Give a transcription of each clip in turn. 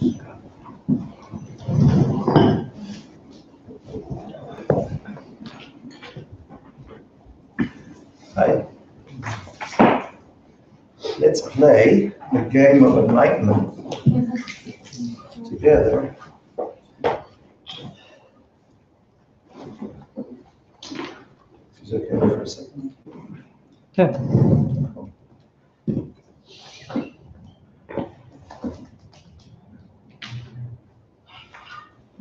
Hi. Let's play a game of enlightenment together. Is it okay for a second? Yeah.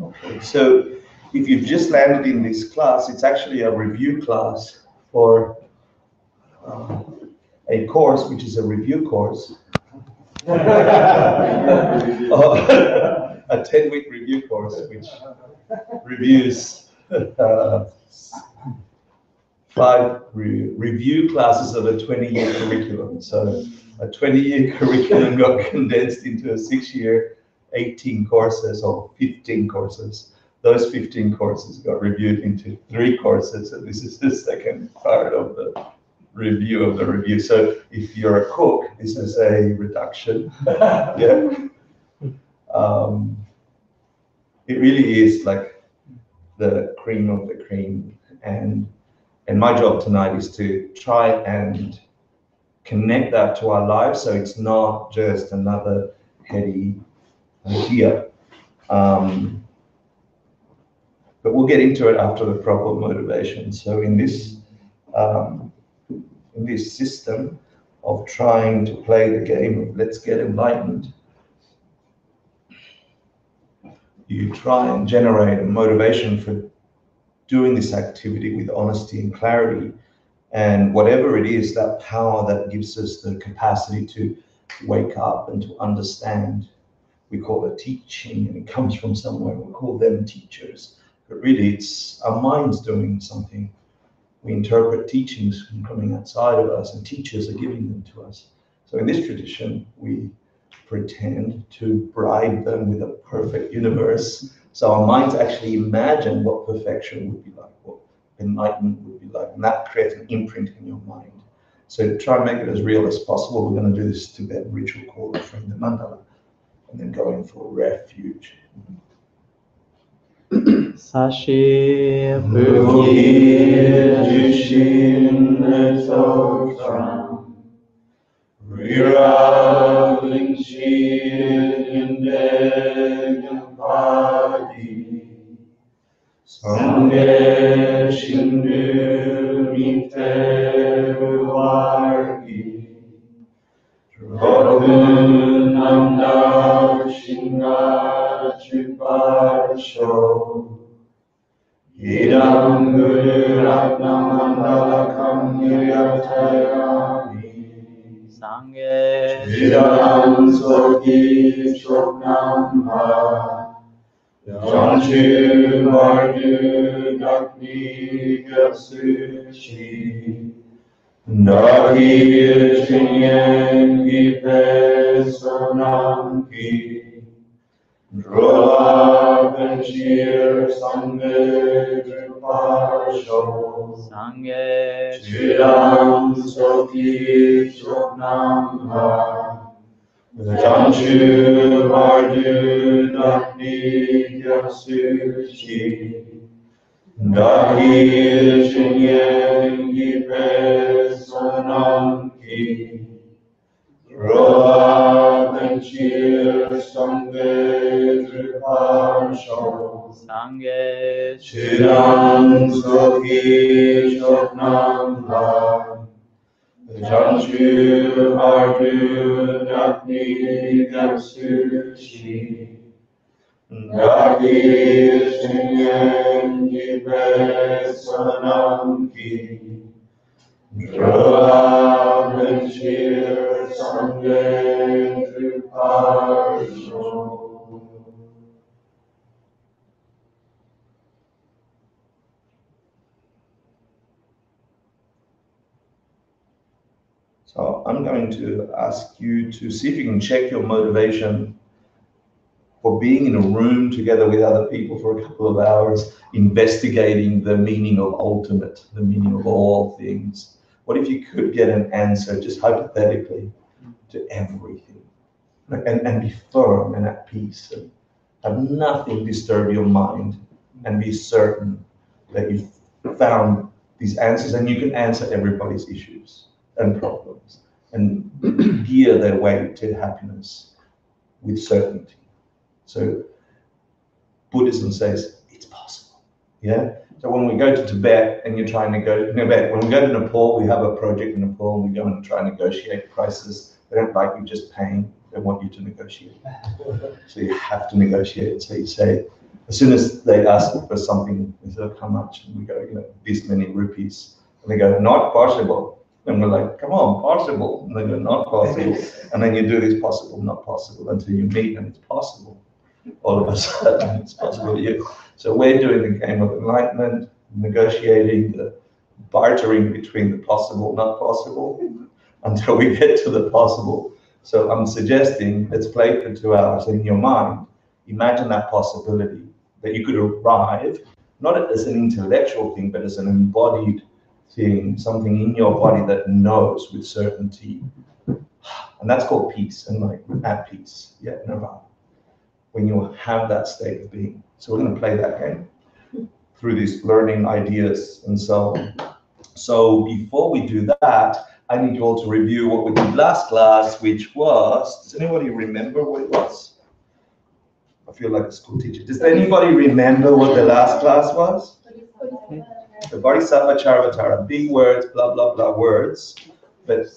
Okay, so if you've just landed in this class, it's actually a review class for a course, which is a review course. A 10-week review course, which reviews 5 review classes of a 20-year curriculum. So a 20-year curriculum got condensed into a 6-year, 18 courses or 15 courses. Those 15 courses got reviewed into 3 courses, and this is the second part of the review of the review. So if you're a cook, this is a reduction. Yeah. It really is like the cream of the cream, and my job tonight is to try and connect that to our lives, so it's not just another heady idea. But we'll get into it after the proper motivation. So in this system of trying to play the game of let's get enlightened, you try and generate a motivation for doing this activity with honesty and clarity, and whatever it is, that power that gives us the capacity to wake up and to understand. We call it teaching, and it comes from somewhere. We call them teachers, but really it's our minds doing something. We interpret teachings coming outside of us, and teachers are giving them to us. So in this tradition, we pretend to bribe them with a perfect universe. So our minds actually imagine what perfection would be like, what enlightenment would be like, and that creates an imprint in your mind. So to try and make it as real as possible, we're going to do this Tibetan ritual called the Frame the Mandala, and then going for refuge. Sashi Bukir Jushin Etotram Riraling Shir Indegapadi Sangye Shindu Niteruargi Drokun Namda Shinga Chuparsho Idam Guru Ratnamandalakam Niryatayami Sangye Idam Soki Shoknam Ha Janchu Mardu Dakni Gyasuchi Daki Chinyen Gipe Sonam Ki Drola Benchir Sangye Druparsho Sangye Chidam Soki Choknam Ha Janchu Mardu Dakni Gyasuchi Daki Chinyen Gipe Sonam Ki Drola Benchir Sangye Druparsho Sangye Chidam Soki Choknam Ha Janchu Ardu Dakni Gyasuchi Daki Chinyen Gipe Sonam Ki Drola Benchir Sangye Druparsho. So I'm going to ask you to see if you can check your motivation for being in a room together with other people for a couple of hours, investigating the meaning of ultimate, the meaning of all things. What if you could get an answer, just hypothetically, to everything? and be firm and at peace. And have nothing disturb your mind, and be certain that you've found these answers, and you can answer everybody's issues and problems and gear their way to happiness with certainty. So Buddhism says it's possible. Yeah. So when we go to Tibet and you're trying to go to Tibet, when we go to Nepal, we have a project in Nepal and we go and try and negotiate prices. They don't like you just paying, they want you to negotiate. So you have to negotiate. So you say, as soon as they ask for something, they say, how much? And we go, this many rupees. And they go, not possible. And we're like, come on, possible. And they go, not possible. And then you do this possible, not possible, until you meet and it's possible. All of a sudden, it's possible to you. So we're doing the game of enlightenment, negotiating, the bartering between the possible, not possible, until we get to the possible. So I'm suggesting, let's play for 2 hours in your mind. Imagine that possibility, that you could arrive, not as an intellectual thing, but as an embodied thing, something in your body that knows with certainty. And that's called peace, and like at peace, yeah, nirvana. When you have that state of being. So we're going to play that game through these learning ideas and so on. So before we do that, I need you all to review what we did last class, which was, does anybody remember what it was? I feel like a school teacher. Does anybody remember what the last class was? The Bodhisattva Charvatara, big words, blah, blah, blah words. But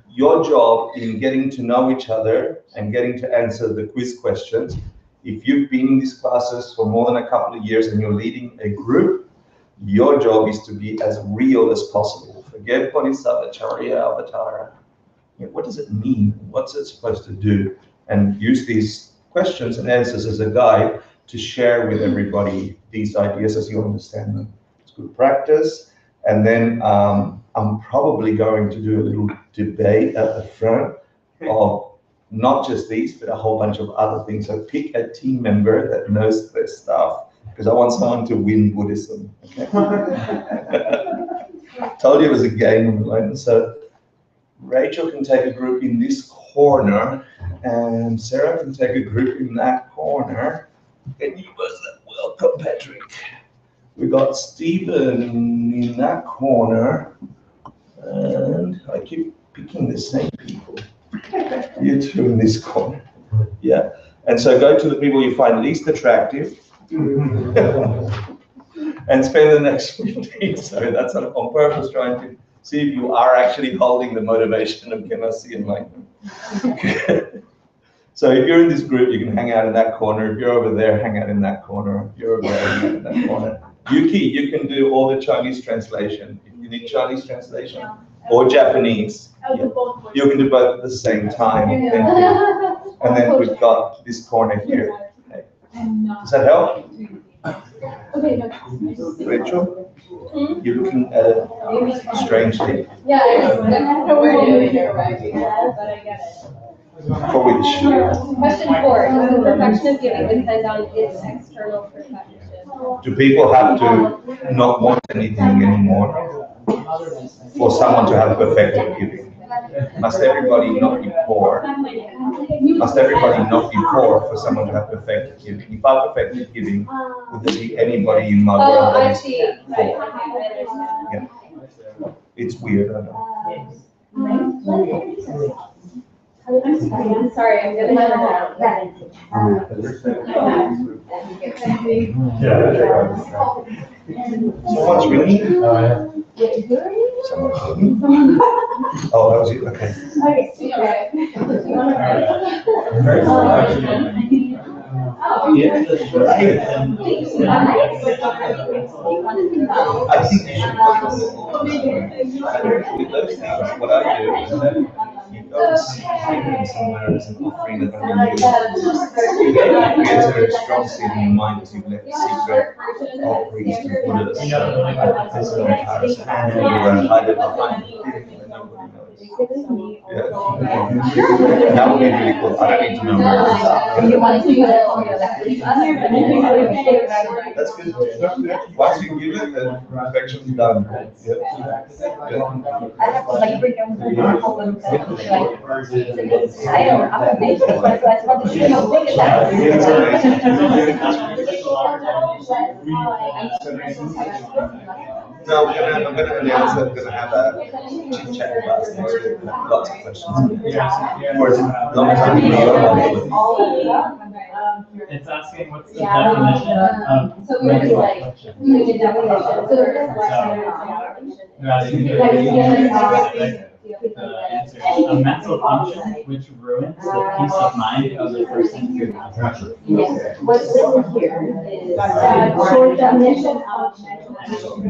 your job in getting to know each other and getting to answer the quiz questions, if you've been in these classes for more than a couple of years and you're leading a group, your job is to be as real as possible. Forget Bodhisattva Charya Avatara. What does it mean? What's it supposed to do? And use these questions and answers as a guide to share with everybody these ideas as you understand them. It's good practice. And then I'm probably going to do a little debate at the front of not just these, but a whole bunch of other things. So pick a team member that knows their stuff, because I want someone to win Buddhism. Okay? Told you it was a game. So Rachel can take a group in this corner, and Sarah can take a group in that corner. And you was welcome, Patrick. We got Stephen in that corner, and I keep picking the same people. You two in this corner. Yeah. And so go to the people you find least attractive and spend the next 15. So that's on purpose, trying to see if you are actually holding the motivation of can I see enlightenment. So if you're in this group, you can hang out in that corner. If you're over there, hang out in that corner. If you're over there, hang out in that corner. Yuki, you can do all the Chinese translation. If you need Chinese translation or Japanese, you can do both at the same time. Thank you. And then we've got this corner here. Okay. Does that help? Rachel, you're looking at it strangely. Yeah, I don't know where doing it right, but I get it. For which? Question 4. Does the perfection of giving depend on its external perfection? Do people have to not want anything anymore for someone to have perfected giving? Must everybody not be poor? Must everybody not be poor for someone to have perfected giving? If I perfected giving, would there be anybody in my world that is poor? Yeah. It's weird, I know. I'm sorry, I'm going to shut down. Someone's ringing? Someone's ringing? Oh, that was it, okay. I think you should focus with those things. What I do is you go and see them somewhere as an offering that only you create a very strong seed in your mind as you let the secret offerings to Buddha. I put this on Paris hand, and hide it behind the thing that nobody knows. Yeah. That would be really cool. I don't need to know. That's good. Once you give it, then perfection's done. Yep. I have to like bring them to the whole like, I don't, I'm a big, but I want to show how big it No, I'm gonna announce that we're gonna have a chit chat class next week. Lots of questions. For a long time. It's asking what's the definition of mental affliction. They're asking if the answer. A mental function which ruins the peace of mind of the person who has it. What's written here is short definition of mental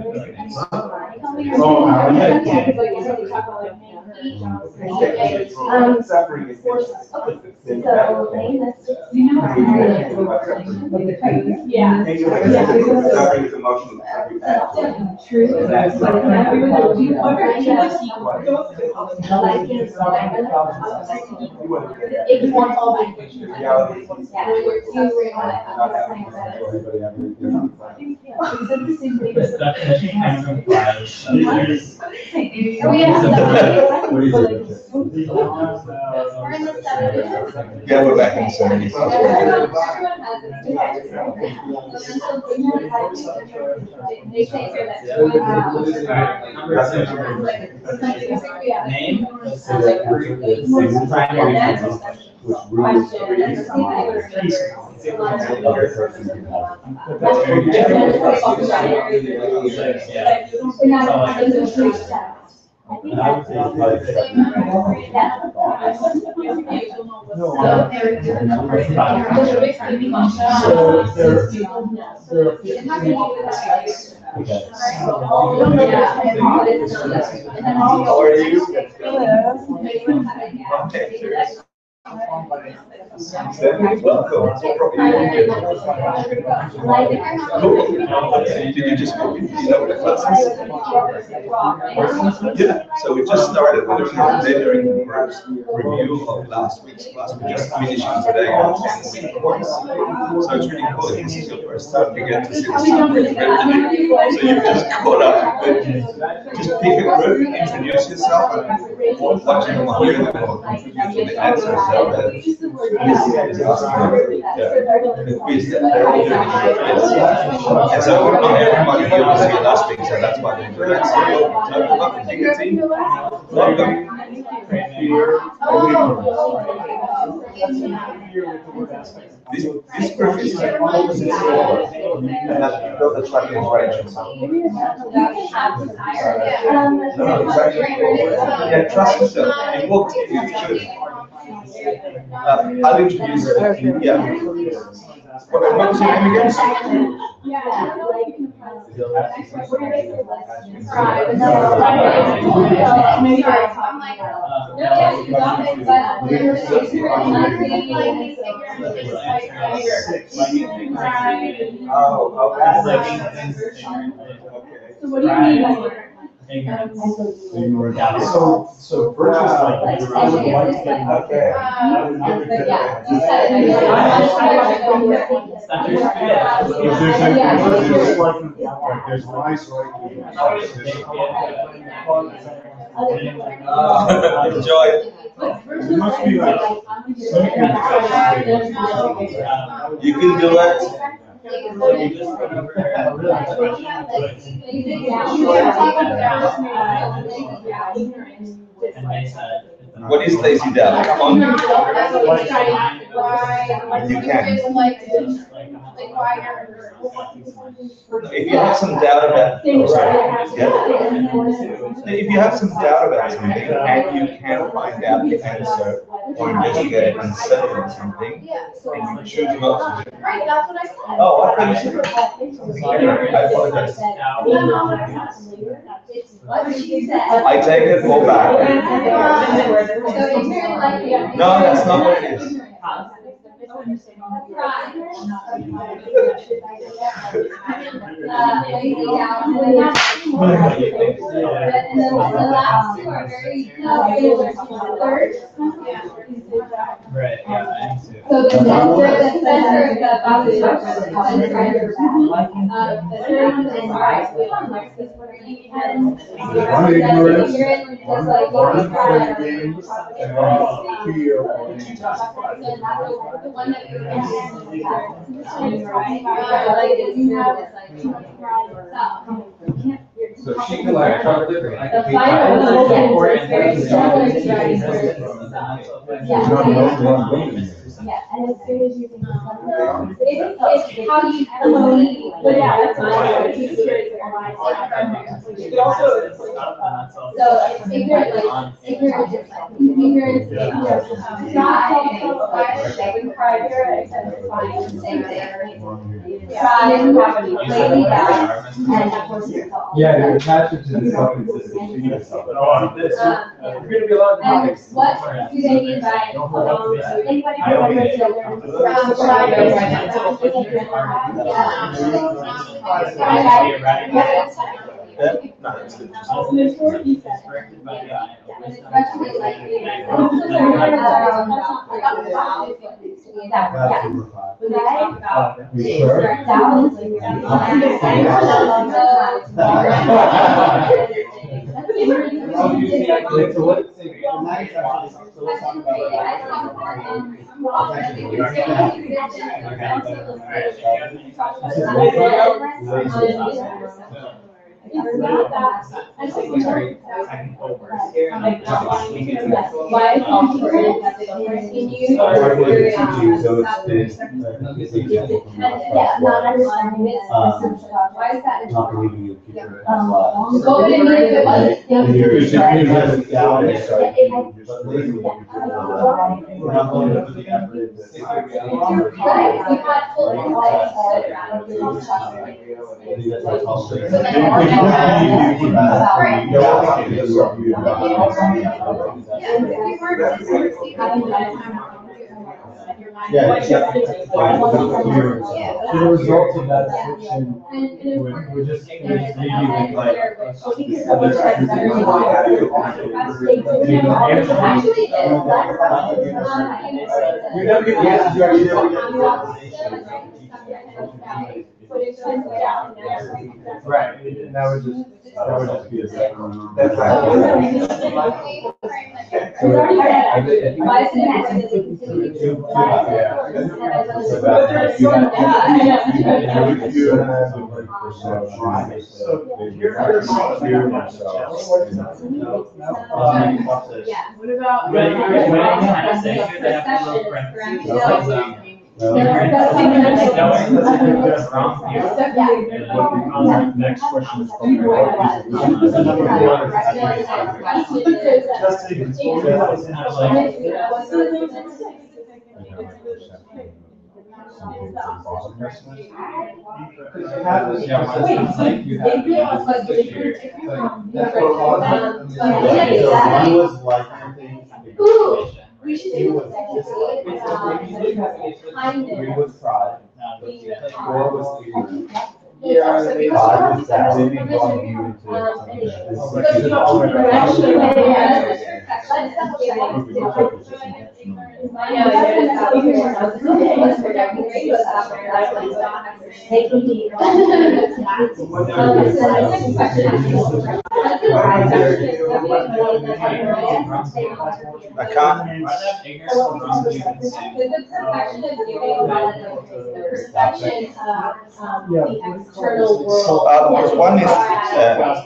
This definition kind of implies that there's Yeah, we're back in the 70s. name primary How are you? Okay. Welcome. Did you just go in? Yeah, so we just started. We're doing the first review of last week's class. We're just finishing today on 10-week course. So it's really cool. This is your first time to get to see the summary. So you've just caught up with just pick a group, introduce yourself, and watching them on here, then we'll contribute to the answers that is asking. The quiz that they're all doing. And so not everybody here was here last week, so that's why they do that. So welcome to your team. Welcome. This group is that's like the inspiration. No, exactly. Yeah, trust yourself. You walked in, you should. I'll introduce you. Yeah. What was your name again? So what do you mean? So virtue is like Okay. there's nice right Enjoy it. It must be like You can do it. What is lazy doubt? You can. If you have some doubt about, if you have some doubt about something and you can't find out the answer or investigate it and settle on something, and you choose not to do it. Right, that's what I said. Oh, I thought you said something different. I apologize. I take it all back. No, that's not what it is. Right, yeah, So the center of the body is the One ignorance, one playing games, and fear or So she can like try to live it. The final one is very similar to yeah, and as soon as you think it's how you believe. Yeah, that's my so ignorance is Yeah, to attach it to the self-existent to yourself. You're gonna be allowed to and what do they mean by anybody remember So the result of that fiction would just maybe like you never get the answers, you actually never get right, and that would just be a second one. That's right. What about? Next question is We should do was pride. Four was ignorance. I can't. Because one is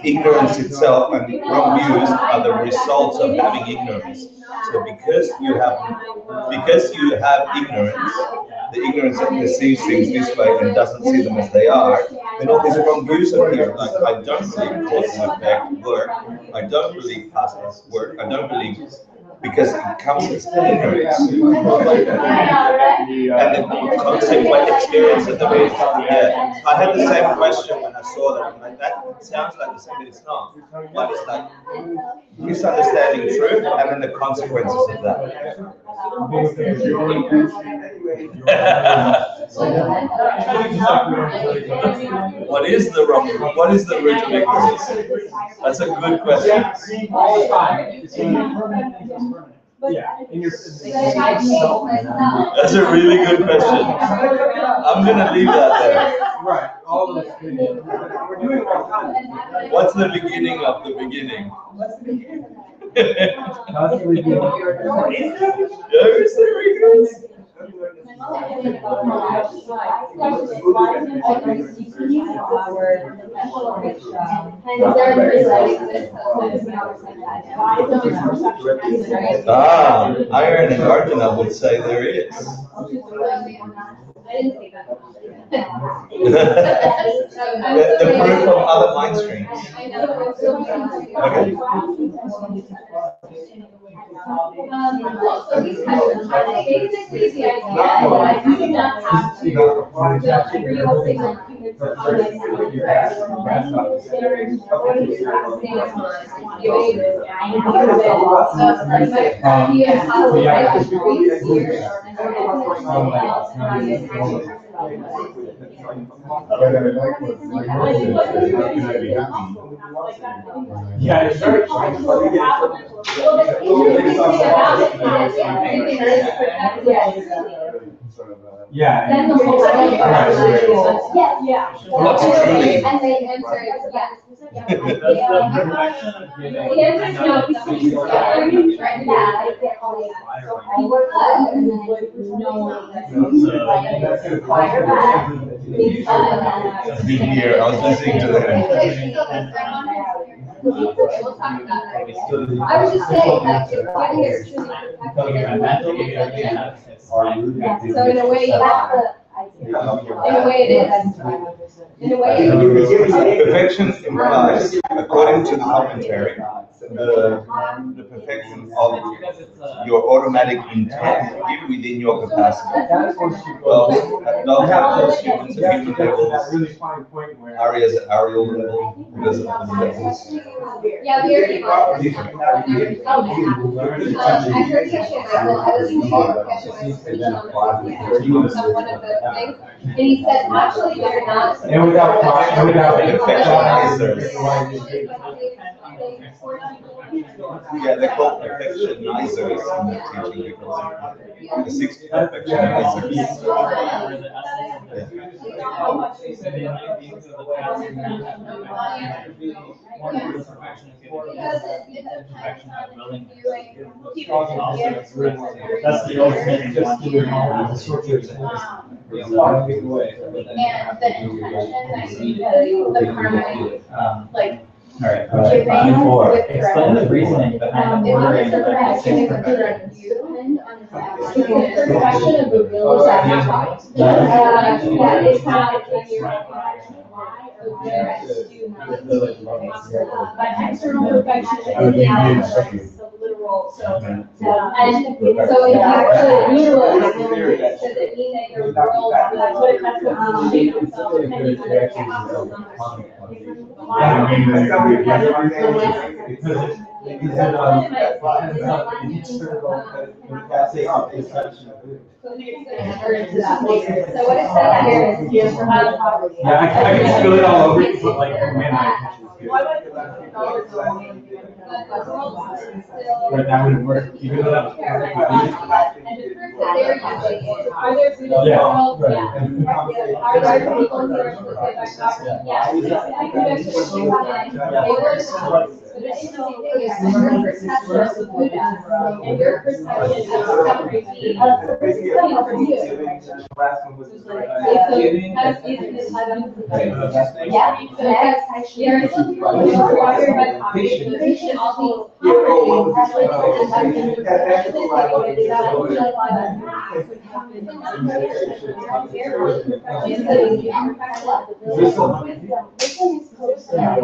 ignorance itself, and wrong views are the results of having ignorance. So because you have ignorance, the ignorance that perceives things this way and doesn't see them as they are, then all these wrong views appear. Like, I don't believe cause and effect work. I don't believe past work. I don't believe because it comes with ignorance. And the consequent experience of the reason. Yeah. I had the same question when I saw that. I'm like, that sounds like the same, but it's not. One is like misunderstanding truth and then the consequences of that. What is the root of ignorance? That's a good question. All the time. Yeah. That's a really good question. I'm gonna leave that there. Right. All those things. We're doing all kinds. What's the beginning of the beginning? Constantly doing. Is there ignorance? Iron and Arjuna would say there is. The proof of other mind streams. Okay. So these questions are basically the idea that you do not have to build a real thing like humans in order to Yeah, it's very yeah. Then the whole time, yeah. What's truly? And they answer yes. The answer is no. Here, I was listening to that. We'll talk about that. I was just saying that it's getting your so in a way you have to, in a way it is. In a way it is. Perfection implies, according to the commentary, the perfection of your automatic intent within your capacity. Well, not have humans at human levels, Aryas at Arial level, Buddhism at the levels. Yeah, we already got this. I heard Keshe, I was one of the things, and he said, actually, they're not. And without Yeah, they're called perfectionizers in the teaching because the 6 perfectionizers. That's the ultimate Like, all right, 4. Explain the reasoning behind the ordering of the but external perfection is the literal. So, and so if you actually literal, does it mean that your world So what it says here is, yeah, I can just feel it all over, but like, man, but that would work. Even though are there beautiful worlds? Yeah. Are there people who are specific by property? Yes. But the interesting thing is that your perception of the Buddha and your perception of suffering being for you. Yeah, there is some people who are wired by poverty, but they should also I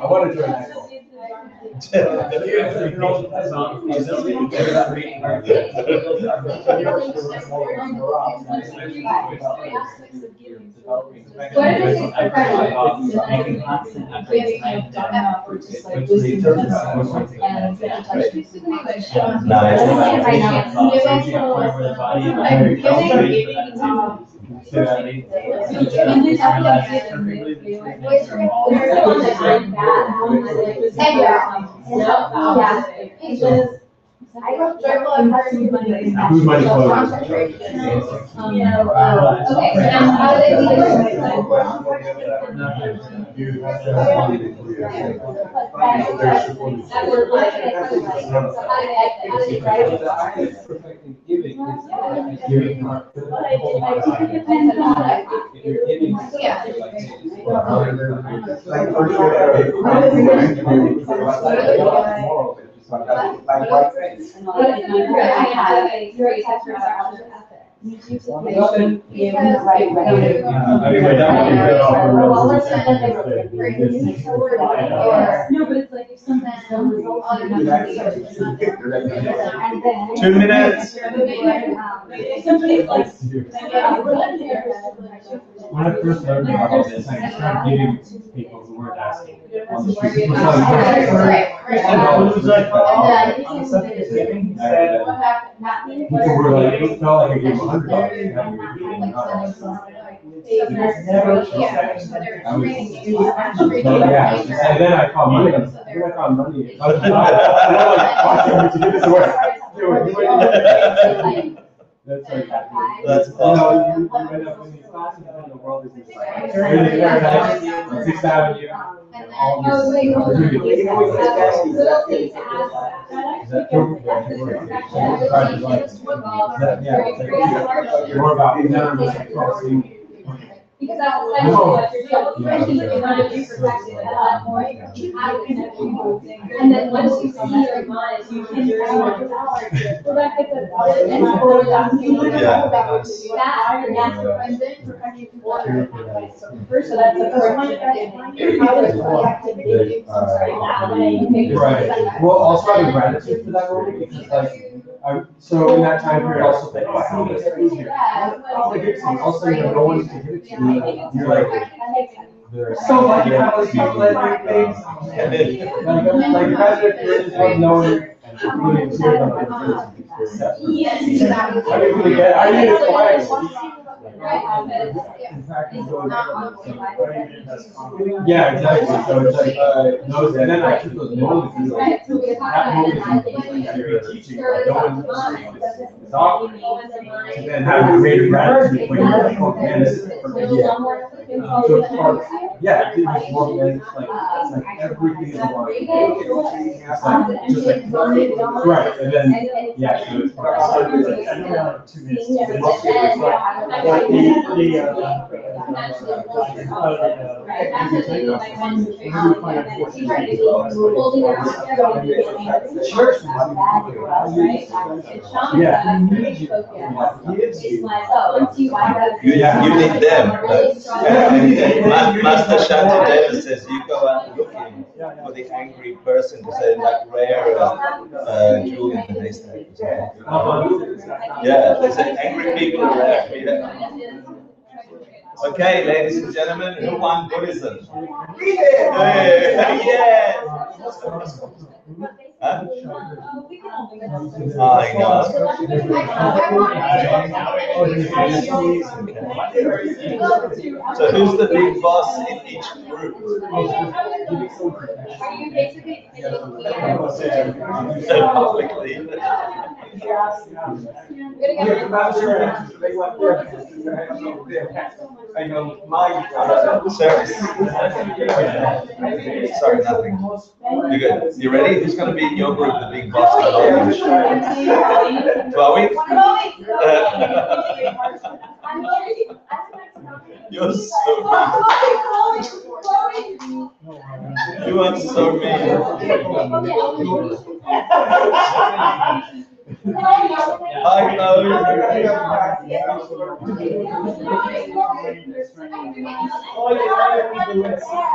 want to join that. Making constant Who's my clothes? Okay, so now how do they do No, but it's like if something's 2 minutes. somebody like. When I first learned about this, I started giving people who weren't asking on the street. People Right, were like, it felt like I gave $100. And then I called money. Then I called money. I was like, to give this away. That's like, That's you know, you end up in these classes and the world is just like, really paradise, 6th Avenue, and all this. More about because that's essentially what you're doing. Especially if you want to be protected at that point, how can it be? And then once you see your mind, you can do it. Well, that gets us out of it. And for that, you want to know about that, and that's the present. So that's the first one. How is protected? Right. Well, I'll start with gratitude for that moment because, like, so in that time period, I also think, oh, I have this easier. Also, you know, no one can give it to you. You're like, there's so much things. Like, imagine if you're just one knowing and really serious on I didn't really get it. I didn't even quiet. Yeah, exactly. So it's like those, and then I took those moments and like that moment is teaching. Like, no one's and then having greater gratitude when you're like, oh man, this is for me. So it's part, yeah, it's more than it's like everything is about it. It's like just like right, and then yeah, so it's part of it. 2 minutes. You need them. Master Shanti Deva says you go out looking for the angry person to say like rare jewel in the haystack. Yeah, they say angry people are rare. Yeah. Okay, ladies and gentlemen, who won Buddhism? Yeah. Huh? I know. So who's the big boss in each group? Are you basically Publicly. I know my Service. Sorry, nothing. You good? You ready? Who's going to be in your group the big boss? Chloe? You're so mean. You are so mean. Hi, Chloe.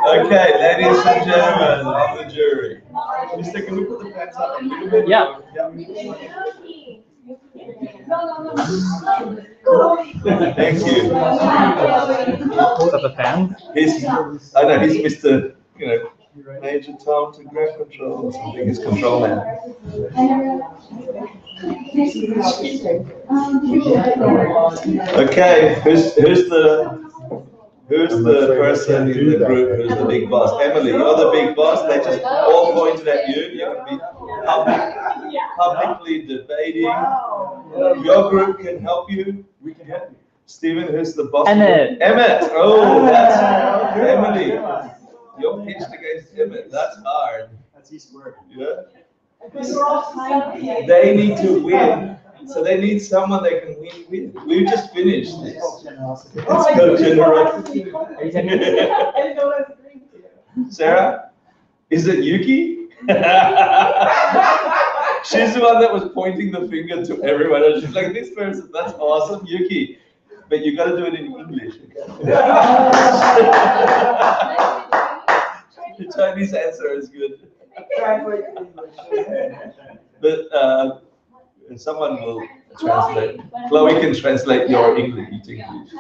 Okay, ladies and gentlemen of the jury. Mister, can we put the pens up a little bit? Yeah. Thank you. Is that the fan? He's, I know, he's Mr. Major Tom to grab control or something. He's control man. Okay, who's the person in the group who's the big boss? Emily, you're the big boss. They just all pointed at you. You're going to be publicly debating. Your group can help you. We can help you. Stephen, who's the boss? Emmett. Emmett. Oh, that's Emily. You're pitched against Emmett. That's hard. That's East Word. Yeah. They need to win. So they need someone they can win with. We've just finished this. It's so generosity. Sarah, is it Yuki? She's the one that was pointing the finger to everyone. And she's like, this person, that's awesome, Yuki. But you got to do it in English. Okay? The Chinese answer is good. But someone will translate. Chloe can translate your English to English.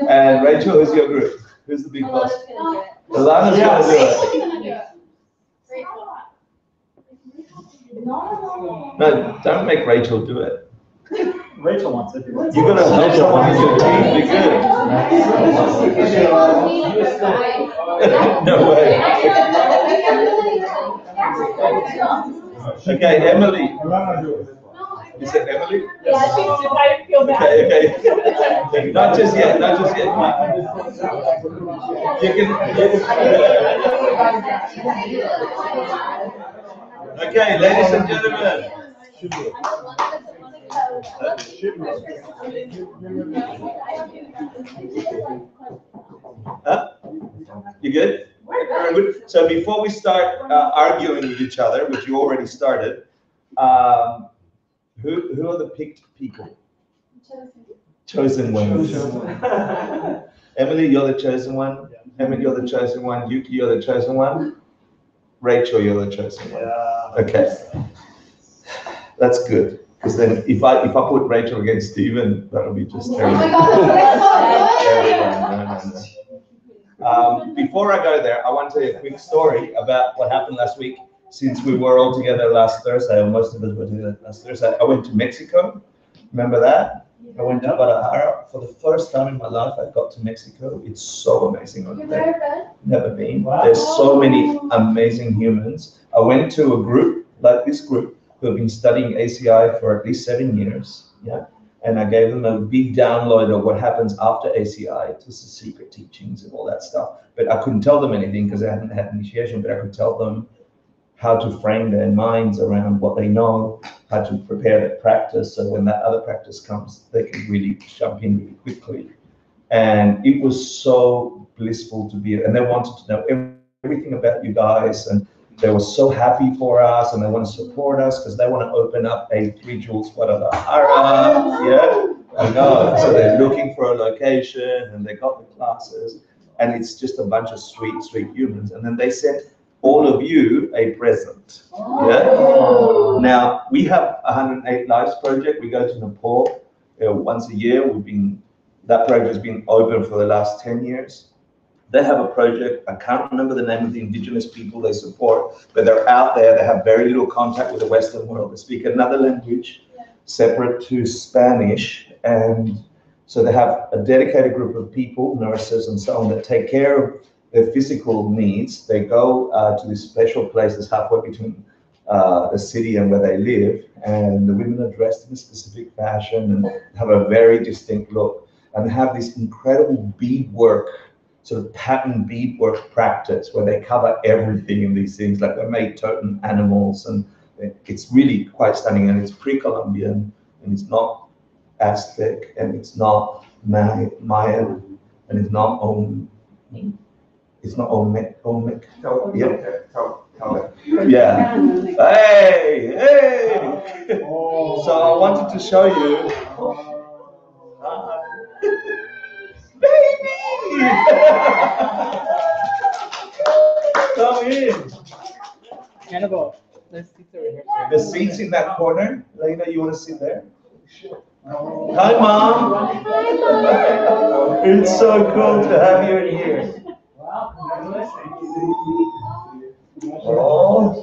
And Rachel, who's your group? Who's the big boss? Alana's going to do it. No, don't make Rachel do it. Rachel wants to do it. You're going to help someone who's your team be good. No way. Okay, Emily. Is it Emily? Yeah, she might feel bad. Okay. Not just yet, not just yet. You can. Okay, ladies and gentlemen. Huh? You good? Very good. So before we start arguing with each other, which you already started, who are the picked people? Chosen ones. Emily, you're the chosen one. Emmett, you're the chosen one. Yuki, you're the chosen one. Rachel, you're the chosen one. Okay. That's good. Because then if I put Rachel against Stephen, that'll be just terrible. No. Before I go there, I want to tell you a quick story about what happened last week. Since we were all together last Thursday, or most of us were together last Thursday, I went to Mexico. Remember that? I went to Guadalajara. For the first time in my life, I got to Mexico. It's so amazing over there. Never been. Wow. There's so many amazing humans. I went to a group, like this group, who have been studying ACI for at least 7 years. Yeah. And I gave them a big download of what happens after ACI, just the secret teachings and all that stuff. But I couldn't tell them anything because I hadn't had initiation, but I could tell them how to frame their minds around what they know, how to prepare their practice, so when that other practice comes, they can really jump in really quickly. And it was so blissful to be, and they wanted to know everything about you guys, and they were so happy for us, and they want to support us because they want to open up a 3 Jewels Guadalajara. Yeah, I know. So they're looking for a location, and they got the classes, and it's just a bunch of sweet humans. And then they sent all of you a present. Yeah. Now we have 108 Lives project. We go to Nepal once a year. That project has been open for the last 10 years. They have a project. I can't remember the name of the indigenous people they support, but they're out there. They have very little contact with the Western world. They speak another language separate to Spanish, and so they have a dedicated group of people, nurses and so on, that take care of their physical needs. They go to this special place that's halfway between the city and where they live, and the women are dressed in a specific fashion and have a very distinct look, and they have this incredible beadwork, sort of pattern beadwork practice where they cover everything in these things, like they make totem animals, and it's really quite stunning, and it's pre-Columbian, and it's not Aztec, and it's not Mayan. and it's not Om. It's not Omek. Yeah. Hey, hey. So I wanted to show you. Hi. Baby. Come in. Hannibal, there's seats over here. The seats in that corner. Lena, you want to sit there? Hi, Mom. It's so cool to have you in here. Oh.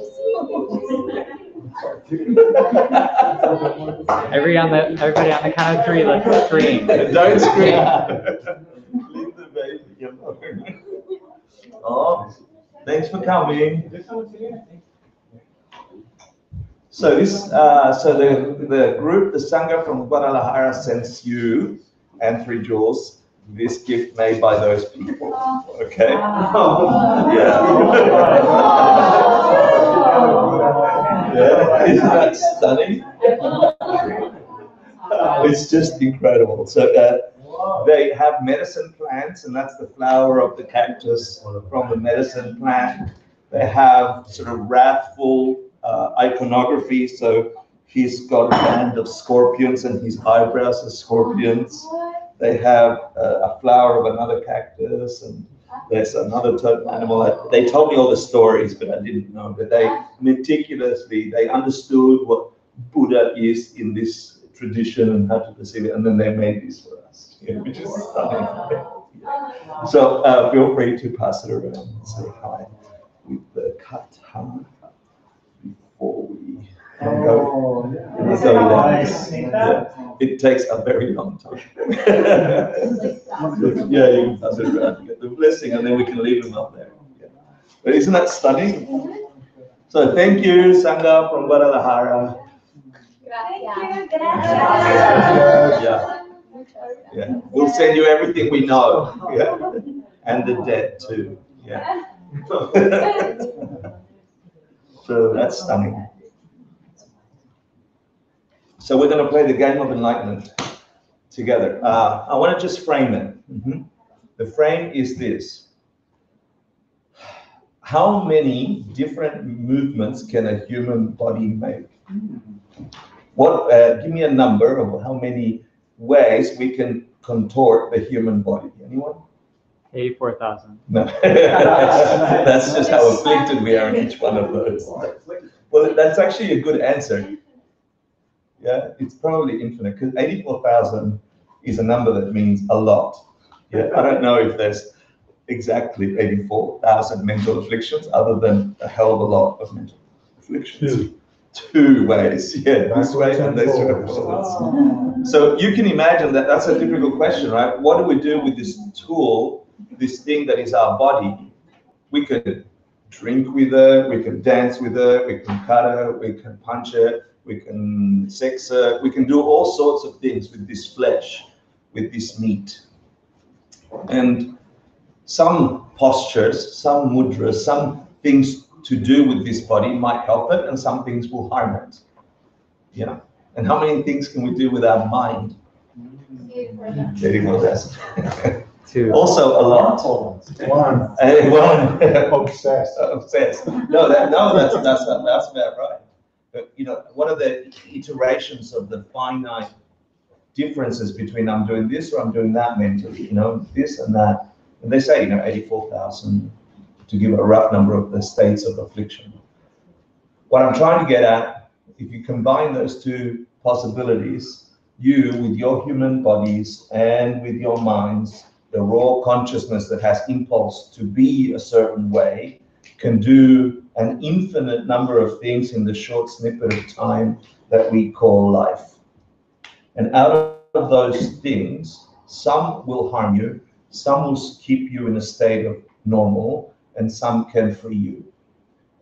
Everybody on the count of three, let's scream. Don't scream. Leave the baby alone. Oh, thanks for coming. So this, so the group, the Sangha from Guadalajara sends you and 3 jewels this gift made by those people. Okay? Yeah. Yeah. Isn't that stunning? It's just incredible. So they have medicine plants, and that's the flower of the cactus from the medicine plant. They have sort of wrathful iconography. So he's got a band of scorpions, and his eyebrows are scorpions. They have a flower of another cactus, and there's another totem animal. They told me all the stories, but I didn't know. But they meticulously, they understood what Buddha is in this tradition and how to perceive it, and then they made this for us, which is stunning. So feel free to pass it around and say hi with the katana before we go. It takes a very long time. Yeah, you can pass it around, get the blessing, and then we can leave them up there. Yeah. But isn't that stunning? So thank you, Sangha from Guadalajara. Yeah. Yeah. We'll send you everything we know. Yeah. And the debt too. Yeah. So that's stunning. So we're going to play the game of enlightenment together. I want to just frame it. The frame is this. How many different movements can a human body make? Give me a number of how many ways we can contort the human body. Anyone? 84,000. No. That's just how afflicted we are in each one of those. Well, that's actually a good answer. Yeah, it's probably infinite, because 84,000 is a number that means a lot. Yeah, I don't know if there's exactly 84,000 mental afflictions, other than a hell of a lot of mental afflictions. Two ways, yeah, this way and this way. So you can imagine that that's a difficult question, right? What do we do with this tool, this thing that is our body? We could drink with it, we can dance with it, we can cut it, we can punch it, we can sex it, we can do all sorts of things with this flesh, with this meat. And some postures, some mudras, some things to do with this body might help it, and some things will harm it. Yeah. And how many things can we do with our mind? 84,000. 2. Also a lot. One. One. Obsessed. Obsessed. No, that's about right. But, what are the iterations of the finite differences between I'm doing this or I'm doing that mentally, this and that. And they say, 84,000 to give a rough number of the states of affliction. What I'm trying to get at, if you combine those two possibilities, you with your human bodies and with your minds, the raw consciousness that has impulse to be a certain way, can do an infinite number of things in the short snippet of time that we call life. And out of those things, some will harm you, some will keep you in a state of normal, and some can free you.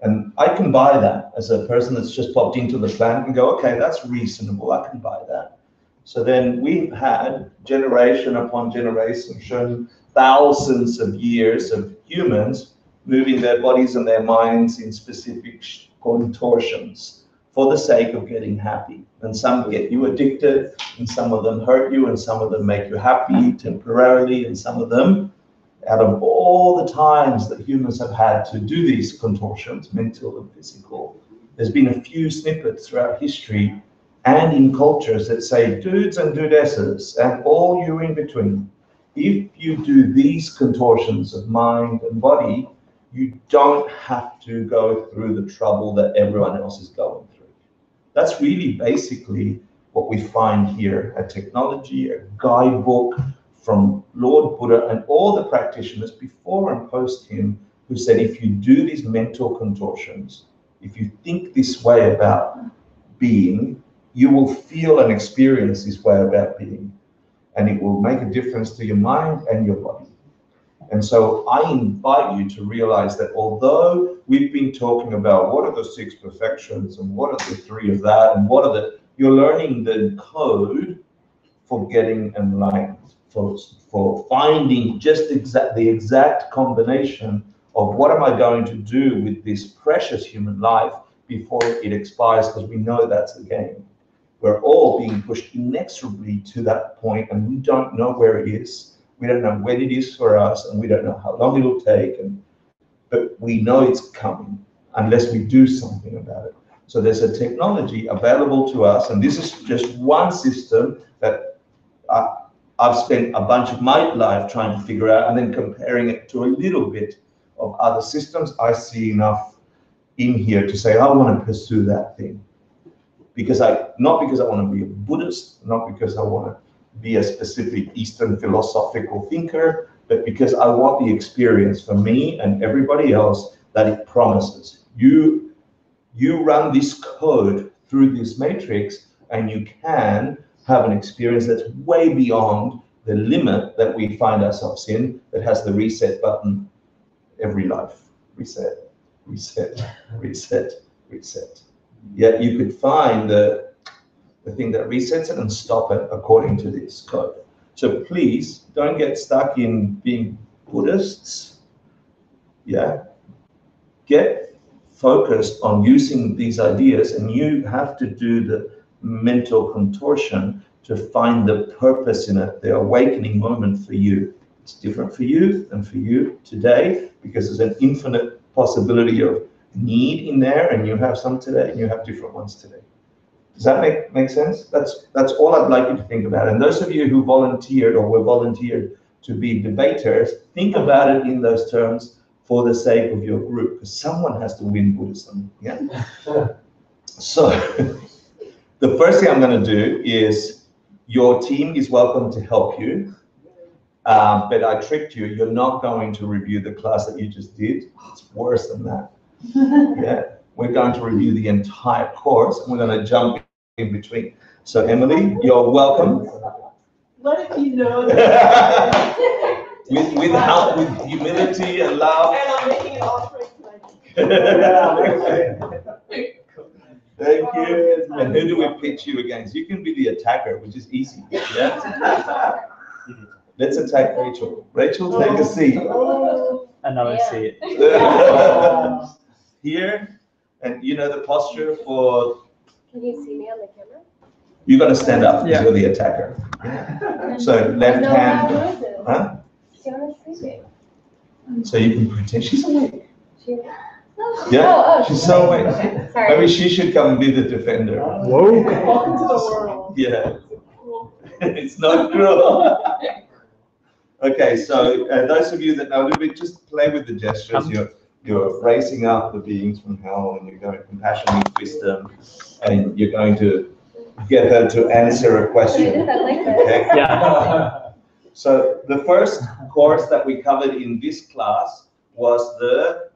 And I can buy that as a person that's just popped into the planet and go, okay, that's reasonable, I can buy that. So then we've had generation upon generation, shown thousands of years of humans moving their bodies and their minds in specific contortions for the sake of getting happy. And some get you addicted, and some of them hurt you, and some of them make you happy temporarily, and some of them, out of all the times that humans have had to do these contortions, mental and physical, there's been a few snippets throughout history and in cultures that say, dudes and dudesses, and all you in between, if you do these contortions of mind and body, you don't have to go through the trouble that everyone else is going through. That's really basically what we find here, a technology, a guidebook from Lord Buddha and all the practitioners before and post him, who said, if you do these mental contortions, if you think this way about being, you will feel and experience this way about being, and it will make a difference to your mind and your body. And so I invite you to realize that although we've been talking about what are the 6 perfections and what are the 3 of that and what are the, you're learning the code for getting enlightened, for finding just the exact combination of what am I going to do with this precious human life before it expires, because we know that's the game. We're all being pushed inexorably to that point, and we don't know where it is. We don't know when it is for us, and we don't know how long it'll take, but we know it's coming unless we do something about it. So there's a technology available to us, and this is just one system that I've spent a bunch of my life trying to figure out, and then comparing it to a little bit of other systems. I see enough in here to say, I want to pursue that thing. Not because I want to be a Buddhist, not because I want to be a specific Eastern philosophical thinker, but because I want the experience for me and everybody else that it promises. You run this code through this matrix, and you can have an experience that's way beyond the limit that we find ourselves in, that has the reset button every life. Reset, reset, reset, reset. Yet you could find the thing that resets it and stop it according to this code. So please don't get stuck in being Buddhists. Yeah. Get focused on using these ideas, and you have to do the mental contortion to find the purpose in it, the awakening moment for you. It's different for you than for you today, because there's an infinite possibility of need in there, and you have some today and you have different ones today. Does that make sense? That's all I'd like you to think about. And those of you who volunteered or were volunteered to be debaters, think about it in those terms for the sake of your group, because someone has to win Buddhism. Yeah. So the first thing I'm going to do is, your team is welcome to help you, but I tricked you. You're not going to review the class that you just did. It's worse than that. Yeah, we're going to review the entire course, and we're going to jump in between. So Emily, you're welcome. What if you know that? with humility and love. And I'm making an offering tonight. Thank you. And who do we pitch you against? You can be the attacker, which is easy. Yeah. Let's attack Rachel. Rachel, take a seat. Another seat. Here, and you know the posture for. Can you see me on the camera? You got to stand up. Yeah. You're the attacker. Yeah. So left hand. Huh? She's sleeping. So you can pretend she's awake. Oh, Yeah, she's so awake. Okay. Sorry. Maybe she should come and be the defender. Whoa. Welcome to the world. Yeah. It's not cruel. Okay, so those of you that know a little bit, just play with the gestures. You're raising up the beings from hell, and you're going compassion with wisdom, and you're going to get her to answer a question. Okay? Yeah. So the first course that we covered in this class was the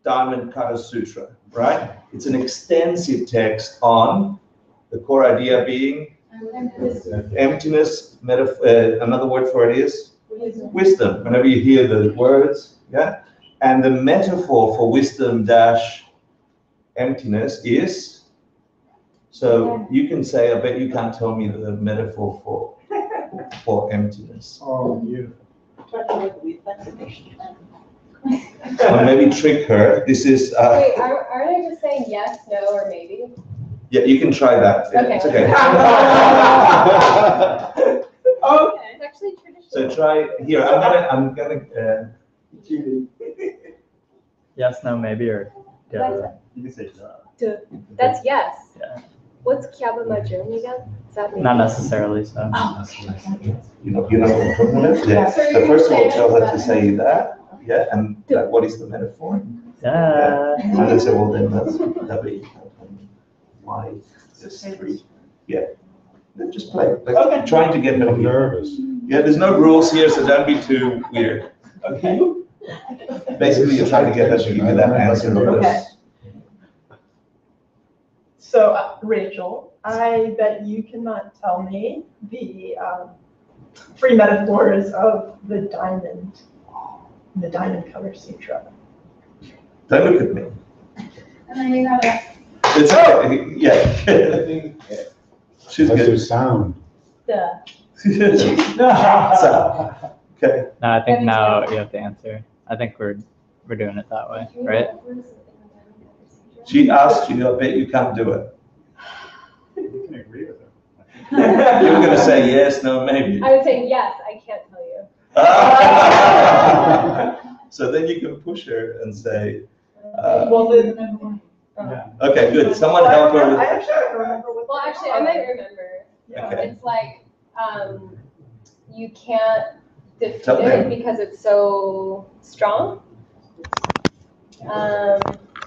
Diamond Cutter Sutra, right? It's an extensive text on the core idea being emptiness. Another word for it is wisdom. Whenever you hear the words, yeah? And the metaphor for wisdom dash emptiness is, so you can say, I bet you can't tell me the metaphor for emptiness. Oh, beautiful. Or maybe trick her. This is. Wait, aren't I just saying yes, no, or maybe? Yeah, you can try that. Okay. It's okay. Okay. It's actually traditional. So try here. I'm gonna. Yes, no, maybe, or yeah. You can say that. That's yes. Yeah. What's Kiaba Majun again? Does that mean? Not necessarily so. You know what I'm talking about? Yeah. So first of all, tell her to say that. Yeah, and like, what is the metaphor? Yeah. And then say, well, then that's W. Why? Just 3. Yeah. Then just play. Like, trying to get her I'm nervous. Yeah, there's no rules here, so don't be too weird. Okay. Basically, you're trying to get her to give you that answer. Okay. So, Rachel, I bet you cannot tell me the 3 metaphors of the diamond color sutra. Don't look at me. And then you gotta. It's okay. Yeah. She's That's good. your sound. The So, okay. No, I think now you have to answer. I think we're doing it that way, right? She asked you, I bet you can't do it. You can agree with her. You were going to say yes, no, maybe. I would say yes. I can't tell you. So then you can push her and say, well, the, Yeah. okay, good. Someone help her I with actually don't remember what. Well, actually, I might remember. Okay. It's like you can't defeat Tell them. it because it's so strong.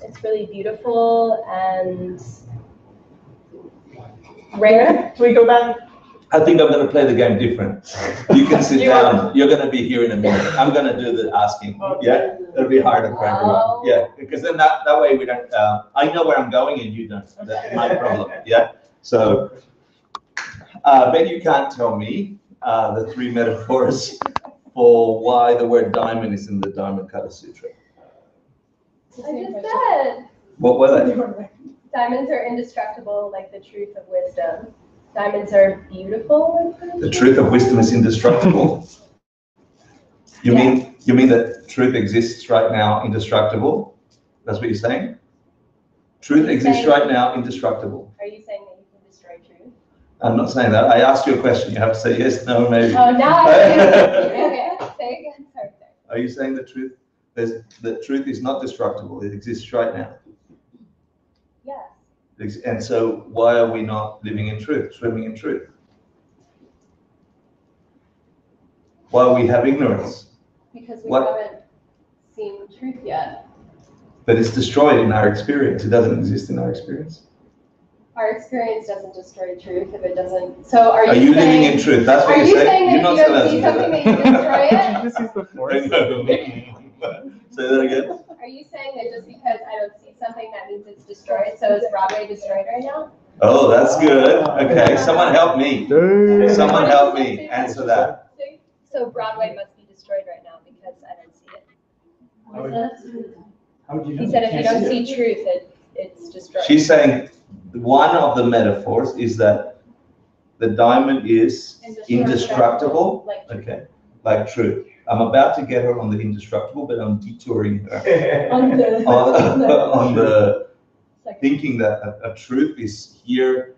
It's really beautiful and rare. Can we go back? I think I'm going to play the game different. You can sit down. You're going to be here in a minute. I'm going to do the asking. Yeah, it'll be harder for everyone. Yeah, because then that way we don't. I know where I'm going and you don't. That's my problem. Yeah. So, but you can't tell me the 3 metaphors for why the word diamond is in the Diamond Cutter Sutra. I just said What were they? diamonds are indestructible, like the truth of wisdom. Diamonds are beautiful. The truth of wisdom is indestructible. You mean that truth exists right now, indestructible? That's what you're saying? Truth exists right now, indestructible. Are you saying that you can destroy truth? I'm not saying that. I asked you a question. You have to say yes, no, maybe. Oh, now I okay. Say again. Sorry. Are you saying the truth? The truth is not destructible. It exists right now. Yes. And so why are we not living in truth, swimming in truth? Why we have ignorance? Because we haven't seen truth yet. But it's destroyed in our experience. It doesn't exist in our experience. Our experience doesn't destroy truth if it doesn't. So are Are you you saying, living in truth? That's what are you're you saying You're that not if you supposed don't to see do something that that. you can destroy it? Did you just use the force? Say that again. Are you saying that just because I don't see something that means it's destroyed? So is Broadway destroyed right now? Oh, that's good. Okay, someone help me. Someone help me answer that. So Broadway must be destroyed right now because I don't see it. How would you know? He said if you can't don't see see truth, it's destroyed. She's saying one of the metaphors is that the diamond is indestructible. Okay, like truth. I'm about to get her on the indestructible, but I'm detouring her it? on the thinking that a truth is here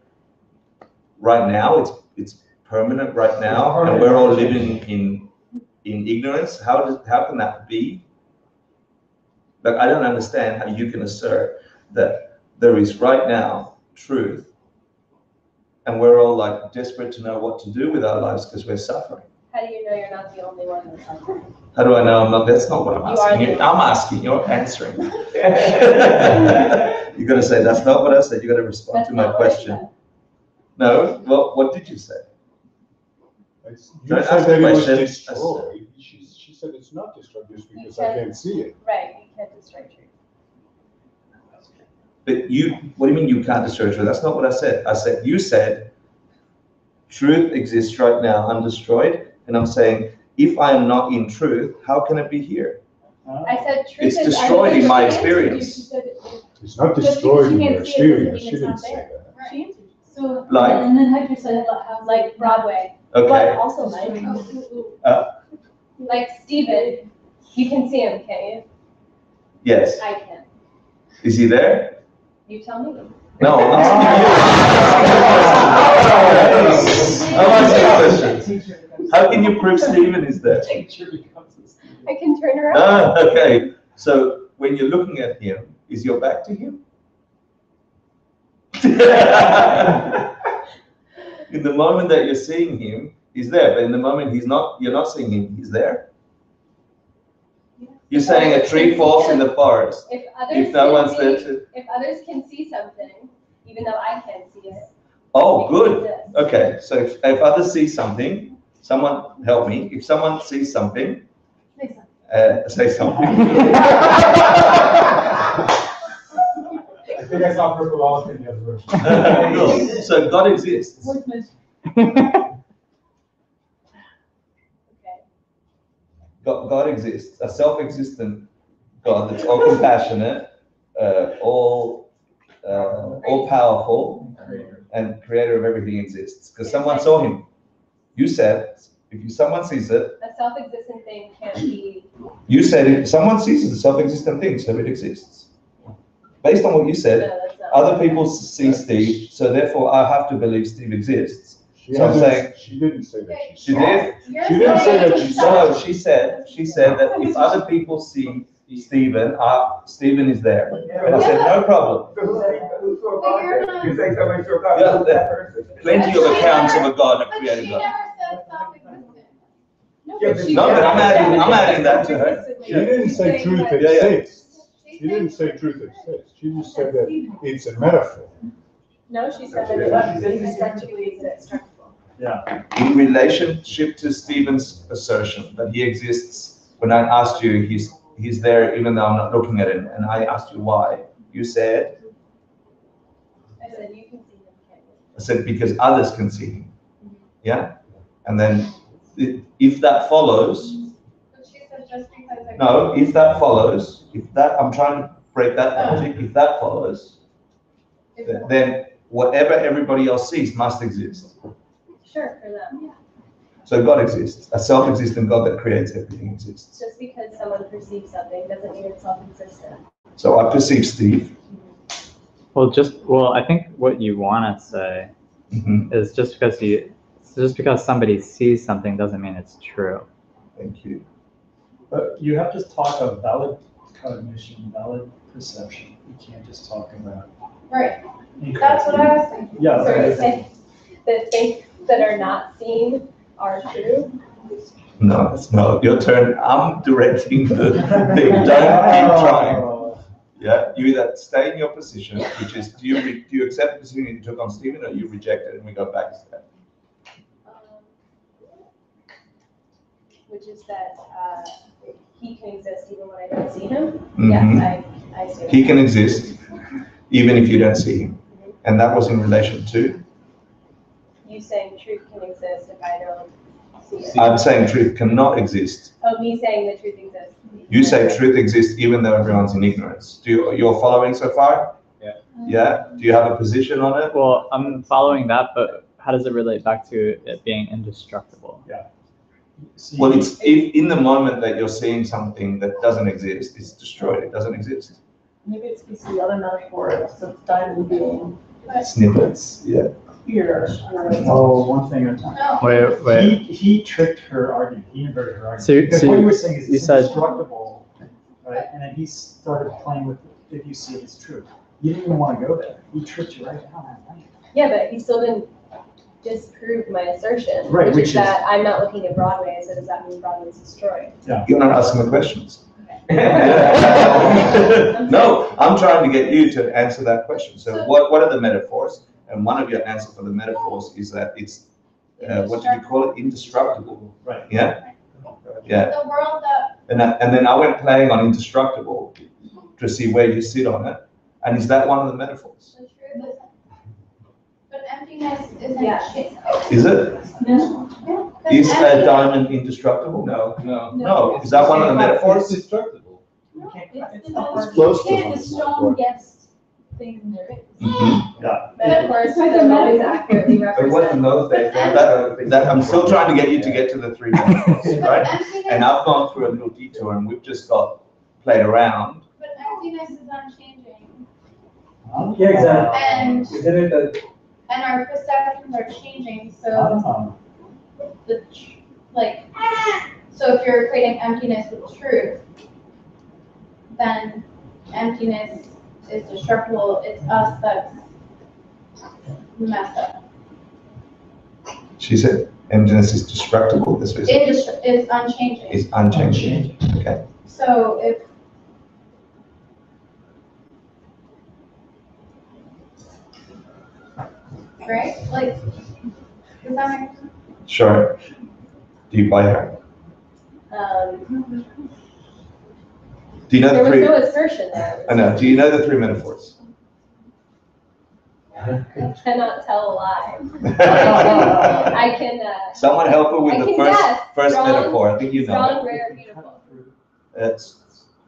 right now. It's permanent right now, and we're all living in ignorance. How can that be? Like, I don't understand how you can assert that there is right now truth, and we're all like desperate to know what to do with our lives because we're suffering. How do you know you're not the only one that's suffering? How do I know I'm not? That's not what I'm You are asking. the- I'm asking. You're answering. You got to say that's not what I said. You got to respond That's to my not what I question. said. No. Well, what did you say? You Don't said ask that it was questions. destroyed. She said it's not destroyed just because I can't- can't see it. Right, you can't destroy truth. But what do you mean you can't destroy truth? That's not what I said. You said truth exists right now undestroyed. And I'm saying, if I am not in truth, how can it be here? I said truth It's is destroyed in my undetermined. experience. It's not Just destroyed because in you your can't see it doesn't experience. mean She it's didn't not say there. that. Right. So, Like? and then Hector said how Like Broadway. but Okay. also like. Like Steven, you can see him, can't you? Yes. I can. Is he there? You tell me. No, I'm asking you. I'm asking a question. How can you prove Stephen is there? I can turn around. Ah, okay. So when you're looking at him, is your back to him? In the moment that you're seeing him, he's there. But in the moment he's not, you're not seeing him, he's there. You're saying a tree falls in the forest. If no one's there to... If others can see something, even though I can't see it. Oh, good. Okay. So if others see something, someone help me. If someone sees something, say something. I think I saw purple elephant in the other room. No. So God exists. God exists. A self-existent God that's all compassionate, all powerful, and creator of everything exists. Because someone saw him. You said, if someone sees it. A self-existent thing can't be. You said if someone sees it, a self-existent thing, so it exists. Based on what you said, other people see Steve, so therefore I have to believe Steve exists. So I'm saying she didn't say that. she did. She didn't say that she saw. No, she said that if other people see Stephen, Stephen is there. And I said no problem. You say somebody should have Yeah, there- plenty of accounts of a God, a creator God. No, but I'm adding that to her. She didn't say truth Yeah, yeah. exists. She didn't say truth exists. She just said that it's a metaphor. No, she said that it essentially is indestructible. Yeah. In relationship to Stephen's assertion that he exists, when I asked you, he's there even though I'm not looking at him, and I asked you why, you said, I said you can see him, can't you? I said because others can see him. Yeah? And then if that follows, But she said just because I. no, if that follows, I'm trying to break that logic, if that follows, then whatever everybody else sees must exist. Sure, for them. So God exists. A self-existent God that creates everything exists. Just because someone perceives something doesn't mean it's self-existent. So I perceive Steve. Well, I think what you want to say is just because somebody sees something doesn't mean it's true. Thank you. But you have to talk of valid cognition, valid perception. You can't just talk about. Right, that's what I was thinking. Yeah. So you say the things that are not seen are true? No, your turn. I'm directing the thing. Don't keep trying. Yeah, you either stay in your position, which is do you accept the position you took on Stephen, or you reject it and we go back to that? Which is that he can exist even when I don't see him. Mhm. Yes, I see. He can exist even if you don't see him, and that was in relation to. You saying truth can exist if I don't see it. I'm saying truth cannot exist. Oh, me saying the truth exists. You say truth exists even though everyone's in ignorance. You're following so far? Yeah. Yeah. Do you have a position on it? Well, I'm following that, but how does it relate back to it being indestructible? See, Well, it's in the moment that you're seeing something that doesn't exist, it's destroyed. It doesn't exist. Maybe it's because the other metaphor of diamond being Snippets. Yeah. here. Oh, one thing at a time. Wait. He tricked her argument. He inverted her argument. So Because what you were saying is you it's said- indestructible, right? And then he started playing with if you see it as true. You didn't even want to go there. He tricked you right down that lane. Yeah, but he still didn't disprove my assertion, Right, which which is is- that I'm not looking at Broadway, so does that mean Broadway is destroyed? You're not asking the questions. No, I'm trying to get you to answer that question. So what are the metaphors? And one of your answers for the metaphors is that it's, what do you call it? Indestructible. Right. Yeah? Yeah. The world that, And then I went playing on indestructible to see where you sit on it. And is that one of the metaphors? the truth is, but emptiness isn't. Yeah. Is it? Yeah, 'cause Is a emptiness- diamond indestructible? No. No. Is that one of the metaphors? It's destructible. It's close to the one. stone gets things there is. Metaphors don't always accurately But represent. what another thing, that I'm still trying to get you to get to the three metaphors, right? And I've gone through a little detour and we've just got played around. But emptiness is unchanging. Yeah, exactly. And, Isn't it that? and our perceptions are changing, so so if you're equating emptiness with truth, then emptiness is destructible. It's us that's messed up. She said emptiness is destructible. This was It's unchanging. It's unchanging. Okay. So if right, like, does that make sense? Sure. Do you buy her? Do you know There the was three? no assertion there. I know. Do you know the three metaphors? I cannot tell a lie. I can. Someone help her with I the can first guess. Strong, metaphor. I think you know Strong, it. rare, beautiful. It's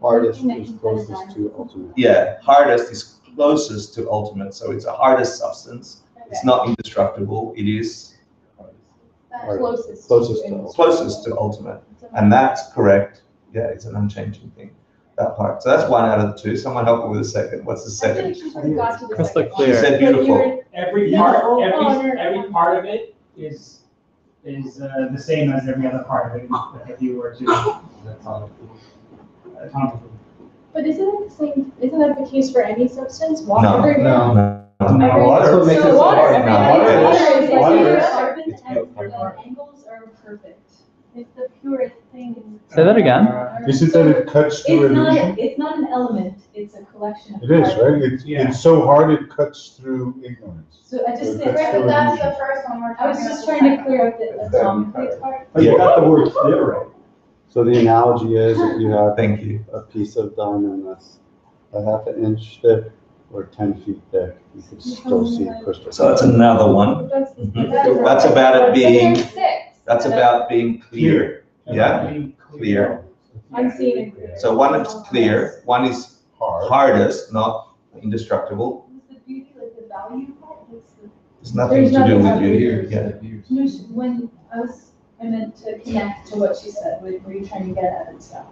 Hardest is closest to ultimate. yeah. Hardest is closest to ultimate. So it's a hardest substance. Okay. It's not indestructible. It is Closest. closest to ultimate, and that's correct. Yeah, it's an unchanging thing. That part. So that's one out of the two. Someone help her with the second. What's the second? Crystal She clear. said beautiful. Every part of it is the same as every other part of it. If you were to. But isn't it the same, isn't that the case for any substance? No, Water? no. That's what makes it So so water, hard. water is like Water is- carbon and angles are perfect. It's the purest thing. Say that again. Isn't that it cuts through illusion? It's not an element, it's a collection of It is, parts. right? It's so hard it cuts through ignorance. So I just That's said, true. That's the first one we're I was talking just about. trying to clear up the atomically part. But you got the word clear right. So the analogy is if you have Thank you. a piece of diamond that's a half an inch thick or 10 feet thick, you can still see crystal. So that's another one. That's about it being. There's six. That's about being clear. Yeah, clear. I'm seeing it. So one is clear. One is Hard. hardest, not indestructible. The beauty, like the value part, There's nothing to do with beauty. Yeah. no, when I meant to connect to what she said, were you trying to get at and stuff?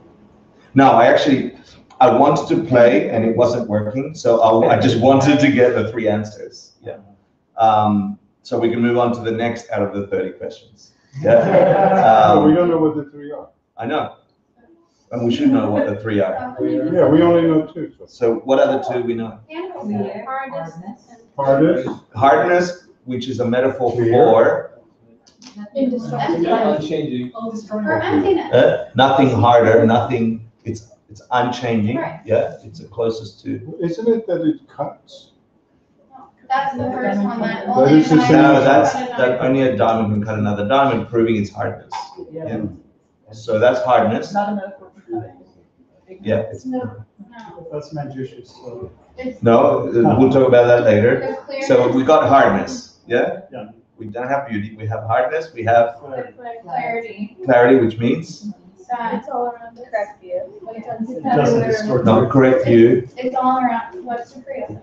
No, I wanted to play and it wasn't working, so I just wanted to get the three answers. Yeah. So we can move on to the next out of the 30 questions. Yeah. We don't know what the three are. I know. And we should know what the three are. Yeah, we only know two. So what are the two we know? Clear. Hardest. Hardest, Hardness, which is a metaphor Clear. for Unchanging. For emptiness. nothing harder, nothing, it's unchanging. Right. Yeah, it's the closest to. isn't it that it cuts? That's the first one that. That is the same. No, that only a diamond can cut another diamond, proving its hardness. Yeah. So that's hardness. Not a metaphor for cutting. Yeah. It's, No. That's magicious, so. It's no, we'll talk about that later. the clear. So we got hardness. Yeah. Yeah. We don't have beauty. We have hardness. We have Clarity. clarity, which means It's all around the correct view. It doesn't distort. not correct view. It's all around what's the freedom.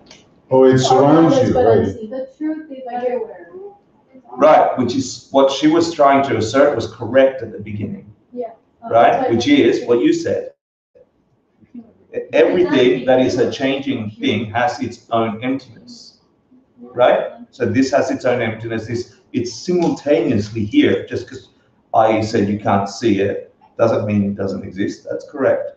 Oh, it surrounds you, right? The truth is everywhere. It's all- Right, which is what she was trying to assert was correct at the beginning. Right, which is what you said. Everything that is a changing thing has its own emptiness, right? So this has its own emptiness. It's simultaneously here. Just because I said you can't see it doesn't mean it doesn't exist. That's correct.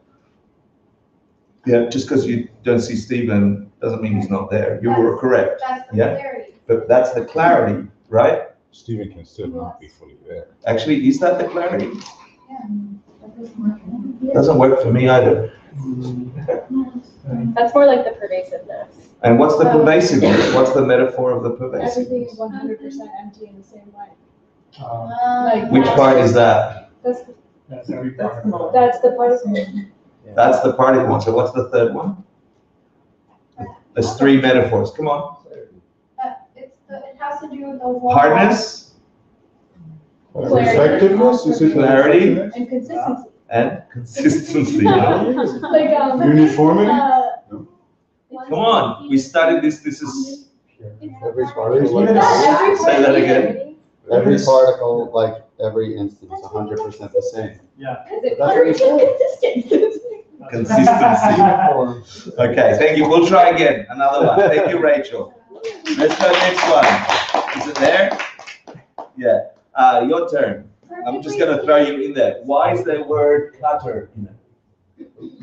Yeah, just because you don't see Stephen doesn't mean he's not there. You were correct. That's the Yeah. clarity. But that's the clarity, right? Stephen can still not be fully there. Actually, is that the clarity? Doesn't work for me either. That's more like the pervasiveness. And what's the pervasiveness? What's the metaphor of the pervasiveness? Everything is 100% empty in the same way. Um, Which part is that? That's every part. of it. That's the part of it. That's the part one. So what's the third one? There's three metaphors. Come on. It has to do with the wall. Hardness Effectiveness, is it? Clarity. effectiveness? And consistency. and consistency. Like, Uniformity? Come on. We studied this. This is. Every particle, Say that again. every particle, like every instance, 100% the same. Yeah. Is it That's what you said. consistent? Consistency. Okay, thank you. We'll try again. Another one. Thank you, Rachel. Let's go next one. Is it there? Yeah. Your turn. I'm just going to throw you in there. Why is the word cutter in it?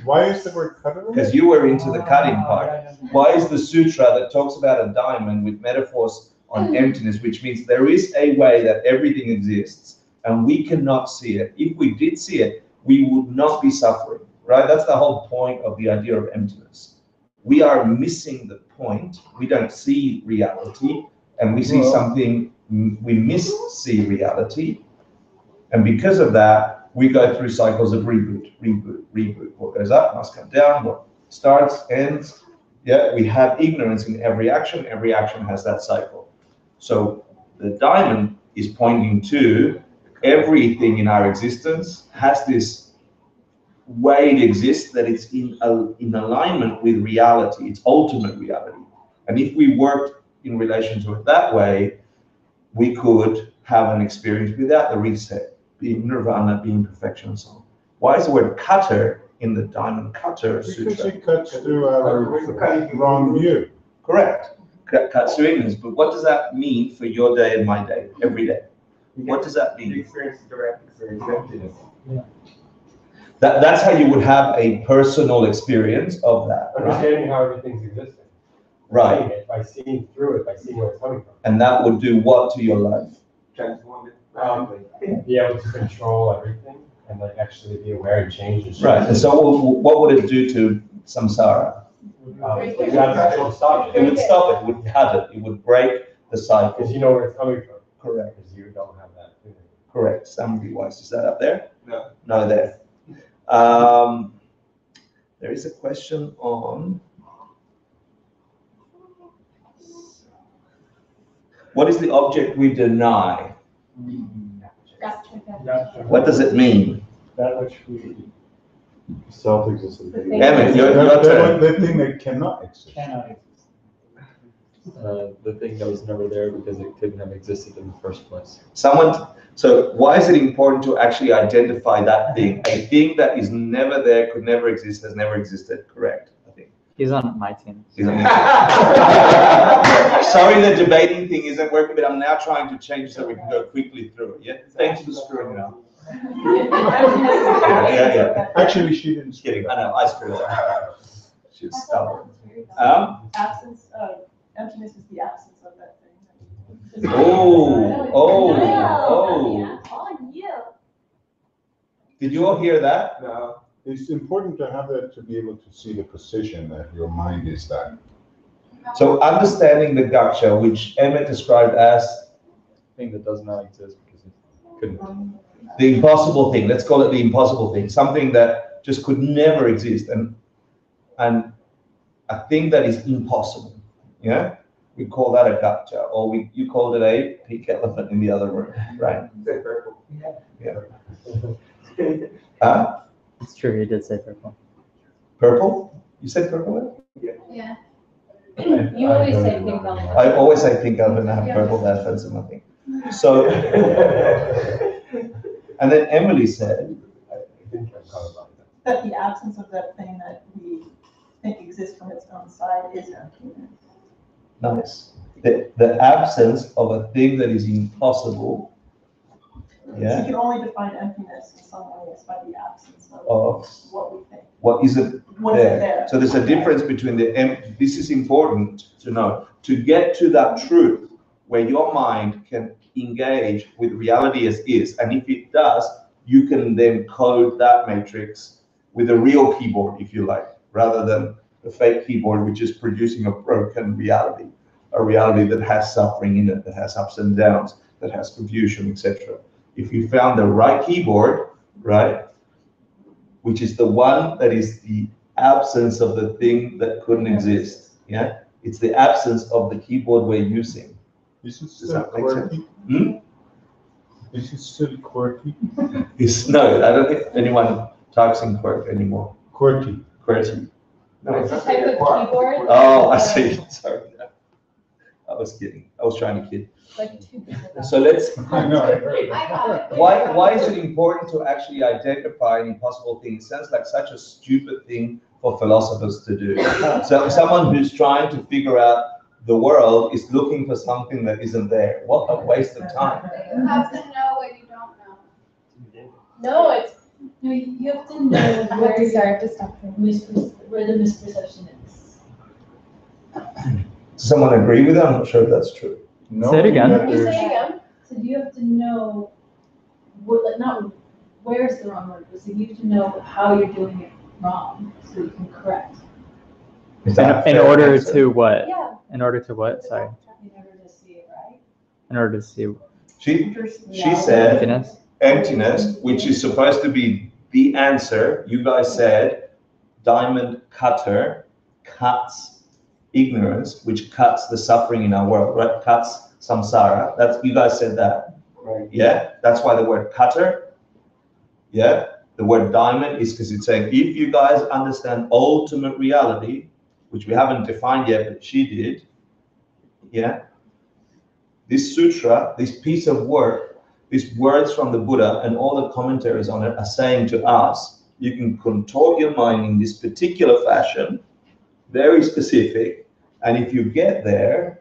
Why is the word cutter? Because you were into the cutting part. Why is the sutra that talks about a diamond with metaphors on emptiness, which means there is a way that everything exists and we cannot see it. If we did see it, we would not be suffering, right? That's the whole point of the idea of emptiness. We are missing the point. We don't see reality, and we see something, we miss-see reality. And because of that, we go through cycles of reboot, reboot, reboot. What goes up must come down, what starts, ends. Yeah, we have ignorance in every action has that cycle. So the diamond is pointing to everything in our existence has this way it exists, that it's in alignment with reality, it's ultimate reality. And if we worked in relation to it that way, we could have an experience without the reset, being nirvana, being perfection, and so on. Why is the word cutter in the diamond cutter sutra? Because it cuts through our wrong view. Correct. Cuts through ignorance. But what does that mean for your day and my day, every day? What does that mean? Experience direct experience emptiness. Yeah. That's how you would have a personal experience of that. Understanding how everything's existing. Right. Seeing it, by seeing through it, by seeing where it's coming from. And that would do what to your life? Transform it. Be able to control everything and like actually be aware and change. Right. And so what would it do to samsara? You have to actually stop It would stop it. It would cut it. It would break the cycle. because you know where it's coming from. Correct. Because you don't have that feeling. Correct. Summary wise, is that up there? No. No, there. There is a question on what is the object we deny? What does it mean? That which we Self-existent. Emmett, your turn. The thing that cannot exist. cannot exist. The thing that was never there because it couldn't have existed in the first place. So why is it important to actually identify that thing? A thing that is never there, could never exist, has never existed, correct? I think. He's on my team. Sorry, the debating thing isn't working, but I'm now trying to change so we can go quickly through it. Yeah, thanks for screwing it up. Yeah. Actually, she didn't. Just kidding. I know, I screwed it up. She's stubborn. Absence of, emptiness is the absence of that thing. Oh. On you. Did you all hear that? No. It's important to have that to be able to see the precision that your mind is that. So understanding the gacha, which Emmett described as Thing that does not exist because it couldn't. the impossible thing. Let's call it the impossible thing. Something that just could never exist, and a thing that is impossible. Yeah, we call that a gacha, or you called it a pink elephant in the other room, right? Yeah. It's true, he did say purple. Purple? You said purple? Yeah. You always say pink elephant. I always say pink elephant. I have purple. That offensive nothing. So, and then Emily said, That the absence of that thing that we think exists from its own side is emptiness. nice. The absence of a thing that is impossible. So Yeah. you can only define emptiness in some ways by the absence of Of what we think. what isn't What is there. there? So there's a difference between this is important to know. To get to that truth where your mind can engage with reality as is, and if it does, you can then code that matrix with a real keyboard, if you like, rather than the fake keyboard, which is producing a broken reality, a reality that has suffering in it, that has ups and downs, that has confusion, etc. If you found the right keyboard, right, which is the one that is the absence of the thing that couldn't exist, yeah, it's the absence of the keyboard we're using. Is it Does still that make sense? quirky? Is it still quirky? No, I don't think anyone types in quirk anymore. Quirky. QWERTY. No, It's a type of keyboard. Oh, I see. Sorry. was kidding. I was trying to kid. Like 2%. So let's. I know, I heard I got it. Why is it important to actually identify an impossible thing? It sounds like such a stupid thing for philosophers to do. So someone who's trying to figure out the world is looking for something that isn't there. What a waste of time. You have to know what you don't know. No, it's No, you have to know where where the misperception is. Does someone agree with that? I'm not sure if that's true. No, Say it again. that you there's- say again. So you have to know what, like, not where's the wrong word, but so you have to know how you're doing it wrong, so you can correct. Is that a In fair order answer? to what? Yeah. In order to what? Sorry. In order to see it right. In order to see She said emptiness. emptiness, which is supposed to be the answer. You guys said diamond cutter cuts ignorance, which cuts the suffering in our world, right? Cuts samsara. That's, you guys said that. Right. Yeah, that's why the word cutter. Yeah, the word diamond is because it's saying if you guys understand ultimate reality, which we haven't defined yet, but she did. Yeah, this sutra, this piece of work, these words from the Buddha and all the commentaries on it are saying to us, you can contort your mind in this particular fashion, very specific, and if you get there,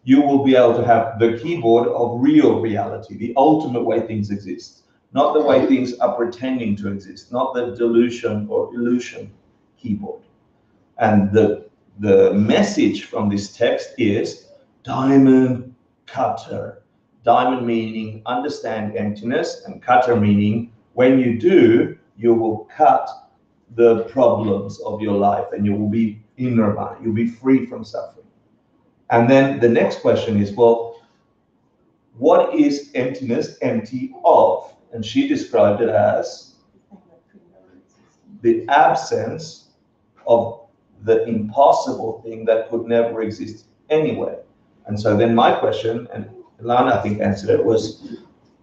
you will be able to have the keyboard of real reality, the ultimate way things exist, not the way things are pretending to exist, not the delusion or illusion keyboard. And the message from this text is diamond cutter. Diamond meaning understand emptiness, and cutter meaning when you do, you will cut the problems of your life and you will be in nirvana, you'll be free from suffering. And then the next question is, well, what is emptiness empty of? And she described it as the absence of the impossible thing that could never exist anyway. And so then my question, and Lana I think answered it, was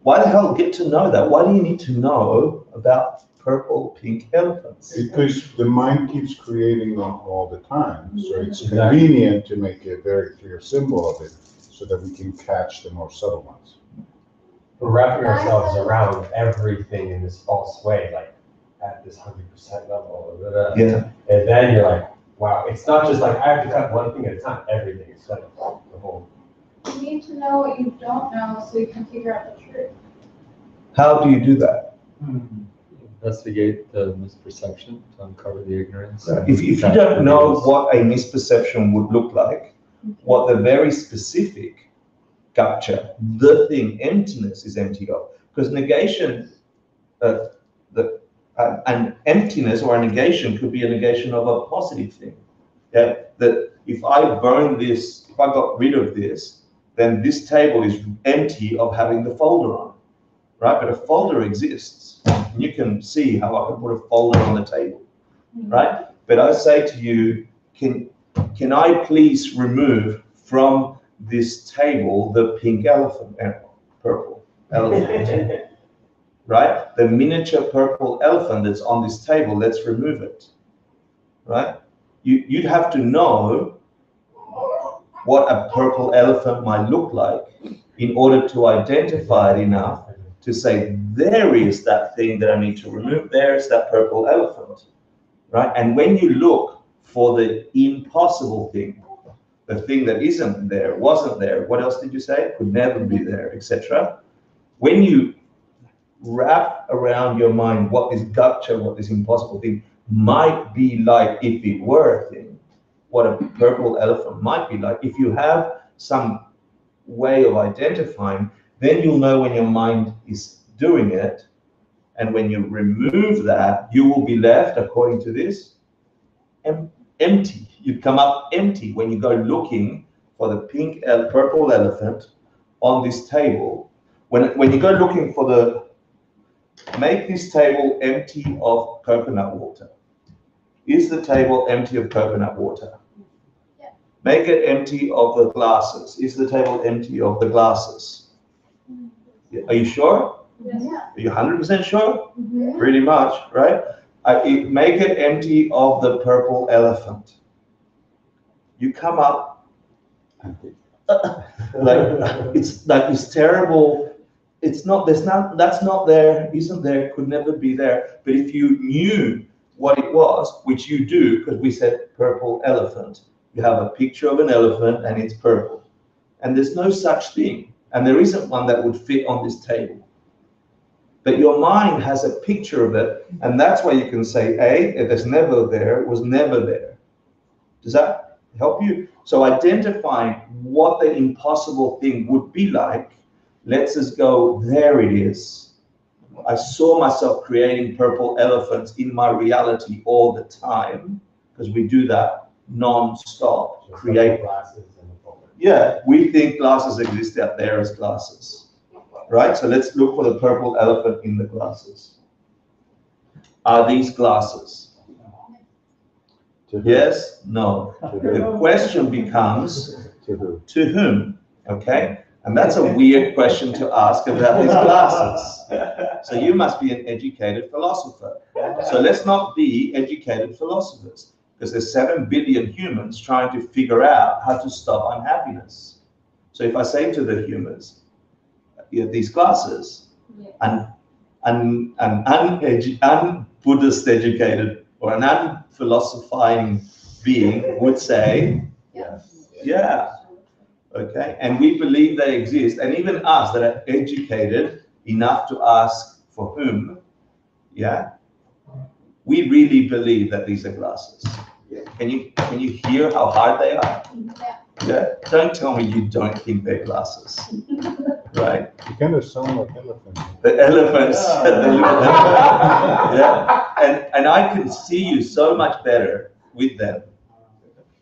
why the hell get to know that? Why do you need to know about purple, pink elephants? Because the mind keeps creating them all the time, so it's convenient to make a very clear symbol of it so that we can catch the more subtle ones. We're wrapping ourselves around everything in this false way, like at this 100% level. Blah, blah, blah. Yeah. And then you're like, wow, it's not just like I have to cut one thing at a time. Everything is cut the whole. You need to know what you don't know so you can figure out the truth. How do you do that? Investigate the misperception to uncover the ignorance. If you don't know what a misperception would look like, what the very specific gotcha, the thing, emptiness is empty of, because negation, an emptiness or a negation could be a negation of a positive thing. Yeah, that if I burn this, if I got rid of this, then this table is empty of having the folder on, right? But a folder exists. And you can see how I can put a folder on the table, right? But I say to you, can I please remove from this table the pink elephant, purple elephant, right? The miniature purple elephant that's on this table, let's remove it, right? You'd have to know what a purple elephant might look like in order to identify it enough to say, there is that thing that I need to remove, there's that purple elephant, right? And when you look for the impossible thing, the thing that isn't there, wasn't there, what else did you say? Could never be there, etc. When you wrap around your mind what this gotcha, what this impossible thing might be like if it were a thing, what a purple elephant might be like, if you have some way of identifying, then you'll know when your mind is doing it. And when you remove that, you will be left, according to this, empty. You'd come up empty when you go looking for the pink, purple elephant on this table. When you go looking for make this table empty of coconut water. Is the table empty of coconut water? Yeah. Make it empty of the glasses. Is the table empty of the glasses? Are you sure? Yeah. Are you 100% sure? Mm-hmm. Pretty much, right? Make it empty of the purple elephant. You come up like it's terrible. It's not. There's not. That's not there. Isn't there? Could never be there. But if you knew what it was, which you do, because we said purple elephant, you have a picture of an elephant and it's purple, and there's no such thing, and there isn't one that would fit on this table. But your mind has a picture of it, and that's why you can say, it is never there, it was never there. Does that help you? So identifying what the impossible thing would be like lets us go, there it is. I saw myself creating purple elephants in my reality all the time, because we do that non-stop. Create glasses and yeah, we think glasses exist out there as glasses. Right, so let's look for the purple elephant in the glasses. Are these glasses? Yes, no. The question becomes, to whom? Okay, and that's a weird question to ask about these glasses. So you must be an educated philosopher. So let's not be educated philosophers, because there's 7 billion humans trying to figure out how to stop unhappiness. So if I say to the humans, these glasses, and an un-Buddhist educated or an unphilosophizing being would say, yeah, okay, and we believe they exist, and even us that are educated enough to ask for whom, yeah, we really believe that these are glasses. Can you hear how hard they are? Yeah, don't tell me you don't think they're glasses. Right? You kind of sound like elephants. The elephants. Yeah. And I can see you so much better with them.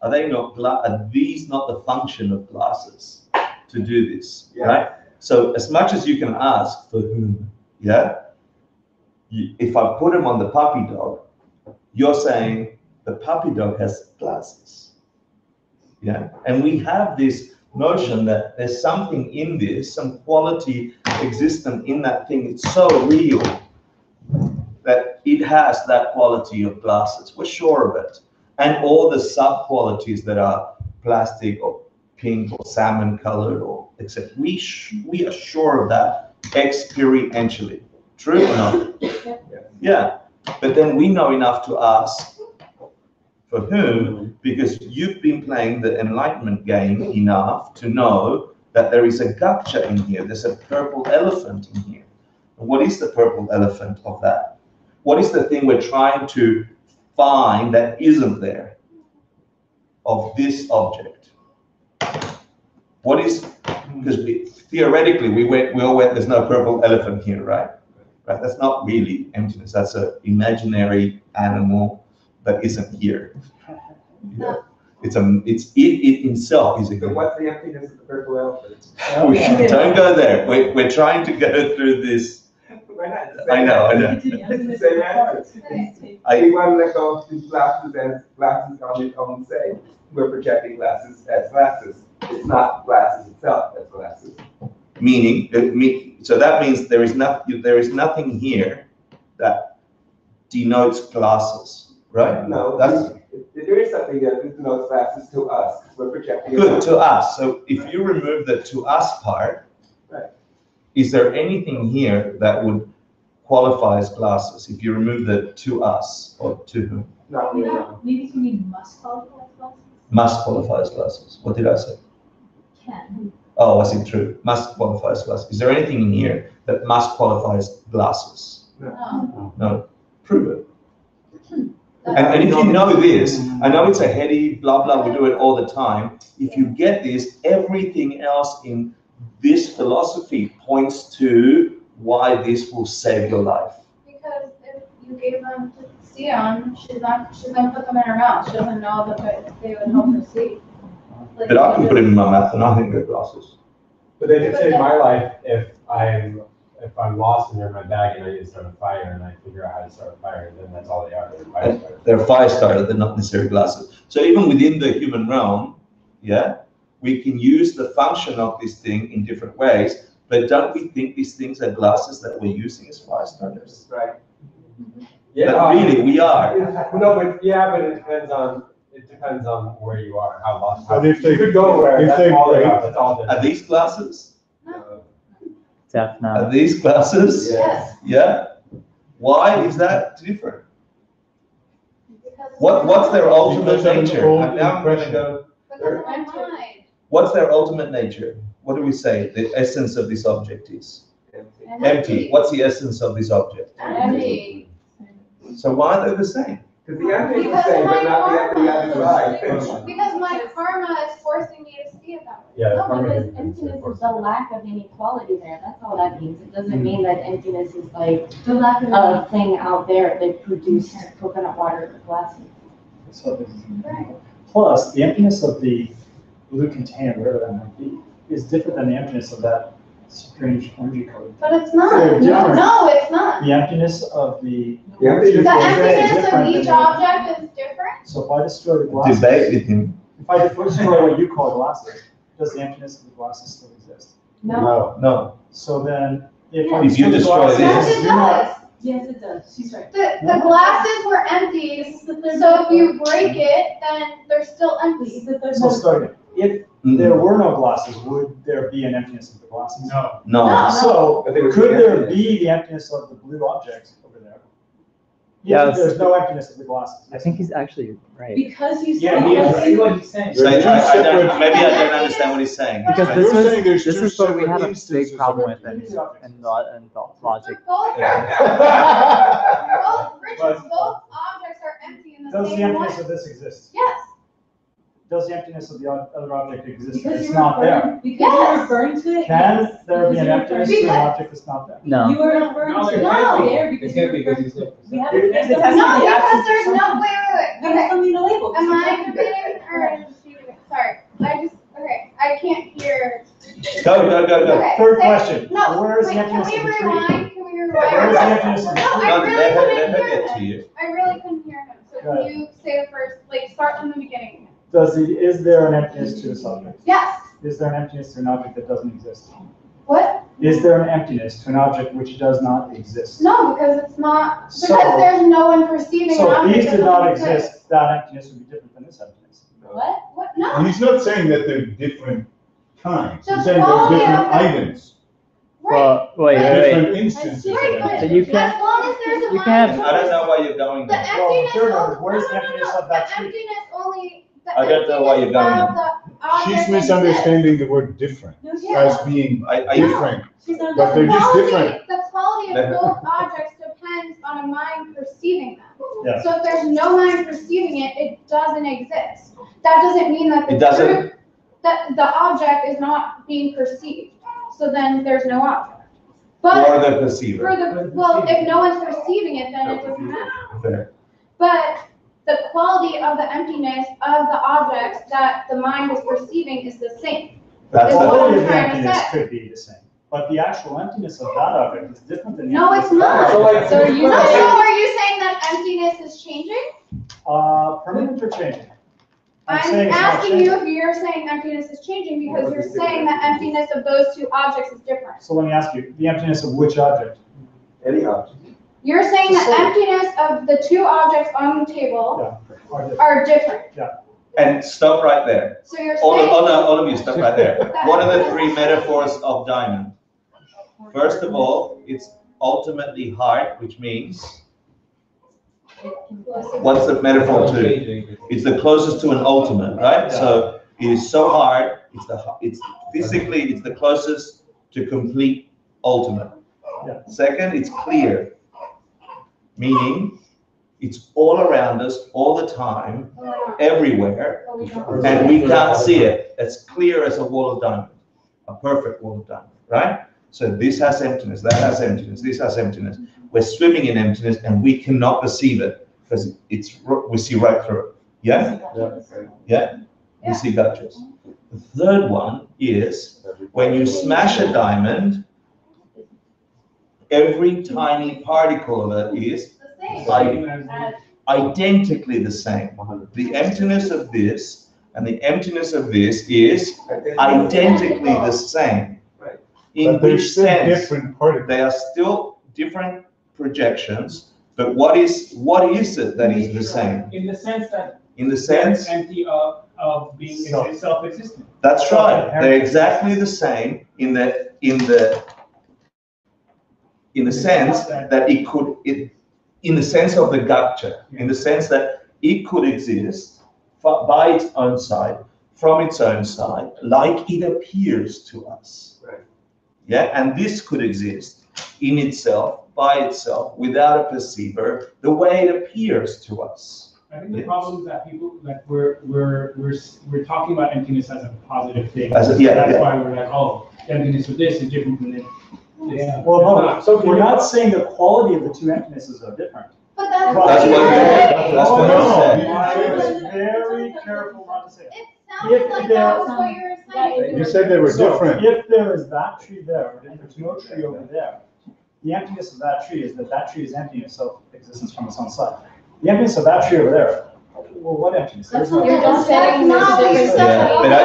Are they not? Are these not the function of glasses to do this? Right. So as much as you can ask for whom, yeah. If I put him on the puppy dog, you're saying the puppy dog has glasses. Yeah. And we have this notion that there's something in this, some quality existent in that thing. It's so real that it has that quality of glasses. We're sure of it. And all the sub-qualities that are plastic or pink or salmon colored or etc. We are sure of that experientially. True or not? Yeah. But then we know enough to ask for whom, because you've been playing the enlightenment game enough to know that there is a gotcha in here. There's a purple elephant in here. And what is the purple elephant of that? What is the thing we're trying to find that isn't there of this object? What is, because theoretically we all went, there's no purple elephant here, right? Right? That's not really emptiness. That's an imaginary animal that isn't here. Yeah. It itself is a good. What's the emptiness of the purple elephant? Don't go there. We're trying to go through this. I know. It's the same answer. We want to let go of these glasses as glasses on its own sake. We're projecting glasses as glasses. It's not glasses itself as glasses. Meaning, so that means there is nothing here that denotes glasses, right? No, there is something that denotes glasses to us. We're projecting. Good, to us. So if you remove the to us part, right, is there anything here that would qualify as glasses if you remove the to us or to whom? No, no. Maybe you mean must qualify as glasses? Must qualify as glasses. What did I say? Can. Oh, was it true? Must qualify as glasses. Is there anything in here that must qualify as glasses? No. No. Prove it. And if you know this, I know it's a heady blah blah, we do it all the time. If you get this, everything else in this philosophy points to why this will save your life. Because if you gave them to Sion, she's gonna put them in her mouth. She doesn't know that they would help her see. Like, But I can put them in my mouth and I think they're glasses. But they did save my life if I'm lost and they're in my bag and I need to start a fire and I figure out how to start a fire, then that's all they are. They're fire starters. They're fire starters, they're not necessarily glasses. So even within the human realm, yeah, we can use the function of this thing in different ways, but don't we think these things are glasses that we're using as fire starters? Right. Yeah, but really, we are. No, but it depends on it depends on where you are, how lost. But if they- You could go where, if that's they all they break- are, that's all they Are these glasses? Definitely. Are these glasses? Yes. Yeah? Why is that different? What's their ultimate Because of an nature? old And now I'm gonna impression. go, Because of my mind. what's their ultimate nature? What do we say the essence of this object is? Empty. What's the essence of this object? Empty. So why are they the same? Because the empty is the same, but not the other side. Because my karma is forcing me to see it that way. Yeah, No, karma because is- emptiness is the lack of inequality there, that's all that means. It doesn't mean that emptiness is like The lack of. a thing out there that produced coconut water or glasses. So, plus, the emptiness of the blue container, wherever that might be, is different than the emptiness of that strange orangey color. But it's not. They're different. No, it's not. The emptiness of the. The emptiness The is emptiness of different each than- object is different. So if I destroy the glasses, Debate with him. if I destroy what you call glasses, does the emptiness of the glasses still exist? No. No. So then, if I If you the destroy glasses, Yes, this- it you're not- does. Yes, it does, she's right. The glasses were empty, so if you break it, then they're still empty. So starting, if there were no glasses, would there be an emptiness of the glasses? No. No. So, But there would could be there emptiness. be the emptiness of the blue object over there? Yes. If there's no emptiness of the glasses. I think he's actually right. Because you Yeah, said. he is, see what he's saying. So I don't, maybe I don't Emptiness- understand what he's saying. Because You're this saying there's is two what we separate have a instances big of problem with emptiness. in logic. Both, Richard, both objects are empty in the Does the same way. emptiness of this exist? Yes. Does the emptiness of the other object exist? Because It's you're not there. referring, because Yes. you're referring to it. Can yes. there be an Because you're emptiness to referring an Because- object that's not there? No. You are referring No, to there it can't be. there because It can't be you're because referring. he's We have It- it. it has to No, be because absence there's of no, something. wait. We have something to label. Am I committing or sorry, okay, I can't hear. Go. Okay, Third say- question. No, Where is wait, the can emptiness we of the tree? rewind? Can we rewind? Where is the emptiness of the No, tree? I No, really let her couldn't get hear to him. you. I really couldn't hear him. So Go can ahead. you say the first, like, start from the beginning? Is there an emptiness to this object? Yes. Is there an emptiness to an object that doesn't exist? What? Is there an emptiness to an object which does not exist? No, because it's not, So- because there's no one perceiving an So if object these that did not doesn't exist, that emptiness would be different than this emptiness. What? What? No. He's not saying that they're different kinds, The he's saying they're quality different of the- items, Right. Well, wait. different instances of Right, but So emptiness. you as can't- long as there's a you can't- mind. I don't know why you're going The there. Well, emptiness. third one of- is, where's the no, emptiness no, of that the tree? emptiness only. The I don't know why you're going emptiness there. of the object She's misunderstanding the word different Yeah. as being I different, She's not. but they're just different. The quality Let of her- both objects depends on a mind perceiving them. Yeah. So if there's no mind perceiving it, it doesn't exist. That doesn't mean that the It doesn't- truth, that the object is not being perceived. So then there's no object. For But the perceiver. well, if no one's perceiving it, then it doesn't matter. Fair. But the quality of the emptiness of the objects that the mind is perceiving is the same. That's It's the, all- Quality of the trying to emptiness say. could be the same, but the actual emptiness of that object is different than the No, emptiness it's of that not. So object. like- So are you So saying? are you saying that emptiness is changing? Permanent or changing? I'm saying it's not asking you changing. if you're saying emptiness is changing because you're saying that emptiness of those two objects is different. So let me ask you, the emptiness of which object? Any object. You're saying the So- emptiness of the two objects on the table Yeah. Are different. are different. and stop right there. So you're All saying. of you, stop right there. What are the three metaphors of diamond? First of all, it's ultimately hard, which means, what's the metaphor to? It's the closest to an ultimate, right? So it is so hard, it's physically, it's the closest to complete ultimate. Yeah. Second, it's clear, meaning it's all around us, all the time, everywhere, and we can't see it. It's clear as a wall of diamond, a perfect wall of diamond, right? So this has emptiness, that has emptiness, this has emptiness. We're swimming in emptiness and we cannot perceive it because we see right through it. Yeah? Yeah? We see gotchas. The third one is when you smash a diamond, every tiny particle of it is identically the same. The emptiness of this and the emptiness of this is identically the same. In But they're which still sense? different particles. They are still different projections, but what is it that is the same? In the sense that In the sense, empty of being self-existent. That's right. They're exactly the same in the sense that in the sense of the gaccha, in the sense that it could exist by its own side, from its own side, like it appears to us. Right. Yeah, and this could exist in itself, by itself, without a perceiver, the way it appears to us. I think the problem is that people, like, we're talking about emptiness as a positive thing. That's why we're like, oh, the emptiness of this is different from this. Yeah. Well, no, so we're not saying the quality of the two emptinesses are different. But that's what I was very careful not to say that. It sounded like that was what you were saying. You said they were different. If there is that tree there, and there's no tree over there, the emptiness of that tree is that tree is empty of self-existence from its own side. The emptiness of that tree over there, well, what emptiness? That's There's no what you're saying. That's not what you're saying. But I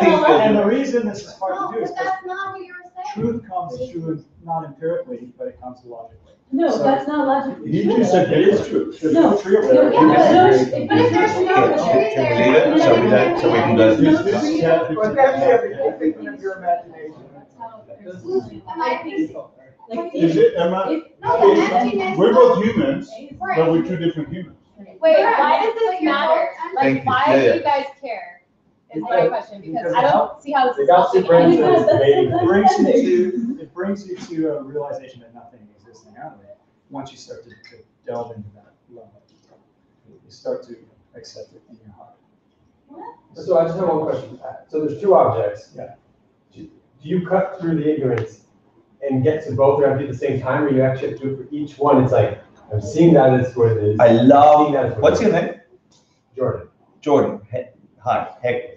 think and the reason this is hard to do is But because that's not what you were saying. truth comes true not empirically, but it comes logically. No, So- that's not logically You true. just said it is true. There's no tree over there. Yeah, but if there's no tree Can we there. leave it so we can go through Well, that's a figment of your imagination. I think, like, Is it, am I, No, the emptiness. we're both humans, Right. but we're two different humans. Wait, Correct. why does But this you're matter? both Thank Like, you. why Yeah, do yeah. you guys care? Is my question, because Because I don't see how this They is got two helping branches. anyone. It brings you to a realization that nothing exists inherently. Once you start to delve into that level, you start to accept it in your heart. So I just have one question. So there's two objects. Yeah. Do you cut through the ignorance and get to both of them at the same time, or you actually have to do it for each one? It's like, I'm seeing that as what it is. I love, Seeing that as what what's it your is. name? Jordan. Jordan. Hi, Hector.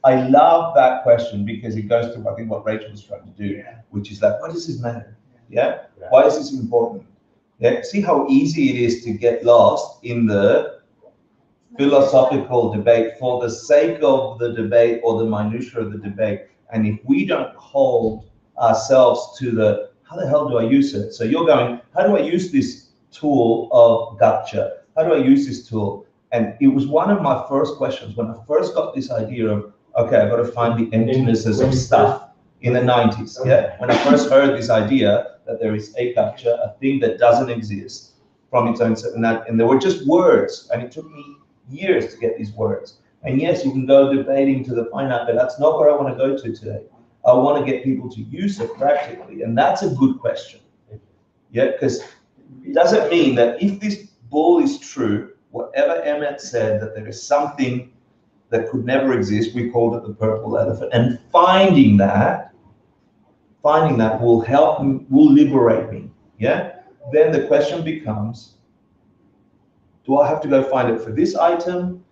I love that question because it goes to, I think, what Rachel was trying to do, which is like, why does this matter? Yeah? Why is this important? Yeah? See how easy it is to get lost in the philosophical debate for the sake of the debate or the minutiae of the debate. And if we don't hold ourselves to the, how the hell do I use it? So you're going, how do I use this tool of gaccha? How do I use this tool? And it was one of my first questions when I first got this idea of, okay, I've got to find the emptinesses of stuff in the 90s. Yeah, when I first heard this idea that there is a gaccha, a thing that doesn't exist from its own, and there were just words, and it took me years to get these words. And yes, you can go debating to the finite, but that's not where I want to go to today. I want to get people to use it practically, and that's a good question. Yeah, because it doesn't mean that if this bull is true, whatever Emmett said, that there is something that could never exist, we called it the purple elephant, and finding that will help, will liberate me, yeah? Then the question becomes, do I have to go find it for this item,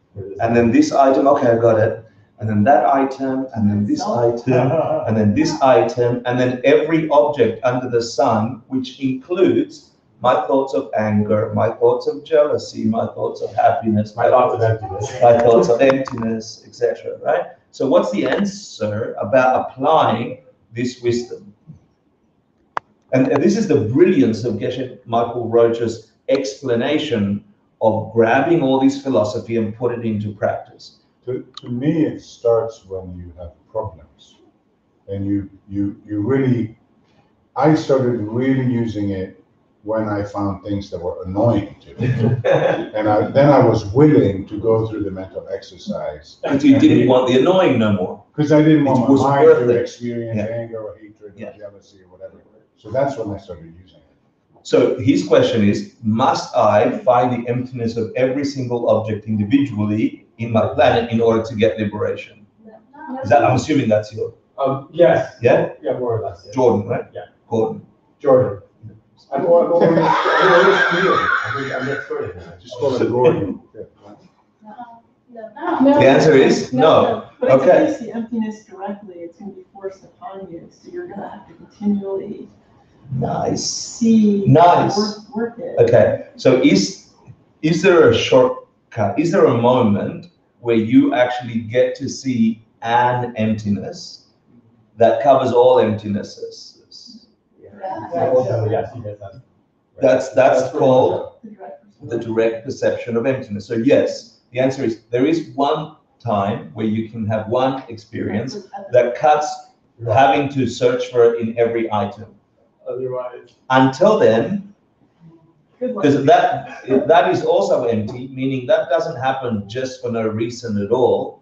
and then this item, okay, I got it, and then that item, and then this item, and then this item, and then every object under the sun, which includes my thoughts of anger, my thoughts of jealousy, my thoughts of happiness, my thoughts of emptiness, my thoughts of emptiness, etc. Right? So what's the answer about applying this wisdom? And this is the brilliance of Geshe Michael Roach's explanation of grabbing all this philosophy and put it into practice. To me, it starts when you have problems, and you really. I started really using it when I found things that were annoying to me, and then I was willing to go through the mental exercise. But you didn't want the annoying no more. Because I didn't want my mind to experience Yeah. anger or hatred or jealousy or whatever. So that's when I started using it. So his question is, must I find the emptiness of every single object individually in my planet in order to get liberation? Is that, I'm assuming that's your... Yes. Yeah? Yeah, more or less. Yeah. Jordan, right? Yeah. Gordon. Jordan. I'm always next door. Just call it Gordon. No. The answer is no. But Okay. if you see emptiness directly, it's going to be forced upon you, so you're going to have to continually Nice. see, Nice. work it. Okay. So is there a shortcut? Is there a moment where you actually get to see an emptiness that covers all emptinesses? Yes, you get that. That's called the direct perception of emptiness. So yes, the answer is there is one time where you can have one experience that cuts having to search for it in every item. Otherwise, until then, because that is also empty, meaning that doesn't happen just for no reason at all.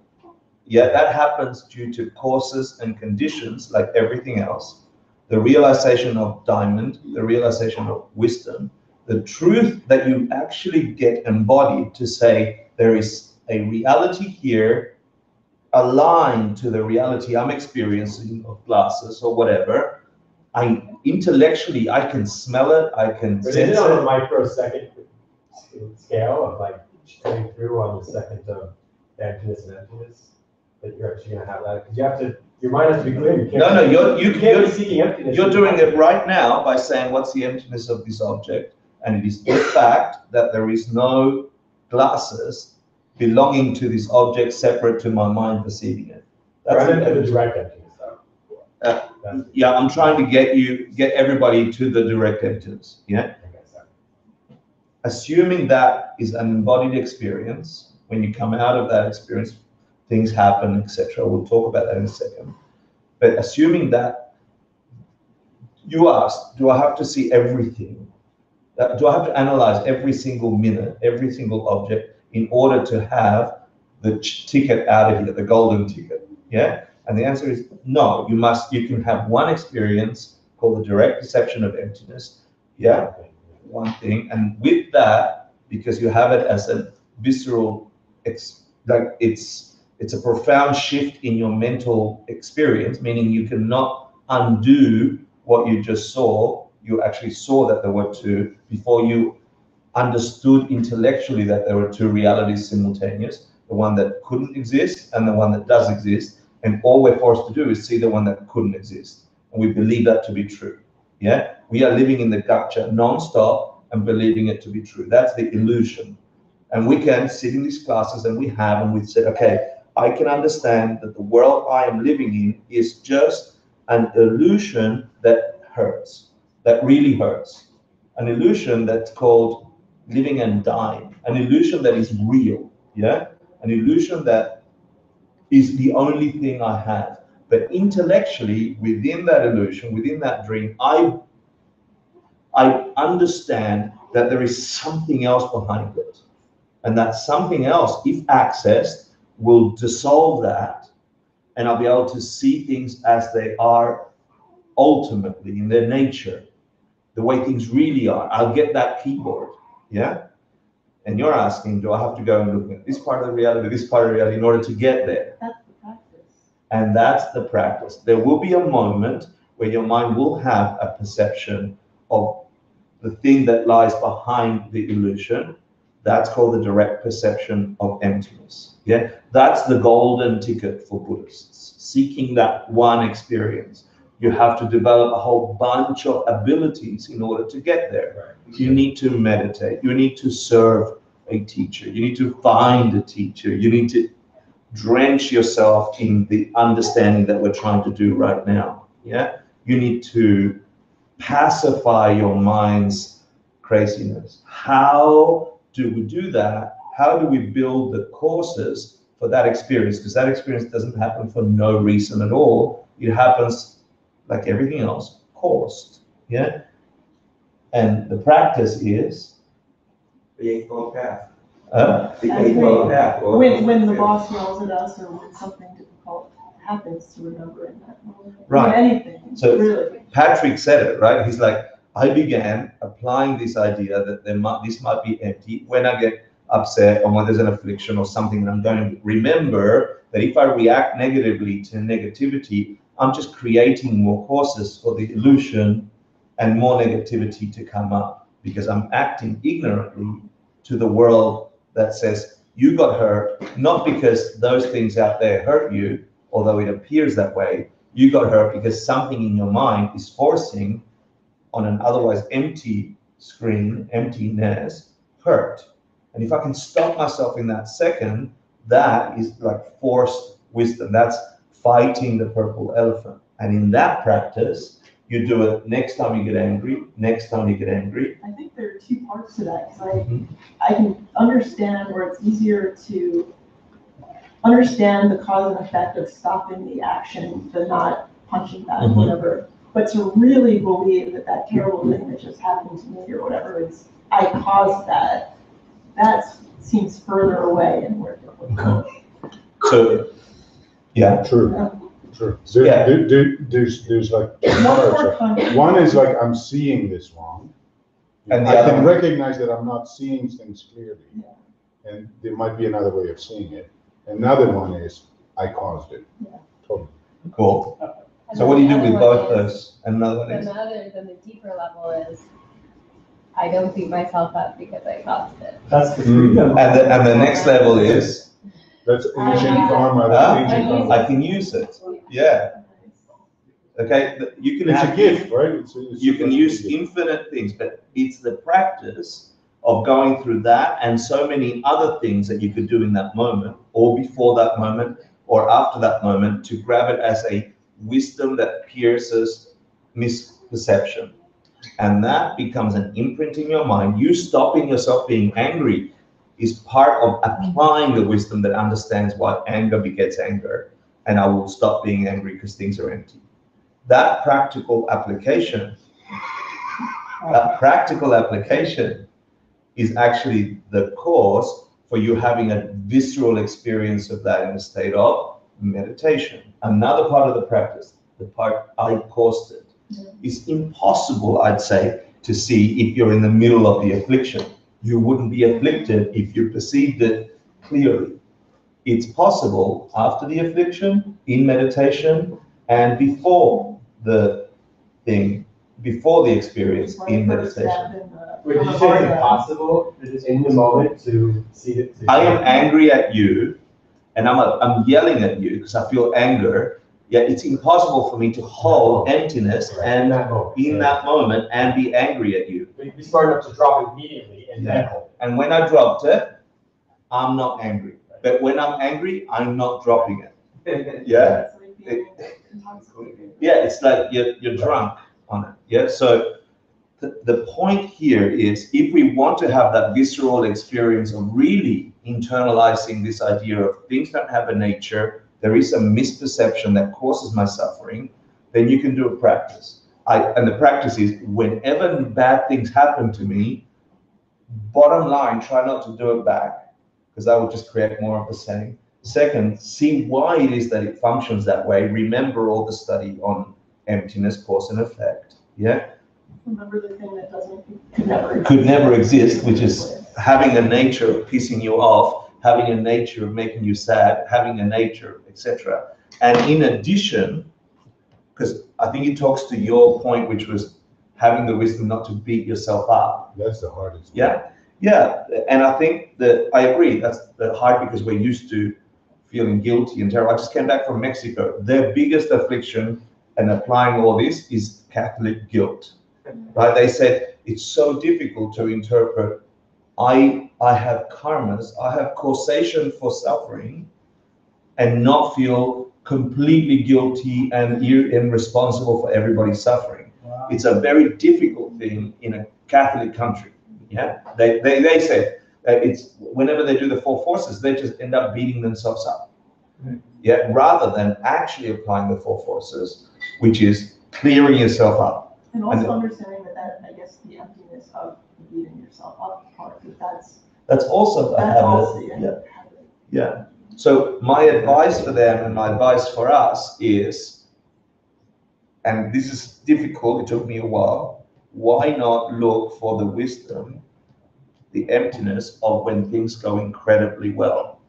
Yeah, that happens due to causes and conditions like everything else. The realization of diamond, the realization of wisdom, the truth that you actually get embodied to say there is a reality here aligned to the reality I'm experiencing of glasses or whatever. Intellectually, I can smell it, I can but sense is it on it. a microsecond scale of like coming through on the second of emptiness and emptiness that you're actually gonna have that? Because you have to, your mind has to be clear. You can't, you can't be seeking emptiness. You're doing it right now by saying, what's the emptiness of this object? And it is the fact that there is no glasses belonging to this object separate to my mind perceiving it. That's the direct emptiness, though. Yeah, I'm trying to get everybody to the direct emptiness. Yeah. Assuming that is an embodied experience, when you come out of that experience, things happen, etc. We'll talk about that in a second. But assuming that, you asked, do I have to see everything? Do I have to analyze every single minute, every single object in order to have the ticket out of here, the golden ticket? Yeah. And the answer is no. You can have one experience called the direct perception of emptiness. Yeah. One thing. And with that, because you have it as a visceral, it's a profound shift in your mental experience, meaning you cannot undo what you just saw. You actually saw that there were two before you understood intellectually that there were two realities simultaneous, the one that couldn't exist and the one that does exist. And all we're forced to do is see the one that couldn't exist. And we believe that to be true. Yeah, we are living in the gotcha non-stop and believing it to be true. That's the illusion. And we can sit in these classes and we've said, okay, I can understand that the world I am living in is just an illusion that hurts, that really hurts. An illusion that's called living and dying, an illusion that is real, yeah? An illusion that is the only thing I have. But intellectually, within that illusion, within that dream, I understand that there is something else behind it. And that something else, if accessed, will dissolve that, and I'll be able to see things as they are ultimately in their nature, the way things really are. I'll get that keyboard, yeah? And you're asking, do I have to go and look at this part of the reality, this part of the reality in order to get there? That's the practice. And that's the practice. There will be a moment where your mind will have a perception of the thing that lies behind the illusion. That's called the direct perception of emptiness. Yeah, that's the golden ticket for Buddhists, seeking that one experience. You have to develop a whole bunch of abilities in order to get there. Right. You need to meditate. You need to serve a teacher. You need to find a teacher. You need to drench yourself in the understanding that we're trying to do right now. Yeah, you need to pacify your mind's craziness. How do we do that? How do we build the courses for that experience? Because that experience doesn't happen for no reason at all. It happens like everything else, caused. Yeah? And the practice is the Eightfold Path. When the boss yells at us or when something difficult happens, to remember in that moment. Right. Anything. So really. Patrick said it, right? He's like, I began applying this idea that this might be empty when I get upset or when there's an affliction or something, and I'm going to remember that if I react negatively to negativity, I'm just creating more causes for the illusion and more negativity to come up, because I'm acting ignorantly to the world that says you got hurt, not because those things out there hurt you, although it appears that way. You got hurt because something in your mind is forcing on an otherwise empty screen, emptiness, hurt. And if I can stop myself in that second, that is like forced wisdom. That's fighting the purple elephant. And in that practice, You do it next time you get angry, next time you get angry. I think there are two parts to that, because I can understand where it's easier to understand the cause and effect of stopping the action, the not punching back, whatever. But to really believe that that terrible thing that just happened to me or whatever is, I caused that, that seems further away and more difficult. So, yeah. True. True. There's like two parts. One is like, I'm seeing this wrong. And I can recognize that I'm not seeing things clearly. And there might be another way of seeing it. Another one is, I caused it. Totally. Cool. So what do you do with both those? Another one is? Then the deeper level is, I don't beat myself up because I caused it. That's the freedom. And the next level is? That's ancient karma. That's ancient karma. I can use it. Yeah. Okay. You can it's have a gift, right? You can use infinite things, but it's the practice of going through that and so many other things that you could do in that moment, or before that moment, or after that moment, to grab it as a wisdom that pierces misperception. And that becomes an imprint in your mind. You stopping yourself being angry is part of applying the wisdom that understands why anger begets anger. And I will stop being angry because things are empty. That practical application is actually the cause for you having a visceral experience of that in a state of meditation. Another part of the practice, the part I caused it, is impossible, I'd say, to see if you're in the middle of the affliction. You wouldn't be afflicted if you perceived it clearly. It's possible after the affliction, in meditation, and before the thing, before the experience in meditation. Wait, did you say it's impossible in the moment to see it? I am angry at you, and I'm yelling at you because I feel anger. Yet it's impossible for me to hold emptiness and in that moment and be angry at you. But you'd be smart enough to drop it immediately and then hold it. And when I dropped it, I'm not angry. But when I'm angry, I'm not dropping it. Yeah. Yeah, it's like you're drunk on it. Yeah. So the point here is, if we want to have that visceral experience of really internalizing this idea of things don't have a nature, there is a misperception that causes my suffering, then you can do a practice. And the practice is, whenever bad things happen to me, bottom line, try not to do it back, because that will just create more of the same. Second, see why it is that it functions that way. Remember all the study on emptiness, cause and effect. Yeah. Remember the thing that could never exist, which is having a nature of pissing you off, having a nature of making you sad, having a nature, etc. And in addition, because I think it talks to your point, which was having the wisdom not to beat yourself up. That's the hardest. Yeah, yeah. And I think that I agree. That's the hard, because we're used to feeling guilty and terrible. I just came back from Mexico. Their biggest affliction, and applying all this, is Catholic guilt. Right? They said it's so difficult to interpret. I have karmas, I have causation for suffering, and not feel completely guilty and responsible for everybody's suffering. Wow. It's a very difficult thing in a Catholic country. Yeah, they said it's whenever they do the 4 forces, they just end up beating themselves up. Yeah, rather than actually applying the 4 forces, which is clearing yourself up. And also understanding that I guess the emptiness of beating yourself up part, that's also a habit. Also, yeah. So my advice for them and my advice for us is, and this is difficult, it took me a while, why not look for the wisdom, the emptiness of when things go incredibly well,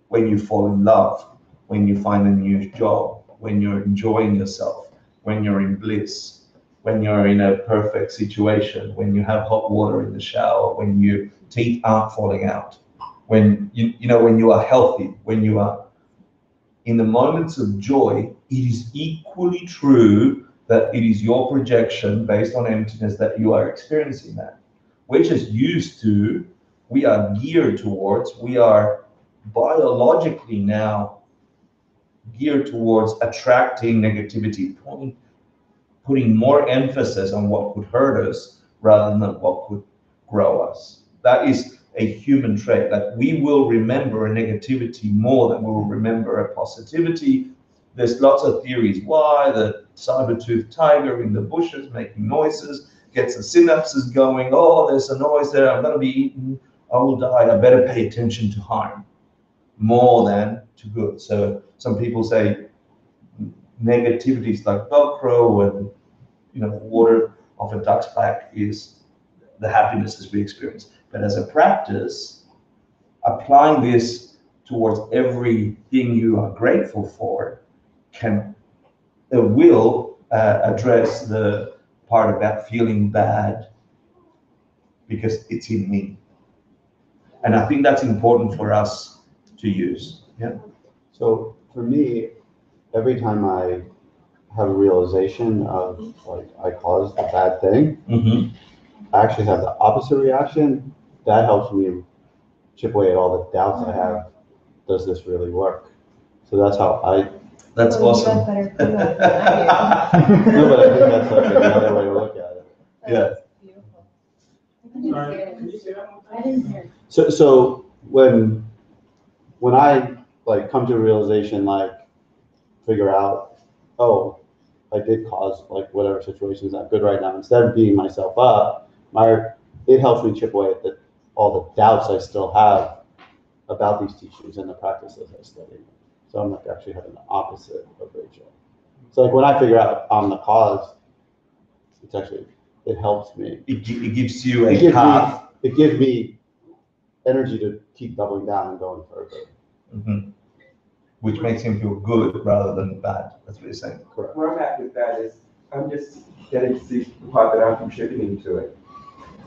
when you fall in love, when you find a new job, when you're enjoying yourself, when you're in bliss, when you're in a perfect situation, when you have hot water in the shower, when your teeth aren't falling out, when when you are healthy, when you are in the moments of joy. It is equally true that it is your projection based on emptiness that you are experiencing that. We're just used to, we are geared towards, we are biologically now geared towards attracting negativity, putting more emphasis on what could hurt us rather than what could grow us. That is a human trait. Like we will remember a negativity more than we will remember a positivity. There's lots of theories why the saber-toothed tiger in the bushes making noises gets the synapses going. Oh, there's a noise there. I'm going to be eaten. I will die. I better pay attention to harm more than to good. So some people say negativity is like Velcro, and water off a duck's back is the happinesses we experience. But as a practice, applying this towards everything you are grateful for will address the part about feeling bad because it's in me. And I think that's important for us to use. Yeah. So for me, every time I have a realization of like I caused a bad thing, I actually have the opposite reaction. That helps me chip away at all the doubts I have. Does this really work? So that's how I. That's awesome. No, but I think that's like another way to look at it. Yeah. Sorry, can you say that one more time? So when I like come to a realization, like figure out, oh, I did cause like whatever situation is not good right now. Instead of beating myself up, it helps me chip away at all the doubts I still have about these teachings and the practices I study. So I'm like actually having the opposite of Rachel. So like when I figure out I'm the cause, it helps me. It gives you a path. It gives me energy to keep doubling down and going further. Which makes him feel good rather than bad. That's what you're saying. Correct. Where I'm at with that is I'm just getting to see the part that I'm contributing to it.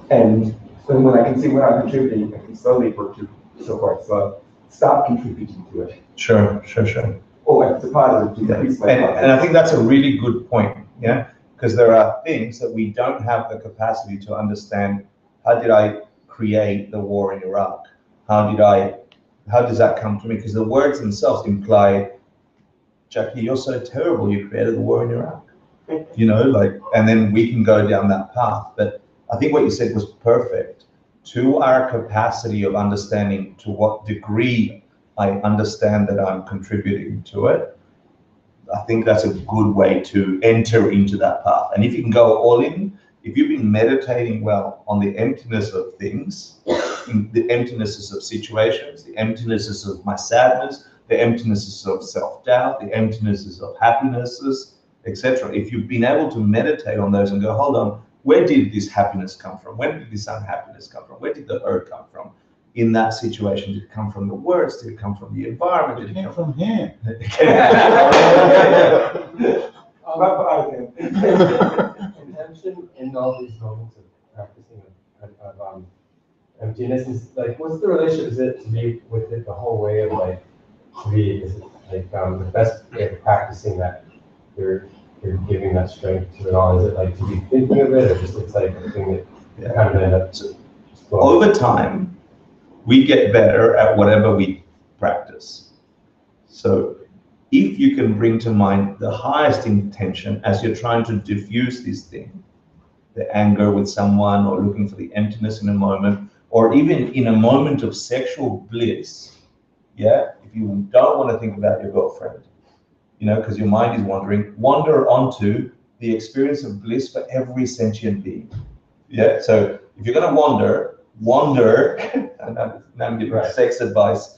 And so when I can see what I'm contributing, I can slowly work to so far. So stop contributing to it. Sure. Oh, it's a positive. Increase my positive. And I think that's a really good point. Yeah, because there are things that we don't have the capacity to understand. How did I create the war in Iraq? How does that come to me? Because the words themselves imply, Jackie, you're so terrible, you created the war in Iraq. And then we can go down that path. But I think what you said was perfect. To our capacity of understanding to what degree I understand that I'm contributing to it, I think that's a good way to enter into that path. And if you can go all in, if you've been meditating well on the emptiness of things, the emptinesses of situations, the emptinesses of my sadness, the emptinesses of self-doubt, the emptinesses of happinesses, etc. If you've been able to meditate on those and go, hold on, where did this happiness come from? Where did this unhappiness come from? Where did the hurt come from? In that situation, did it come from the words? Did it come from the environment? Did it come from him? Intention in all these moments of practicing of emptiness is like, what's the relationship? Is it to be with it the whole way of like, is it like the best way of practicing that you're giving that strength to it all? Is it like to be thinking of it, or just it's like a thing that kind of end up over time, we get better at whatever we practice. So if you can bring to mind the highest intention as you're trying to diffuse this thing, the anger with someone or looking for the emptiness in a moment, or even in a moment of sexual bliss, yeah, if you don't want to think about your girlfriend, because your mind is wandering, wander onto the experience of bliss for every sentient being. Yeah, so if you're going to wander, and now I'm giving sex advice.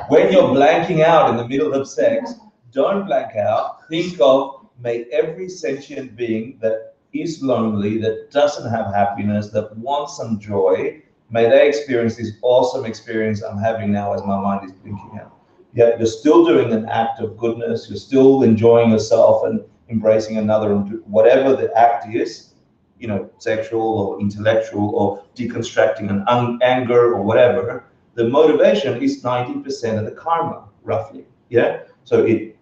When you're blanking out in the middle of sex, don't blank out. Think of, may every sentient being that is lonely, that doesn't have happiness, that wants some joy, may they experience this awesome experience I'm having now as my mind is blinking out. Yeah, you're still doing an act of goodness. You're still enjoying yourself and embracing another, and whatever the act is, sexual or intellectual or deconstructing an anger or whatever, the motivation is 90% of the karma, roughly. Yeah. So the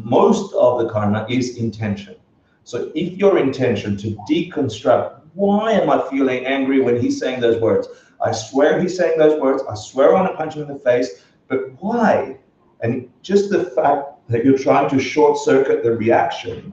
most of the karma is intention. So if your intention to deconstruct, why am I feeling angry when he's saying those words? I swear he's saying those words. I swear I want to punch him in the face. But why? And just the fact that you're trying to short circuit the reaction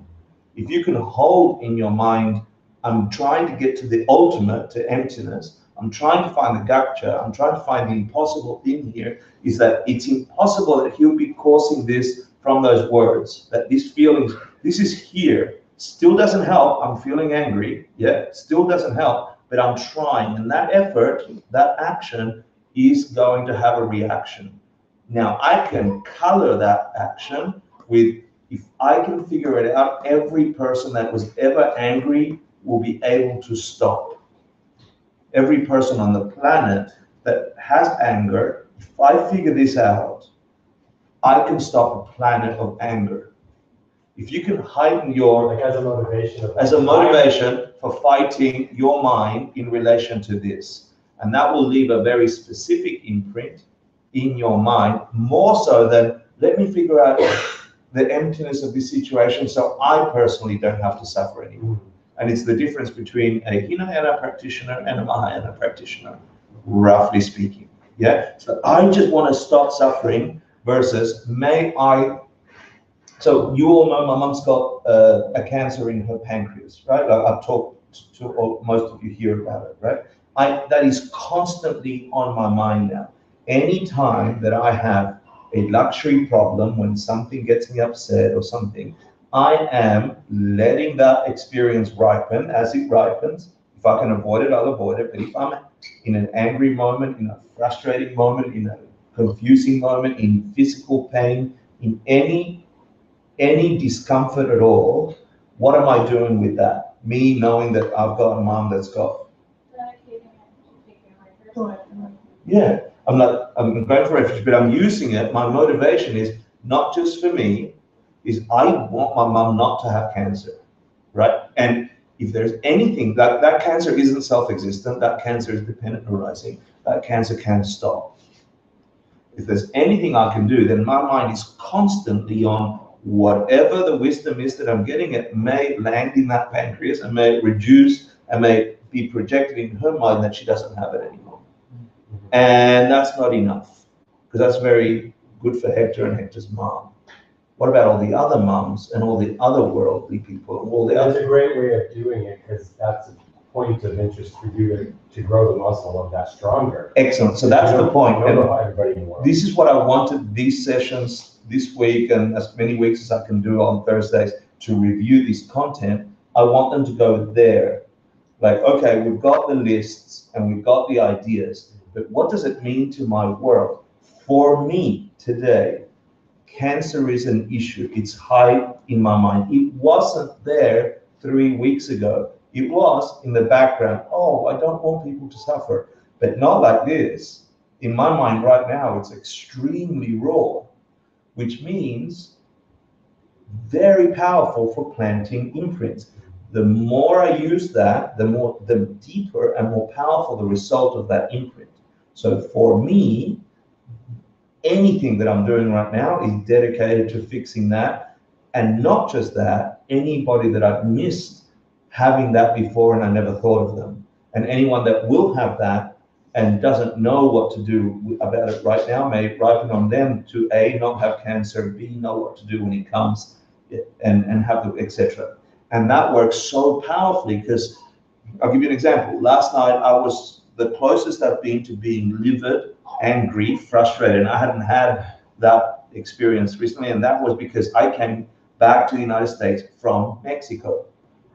If you can hold in your mind, I'm trying to get to the ultimate, to emptiness, I'm trying to find the gotcha, I'm trying to find the impossible thing here, is that it's impossible that he'll be causing this from those words, that these feelings, this is here, still doesn't help, I'm feeling angry, yeah, still doesn't help, but I'm trying, and that effort, that action is going to have a reaction. Now, I can color that action with, if I can figure it out, every person that was ever angry will be able to stop. Every person on the planet that has anger, if I figure this out, I can stop a planet of anger. If you can heighten your, like as a motivation for fighting your mind in relation to this, and that will leave a very specific imprint in your mind, more so than let me figure out the emptiness of this situation so I personally don't have to suffer anymore. And it's the difference between a Hinayana practitioner and a Mahayana practitioner, roughly speaking. Yeah. So I just want to stop suffering versus may I. So you all know my mom's got a cancer in her pancreas, right? I've talked to most of you here about it, right? That is constantly on my mind now. Any time that I have a luxury problem, when something gets me upset or something, I am letting that experience ripen. As it ripens, if I can avoid it, I'll avoid it. But if I'm in an angry moment, in a frustrating moment, in a confusing moment, in physical pain, in any discomfort at all, what am I doing with that? Me knowing that I've got a mom that's got. Yeah, I'm going for refuge, but I'm using it. My motivation is not just for me, is I want my mom not to have cancer, right? And if there's anything, that cancer isn't self-existent, that cancer is dependent arising, that cancer can stop. If there's anything I can do, then my mind is constantly on whatever the wisdom is that I'm getting, it may land in that pancreas and may reduce and may be projected in her mind that she doesn't have it anymore. And that's not enough, because that's very good for Hector and Hector's mom. What about all the other moms and all the other worldly people? That's a great way of doing it, because that's a point of interest for you to grow the muscle of that stronger. Excellent. So that's the point. Everybody in the world. This is what I wanted these sessions this week and as many weeks as I can do on Thursdays to review this content. I want them to go there. Like, okay, we've got the lists and we've got the ideas, but what does it mean to my world? For me today, cancer is an issue. It's high in my mind. It wasn't there 3 weeks ago. It was in the background. Oh, I don't want people to suffer, but not like this. In my mind right now, it's extremely raw, which means very powerful for planting imprints. The more I use that, the deeper and more powerful the result of that imprint. So for me, anything that I'm doing right now is dedicated to fixing that. And not just that, anybody that I've missed having that before and I never thought of them. And anyone that will have that and doesn't know what to do about it right now may ripen on them to A, not have cancer, B, know what to do when it comes, and have the, etc. And that works so powerfully, because I'll give you an example. Last night I was the closest I've been to being livid, angry, frustrated. And I hadn't had that experience recently, and that was because I came back to the United States from Mexico.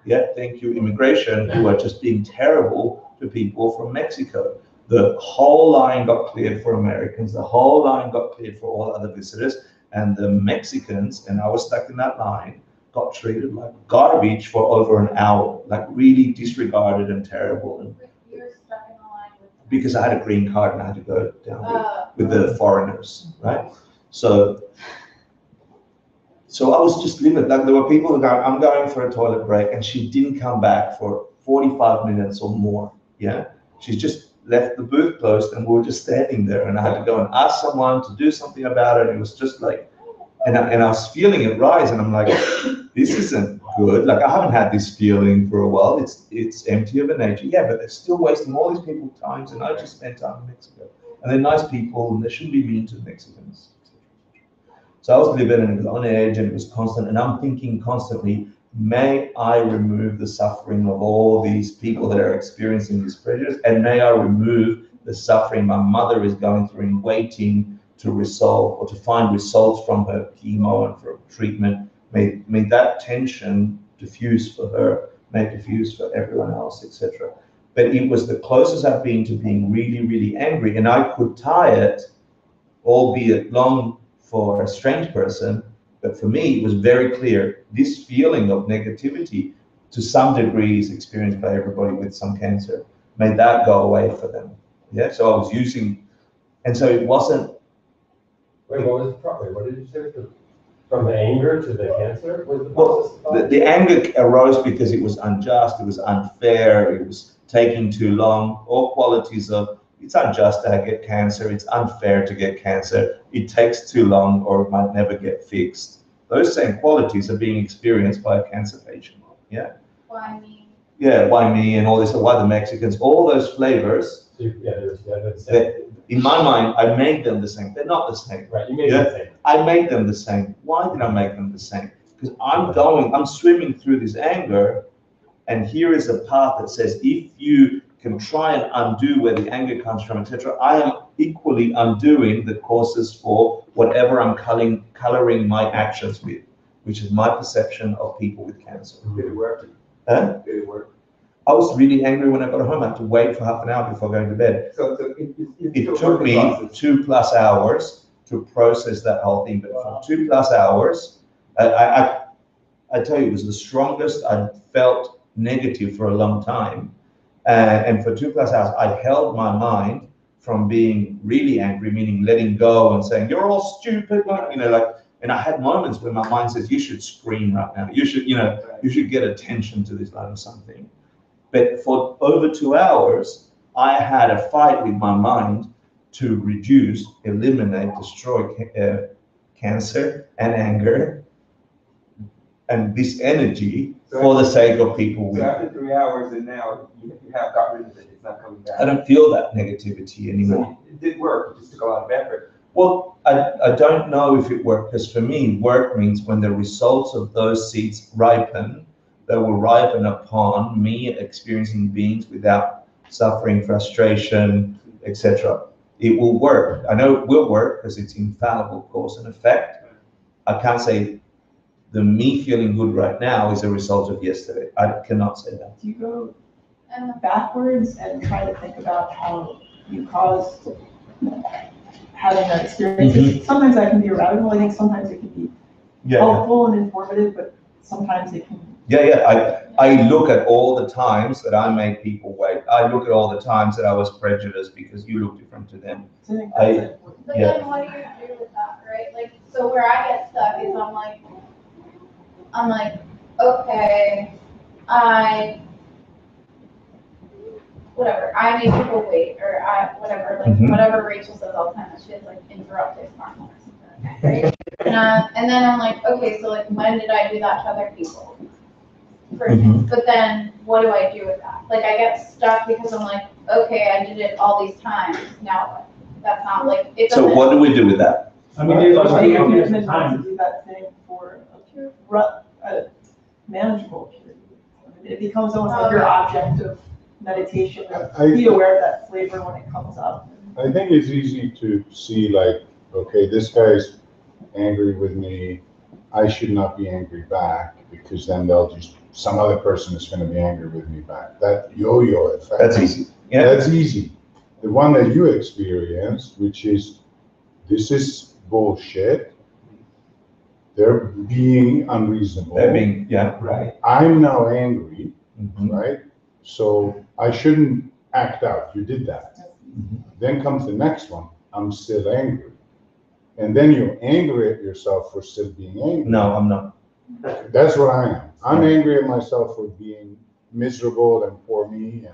Yeah, thank you, immigration, who are just being terrible to people from Mexico. The whole line got cleared for Americans, the whole line got cleared for all other visitors, and the Mexicans, and I was stuck in that line, got treated like garbage for over an hour, like really disregarded and terrible. And You're stuck in the line with. Because I had a green card and I had to go down with the foreigners, right? So I was just livid. Like there were people who go, I'm going for a toilet break, and she didn't come back for 45 minutes or more. Yeah, she just left the booth closed, and we were just standing there, and I had to go and ask someone to do something about it. It was just like, and I was feeling it rise, and I'm like, this isn't good. Like I haven't had this feeling for a while. It's empty of a nature. Yeah, but they're still wasting all these people's times, and I just spent time in Mexico, and they're nice people, and they shouldn't be mean to Mexicans. So I was living and it was on edge, and it was constant, and I'm thinking constantly, may I remove the suffering of all these people that are experiencing these pressures, and may I remove the suffering my mother is going through in waiting to resolve or to find results from her chemo and for treatment. May that tension diffuse for her, may it diffuse for everyone else, etc. But it was the closest I've been to being really, really angry, and I could tie it, albeit long for a strange person, but for me, it was very clear. This feeling of negativity, to some degree, is experienced by everybody with some cancer. May that go away for them. Yeah. So I was using, and so it wasn't. Wait, what was the problem? What did you say? From the anger to the cancer? Well, the anger arose because it was unjust. It was unfair. It was taking too long. All qualities of it's unjust to get cancer. It's unfair to get cancer. It takes too long, or it might never get fixed. Those same qualities are being experienced by a cancer patient. Yeah. Why me? Yeah, why me and all this, why the Mexicans, all those flavors. In my mind, I made them the same. They're not the same. Right, you made them the same. I made them the same. Why did I make them the same? Because I'm swimming through this anger, and here is a path that says, if you can try and undo where the anger comes from, etc., I am equally undoing the causes for whatever I'm coloring my actions with, which is my perception of people with cancer. Did it work? Huh? Did it work? I was really angry when I got home. I had to wait for half an hour before going to bed. So it took me 2+ hours to process that whole thing. But for 2+ hours, I tell you, it was the strongest I'd felt negative for a long time. And for 2+ hours, I held my mind from being really angry, meaning letting go and saying, you're all stupid, and I had moments where my mind says, you should scream right now. You should get attention to this or something. But for over 2 hours, I had a fight with my mind to reduce, eliminate, destroy cancer and anger and this energy for the sake of people. So after 3 hours and now you have got rid of it, it's not coming back. I don't feel that negativity anymore. So it did work, it just took a lot of effort. Well, I don't know if it worked, because for me, work means when the results of those seeds ripen, they will ripen upon me experiencing beings without suffering, frustration, etc. It will work. I know it will work because it's infallible cause and effect. I can't say the me feeling good right now is a result of yesterday. I cannot say that. Do you go backwards and try to think about how you caused having that experience? Mm-hmm. Sometimes that can be radical. I think sometimes it can be helpful and informative, but sometimes it can. I look at all the times that I made people wait. I look at all the times that I was prejudiced because you look different to them. But then what do you do with that, right? Like, so where I get stuck is I'm like, okay, I make people wait, or whatever Rachel says all the time, she has like interrupted smartphone or something, right? And then I'm like, okay, so like, when did I do that to other people? But then what do I do with that? Like, I get stuck because I'm like, okay, I did it all these times. Now what? That's not like it. So what do we do with that? I mean, there's a commitment to do that thing for a manageable period. I mean, it becomes almost like your object of meditation. Be aware of that flavor when it comes up. I think it's easy to see, like, okay, this guy's angry with me. I should not be angry back, because then some other person is going to be angry with me back. That yo-yo effect. That's easy. Yeah. That's easy. The one that you experienced, which is, this is bullshit. They're being unreasonable. Right. I'm now angry, right? So I shouldn't act out. You did that. Then comes the next one. I'm still angry. And then you're angry at yourself for still being angry. No, I'm not. That's what I am. I'm angry at myself for being miserable and poor me.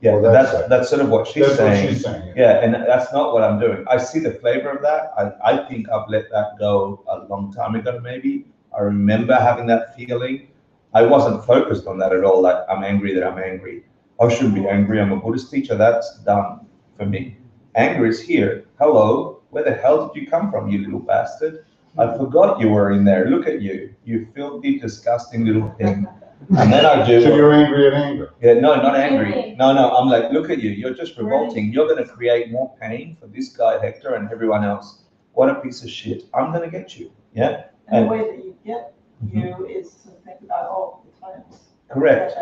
And that's sort of what she's saying. What she's saying. Yeah, and that's not what I'm doing. I see the flavor of that. I think I've let that go a long time ago, maybe. I remember having that feeling. I wasn't focused on that at all, like I'm angry that I'm angry. I shouldn't be angry. I'm a Buddhist teacher. That's done for me. Anger is here. Hello, where the hell did you come from, you little bastard? I forgot you were in there. Look at you. You filthy, disgusting little thing. And then I do. So you're angry at anger? Yeah, no, not angry. No, I'm like, look at you. You're just revolting. You're going to create more pain for this guy, Hector, and everyone else. What a piece of shit. I'm going to get you. Yeah. And the way that you get you is to think about all the times. Correct.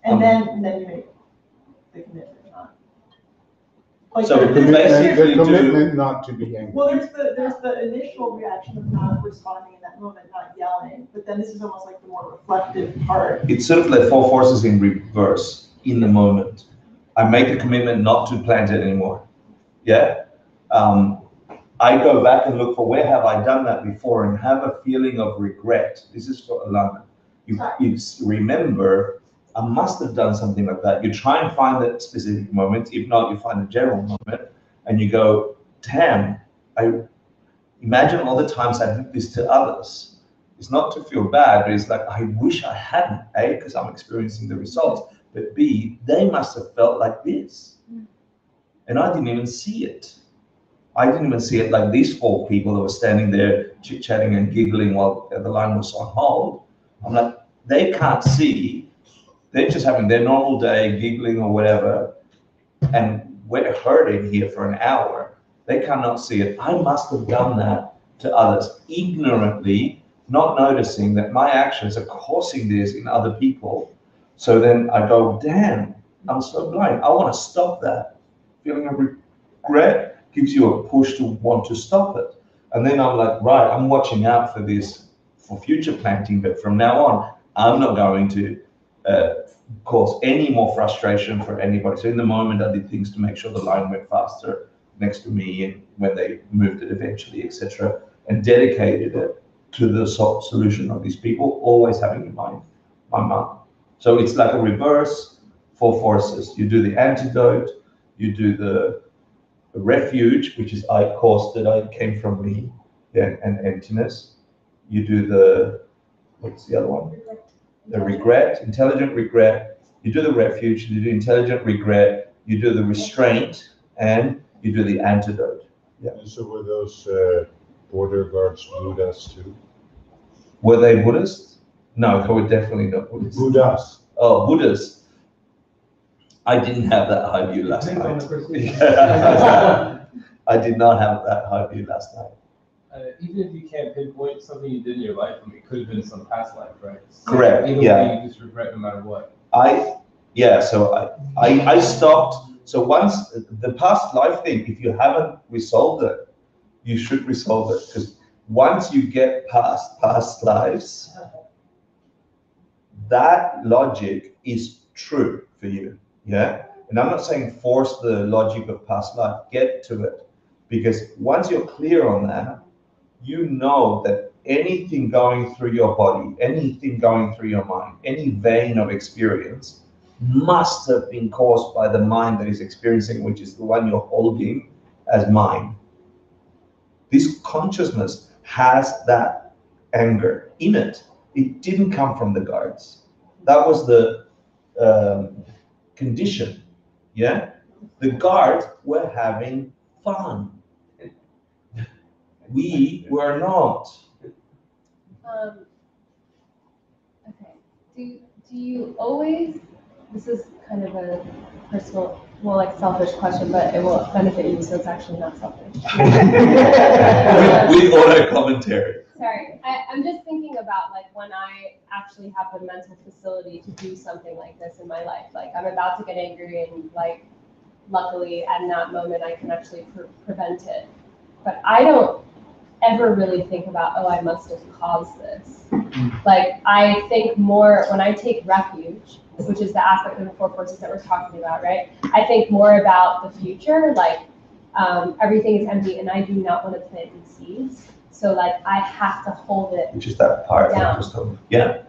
And then you make the commitment. Like So there's basically the commitment not to be angry. well, there's the initial reaction of not responding in that moment, not yelling, but then this is almost like the more reflective part. It's sort of like four forces in reverse in the moment. I make a commitment not to plant it anymore. Yeah. I go back and look for where have I done that before and have a feeling of regret. This is for Alana. You remember, I must have done something like that. You try and find that specific moment. If not, you find a general moment and you go, damn, I imagine all the times I did this to others. It's not to feel bad, but it's like, I wish I hadn't, A, because I'm experiencing the results, but B, they must have felt like this. And I didn't even see it. I didn't even see it like these 4 people that were standing there chit-chatting and giggling while the line was on hold. I'm like, they can't see. They're just having their normal day, giggling or whatever, and we're hurting here for an hour. They cannot see it. I must have done that to others ignorantly, not noticing that my actions are causing this in other people. So then I go, damn, I'm so blind. I want to stop that. Feeling of regret gives you a push to want to stop it. And then I'm like, right, I'm watching out for this, for future planting, but from now on, I'm not going to cause any more frustration for anybody. So in the moment, I did things to make sure the line went faster next to me, and when they moved it eventually, etc., and dedicated it to the solution of these people, always having in mind my mom. So it's like a reverse 4 forces. You do the antidote, you do the refuge, which is I caused it, I came from me, and emptiness. You do the, what's the other one? The regret, intelligent regret. You do the refuge, you do intelligent regret, you do the restraint, and you do the antidote. Yeah. And so were those border guards Buddhas too? Were they Buddhists? No, they were definitely not Buddhists. Buddhas. Oh, Buddhists. I didn't have that high view last night. I did not have that high view last night. Even if you can't pinpoint something you did in your life, I mean, it could have been some past life, right? So correct. Either way, you just regret no matter what. So I stopped. So once the past life thing, if you haven't resolved it, you should resolve it, because once you get past past lives, that logic is true for you. Yeah. And I'm not saying force the logic of past life, get to it, because once you're clear on that, you know that anything going through your body, anything going through your mind, any vein of experience must have been caused by the mind that is experiencing, which is the one you're holding as mine. This consciousness has that anger in it. It didn't come from the guards. That was the condition. Yeah, the guards were having fun. We were not. Okay. Do you always? This is kind of a personal, well, like selfish question, but it will benefit you, so it's actually not selfish. with auto commentary. Sorry, I'm just thinking about like when I actually have the mental facility to do something like this in my life. Like I'm about to get angry, and like luckily at that moment I can actually prevent it. But I don't ever really think about, oh, I must have caused this. Like I think more when I take refuge, which is the aspect of the 4 forces that we're talking about, right? I think more about the future, like everything is empty and I do not want to plant these seeds. So like I have to hold it. Which is that part down. Yeah.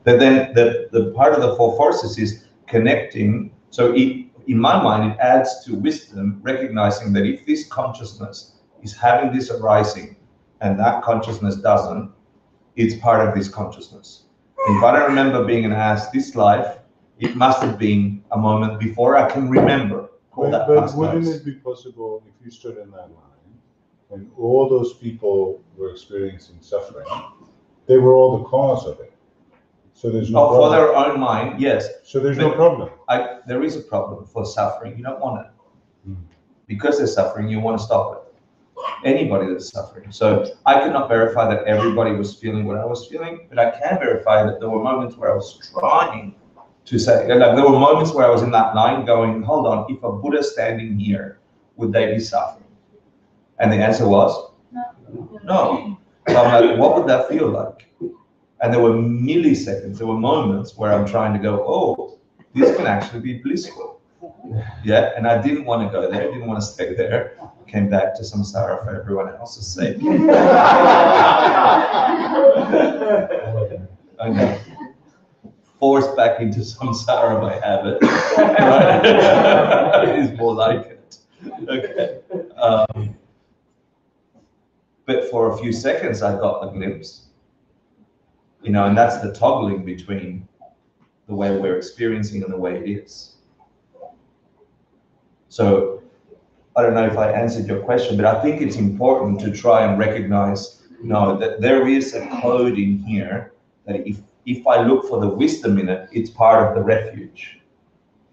But then the part of the 4 forces is connecting. So in my mind, it adds to wisdom, recognizing that if this consciousness is having this arising and that consciousness doesn't, it's part of this consciousness. If I don't remember being an ass this life, it must have been a moment before I can remember. But wouldn't it be possible if you stood in that line and all those people were experiencing suffering, they were all the cause of it. So there's no problem. For their own mind, yes. So there's no problem. There is a problem for suffering. You don't want it. Because they're suffering, you want to stop it. Anybody that's suffering. So I could not verify that everybody was feeling what I was feeling, but I can verify that there were moments where I was trying to say, like there were moments where I was in that line going, hold on, if a Buddha standing here, would they be suffering? And the answer was, no. So I'm like, what would that feel like? And there were milliseconds, there were moments where I'm trying to go, oh, this can actually be blissful. Yeah, and I didn't want to go there, didn't want to stay there. Came back to samsara for everyone else's sake. Okay. Forced back into samsara by habit. Right? Is more like it. Okay. But for a few seconds, I got a glimpse. You know, and that's the toggling between the way we're experiencing and the way it is. So I don't know if I answered your question, but I think it's important to try and recognize, you know, that there is a code in here that if I look for the wisdom in it, it's part of the refuge.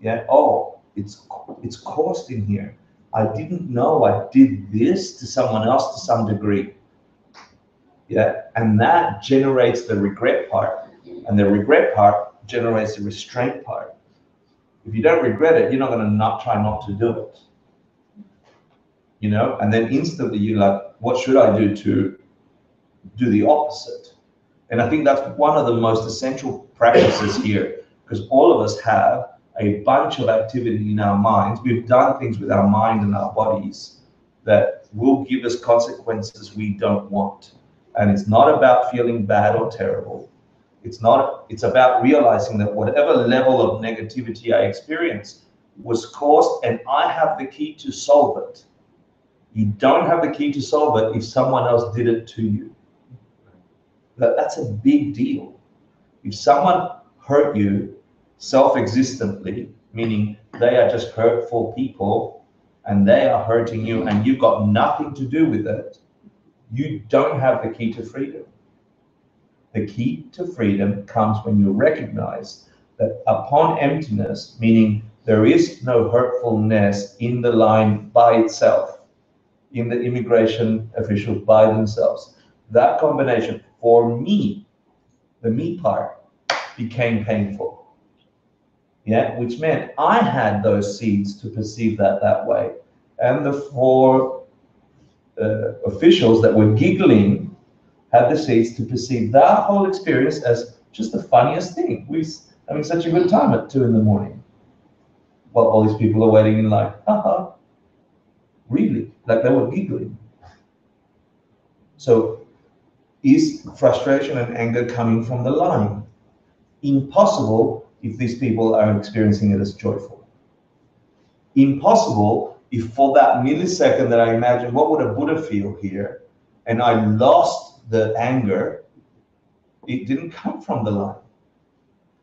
Yeah. Oh, it's caused in here. I didn't know I did this to someone else to some degree. Yeah, and that generates the regret part, and the regret part generates the restraint part. If you don't regret it, you're not going to try not to do it. You know, and then instantly you're like, what should I do to do the opposite? And I think that's one of the most essential practices here, because all of us have a bunch of activity in our minds. We've done things with our mind and our bodies that will give us consequences we don't want. And it's not about feeling bad or terrible. It's about realizing that whatever level of negativity I experience was caused, and I have the key to solve it. You don't have the key to solve it if someone else did it to you. That's a big deal. If someone hurt you self-existently, meaning they are just hurtful people and they are hurting you and you've got nothing to do with it, you don't have the key to freedom. The key to freedom comes when you recognize that upon emptiness, meaning there is no hurtfulness in the line by itself, in the immigration officials by themselves. That combination, for me, the me part, became painful. Yeah, which meant I had those seeds to perceive that way. And the four officials that were giggling had the seeds to perceive that whole experience as just the funniest thing. We're having such a good time at 2 a.m. while all these people are waiting in line. Haha. Really? Like they were giggling. So is frustration and anger coming from the line? Impossible if these people are experiencing it as joyful. Impossible if for that millisecond that I imagine, what would a Buddha feel here? And I lost the anger, it didn't come from the line.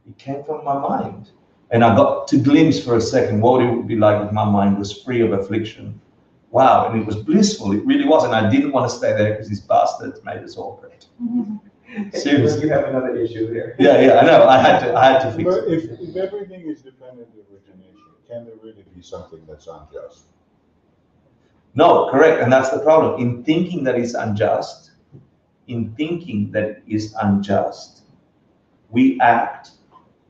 It came from my mind. And I got to glimpse for a second what it would be like if my mind was free of affliction. Wow, and it was blissful, it really was. And I didn't want to stay there because these bastards made us all hurt. Seriously. You have another issue there. Yeah, I know, I had to fix but it. If everything is dependent on origination, can there really be something that's unjust? No, correct, and that's the problem. In thinking that it's unjust, we act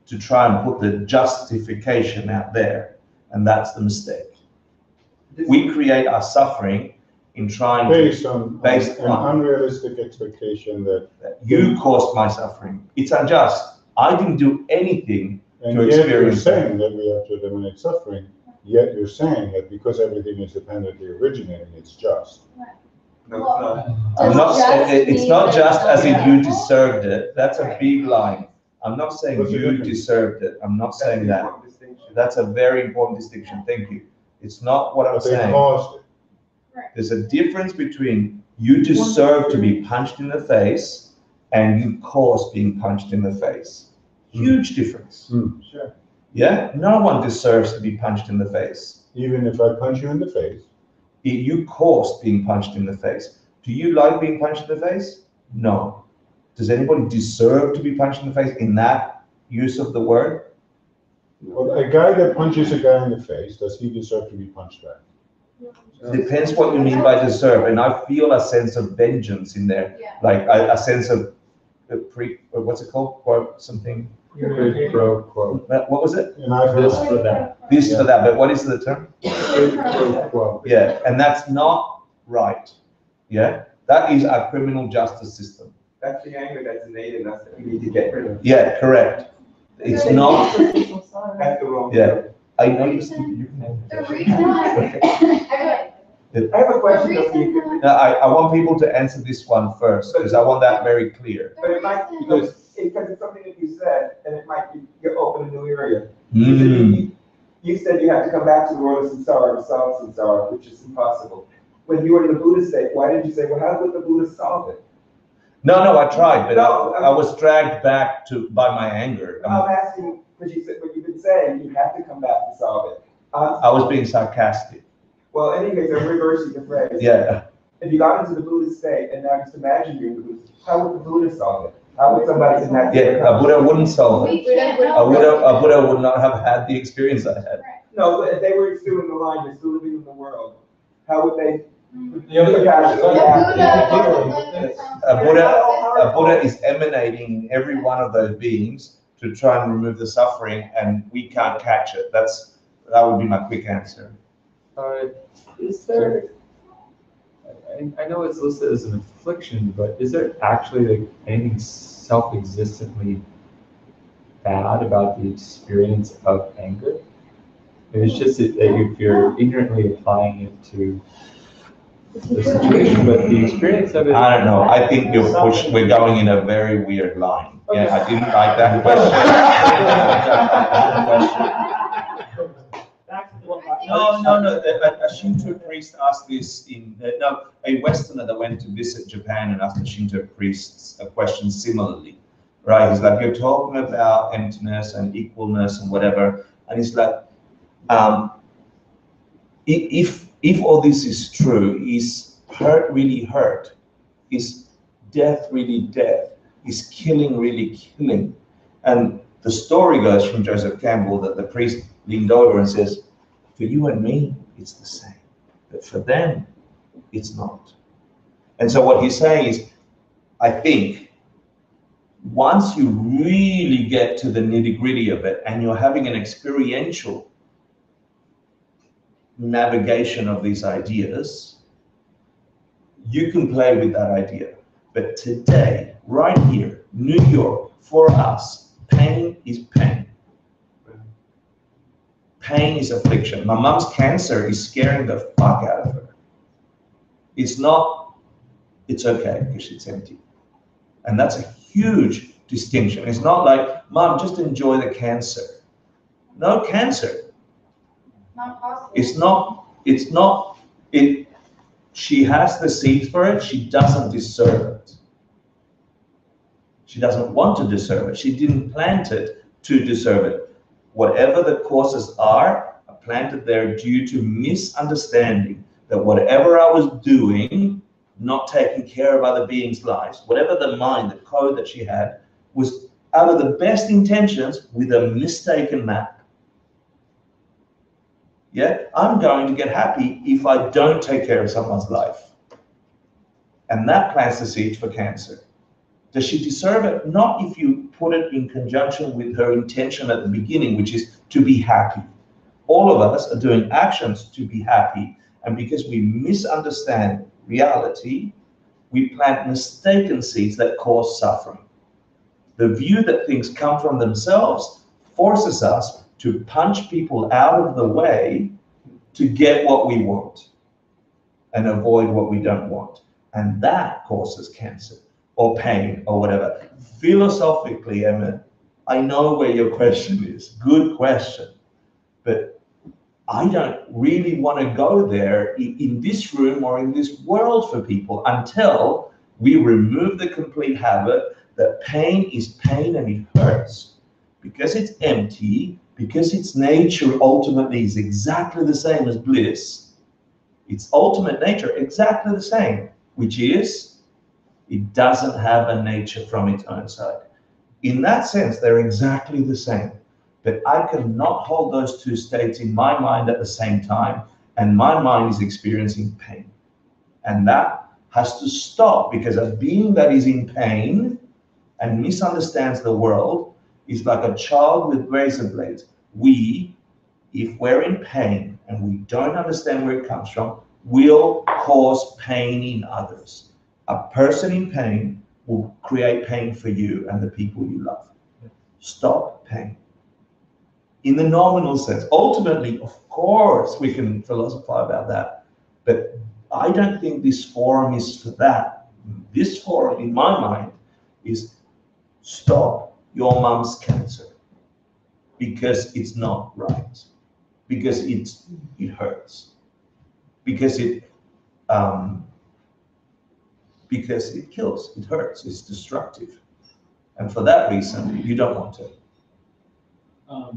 to try and put the justification out there, and that's the mistake. We create our suffering in trying based on an unrealistic expectation that you caused my suffering. It's unjust. I didn't do anything and to yet experience you're saying that we have to eliminate suffering, yet you're saying that because everything is dependently originating, it's just. No, I'm not saying it's not just as if you deserved it. That's a big line. I'm not saying you deserved it. I'm not saying that. That's a very important distinction. Thank you. It's not what I'm saying. Caused it. There's a difference between you deserve to be punched in the face and you caused being punched in the face. Huge difference. Sure. Yeah? No one deserves to be punched in the face. Even if I punch you in the face? You caused being punched in the face. Do you like being punched in the face? No. Does anybody deserve to be punched in the face in that use of the word? Well, a guy that punches a guy in the face, does he deserve to be punched back? Depends what you mean by deserve, and I feel a sense of vengeance in there, like a sense of what's it called? Quote something. Quid pro quo. What was it? This for that. This for that. But what is the term? Quid pro quo. Yeah, and that's not right. Yeah, that is our criminal justice system. That's the anger that's innate in us that we need to get rid of. Yeah, correct. It's not. That's the wrong. Yeah, I know you. The reason why. I have a question of you. I want people to answer this one first because I want that very clear. But it might because it's something that you said, and it might be you open a new area. You said you have to come back to the world of samsara to solve samsara, which is impossible. When you were in the Buddha state, why did you say, well, how would the Buddha solve it? No, I tried, but I was dragged back by my anger. I'm asking because you said what you've been saying. You have to come back to solve it. I was being sarcastic. Well, anyways, I'm reversing the phrase. Yeah. If you got into the Buddha state and now just imagine you're in the Buddha, how would the Buddha solve it? How would somebody in that state? Yeah, a Buddha wouldn't solve it. A Buddha would not have had the experience I had. No, but if they were still in the line, they're still living in the world, how would they? A Buddha is emanating in every one of those beings to try and remove the suffering, and we can't catch it. That would be my quick answer. Is there? I know it's listed as an affliction, but is there actually like anything self-existently bad about the experience of anger? It's just that if you're ignorantly applying it to the situation, but the experience of it. I don't know. I think we're going in a very weird line. Okay. Yeah, I didn't like that question. No. A Shinto priest asked this a Westerner that went to visit Japan and asked the Shinto priests a question similarly, right? He's like, you're talking about emptiness and equalness and whatever, and he's like, if all this is true, is hurt really hurt? Is death really death? Is killing really killing? And the story goes from Joseph Campbell that the priest leaned over and says, for you and me, it's the same. But for them, it's not. And so what he's saying is, I think, once you really get to the nitty-gritty of it and you're having an experiential navigation of these ideas, you can play with that idea. But today, right here, New York, for us, pain is pain. Pain is affliction. My mom's cancer is scaring the fuck out of her. It's not, it's okay because it's empty. And that's a huge distinction. It's not like, Mom, just enjoy the cancer. No cancer. Not possible. It's not, she has the seeds for it, she doesn't deserve it. She doesn't want to deserve it. She didn't plant it to deserve it. Whatever the causes are planted there due to misunderstanding that whatever I was doing, not taking care of other beings' lives, whatever the mind, the code that she had, was out of the best intentions with a mistaken map. Yeah, I'm going to get happy if I don't take care of someone's life. And that plants the seed for cancer. Does she deserve it? Not if you put it in conjunction with her intention at the beginning, which is to be happy. All of us are doing actions to be happy. And because we misunderstand reality, we plant mistaken seeds that cause suffering. The view that things come from themselves forces us to punch people out of the way to get what we want and avoid what we don't want. And that causes cancer or pain or whatever. Philosophically, Emmett, I know where your question is. Good question. But I don't really want to go there in this room or in this world for people until we remove the complete habit that pain is pain and it hurts. Because it's empty, because its nature ultimately is exactly the same as bliss, its ultimate nature exactly the same, which is it doesn't have a nature from its own side. In that sense, they're exactly the same. But I cannot hold those two states in my mind at the same time, and my mind is experiencing pain. And that has to stop, because a being that is in pain and misunderstands the world is like a child with razor blades. If we're in pain and we don't understand where it comes from, will cause pain in others. A person in pain will create pain for you and the people you love. Stop pain. In the nominal sense. Ultimately, of course, we can philosophize about that, but I don't think this forum is for that. This forum, in my mind, is stop your mum's cancer, because it's not right, because it hurts, because it kills, it hurts, it's destructive, and for that reason, you don't want to.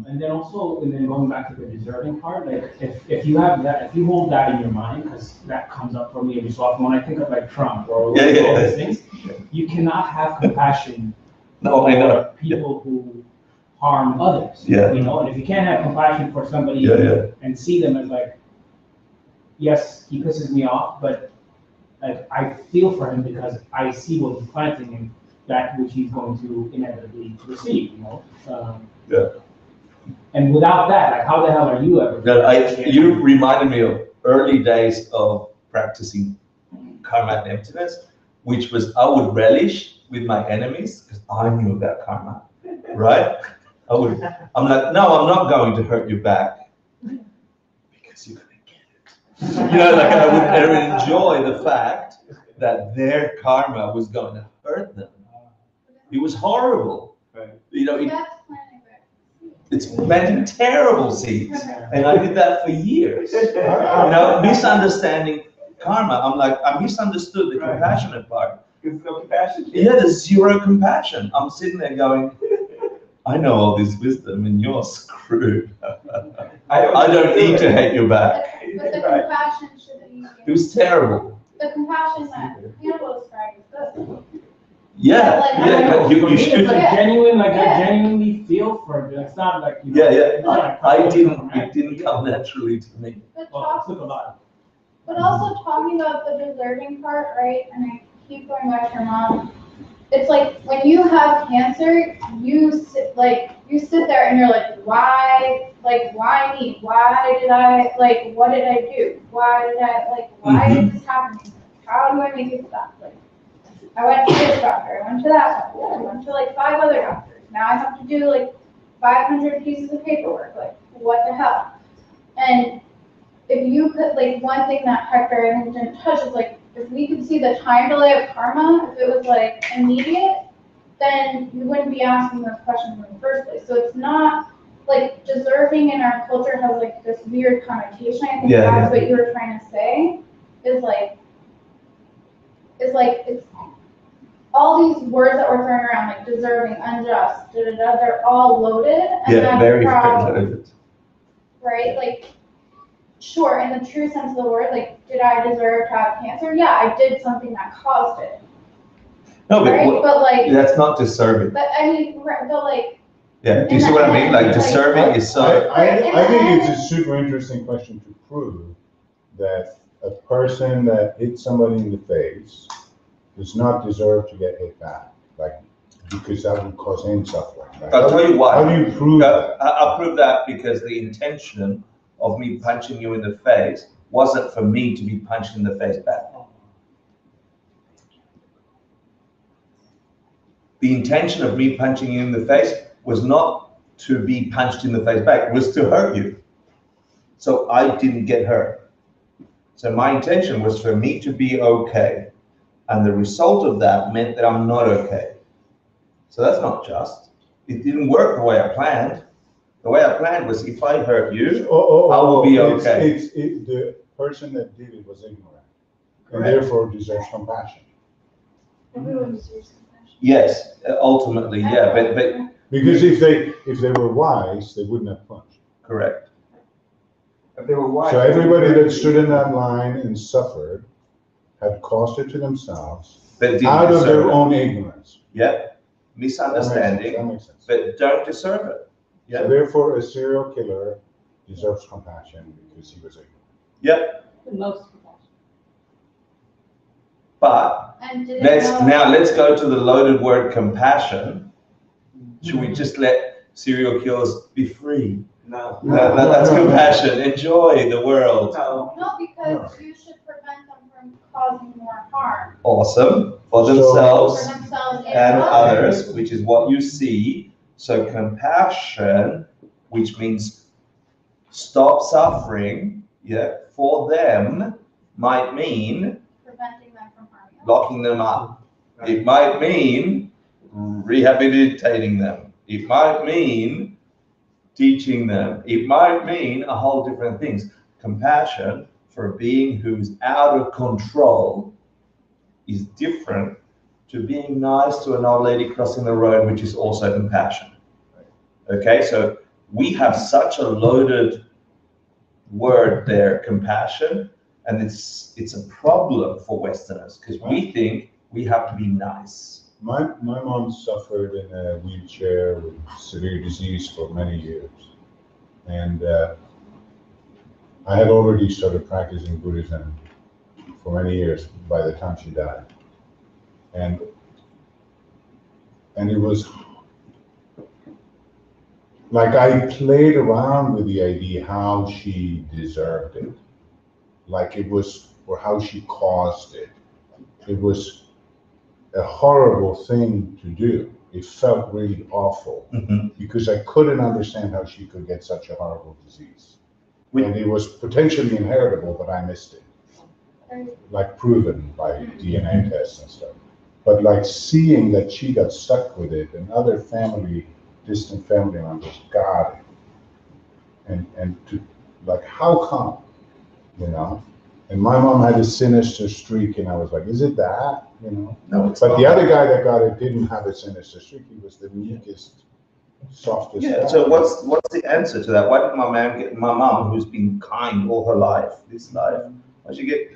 And then going back to the deserving part, like if you have that, if you hold that in your mind, because that comes up for me every so often when I think of like Trump or all these things, you cannot have compassion for people who harm others. You know, and if you can't have compassion for somebody and see them as like, yes, he pisses me off, but like I feel for him because I see what he's planting and that which he's going to inevitably receive. You know. And without that, like, how the hell are you ever? You reminded me of early days of practicing karma and emptiness, which was I would relish with my enemies because I knew about karma, right? I'm like, no, I'm not going to hurt you back because you're gonna get it. You know, like I would enjoy the fact that their karma was going to hurt them. It was horrible. You know, it's planting terrible seeds, and I did that for years. You know, misunderstanding karma. I'm like, I misunderstood the compassionate part. There's no compassion. Yeah, there's zero compassion. I'm sitting there going, I know all this wisdom, and you're screwed. I don't need to hate you back. But the compassion should be. It was terrible. The compassion that Hannibal described is good. You should. Like genuine, like I genuinely feel for it. It's not like you know, It didn't come naturally to me. But also talking about the deserving part, right? And I keep going back to your mom. It's like when you have cancer, you sit there and you're like, why? Like, why me? Why did I, like, what did I do? Why did I, like, why did this happen to me? How do I make it stop? Like, I went to this doctor, I went to that doctor, I went to like 5 other doctors. Now I have to do like 500 pieces of paperwork. Like, what the hell? And if you could, like, one thing that Hector and didn't touch is like, if we could see the time delay of karma, if it was like immediate, then you wouldn't be asking those questions in the first place. So it's not like deserving in our culture has like this weird connotation. I think that's what you were trying to say. It's all these words that we're throwing around, like deserving, unjust, they're all loaded. And that's very loaded. Right? Like, sure, in the true sense of the word, like, did I deserve to have cancer? Yeah, I did something that caused it. No, right? But like, that's not deserving. But I mean, but like. Yeah, do you see what I mean? Like, deserving is so. I think it's a super interesting question to prove that a person that hit somebody in the face does not deserve to get hit back, like, because that would cause him suffering. Right? I'll tell you why. How do you prove that? I'll prove that because the intention of me punching you in the face wasn't for me to be punched in the face back. The intention of me punching you in the face was not to be punched in the face back, it was to hurt you. So I didn't get hurt. So my intention was for me to be okay. And the result of that meant that I'm not okay. So that's not just. It didn't work the way I planned. The way I planned was if I hurt you, I will be okay. The person that did it was ignorant, and therefore deserves compassion. Everyone deserves compassion. Yes, ultimately, yeah, but because if they were wise, they wouldn't have punched. Correct. If they were wise. So everybody that stood in that line and suffered had caused it to themselves out of their own ignorance. Yeah, misunderstanding, That makes sense. but don't deserve it. Yeah. So therefore, a serial killer deserves compassion because he was ignorant. Yep. The most compassion. But let's go to the loaded word compassion. Should we just let serial killers be free? No. That's compassion. Enjoy the world. No, because you should prevent them from causing more harm. Awesome. For themselves For themselves and others, which is what you see. So compassion, which means stop suffering, for them, might mean preventing them from harming others. locking them up. It might mean rehabilitating them. It might mean teaching them. It might mean a whole different things. Compassion for a being who's out of control is different to being nice to an old lady crossing the road, which is also compassion. Okay, so we have such a loaded word there, compassion, and it's a problem for Westerners because we think we have to be nice. My mom suffered in a wheelchair with severe disease for many years. And I had already started practicing Buddhism for many years by the time she died. And it was like I played around with the idea how she deserved it. Like it was, or how she caused it. It was a horrible thing to do. It felt really awful because I couldn't understand how she could get such a horrible disease. And it was potentially inheritable, but I missed it. Like proven by DNA tests and stuff. But like seeing that she got stuck with it and other distant family members got it. And to like, how come, you know? And my mom had a sinister streak, and I was like, is it that? You know? No, it's but not. the other guy that got it didn't have a sinister streak. He was the meekest, softest guy. So what's the answer to that? Why did my mom, who's been kind all her life, why'd she get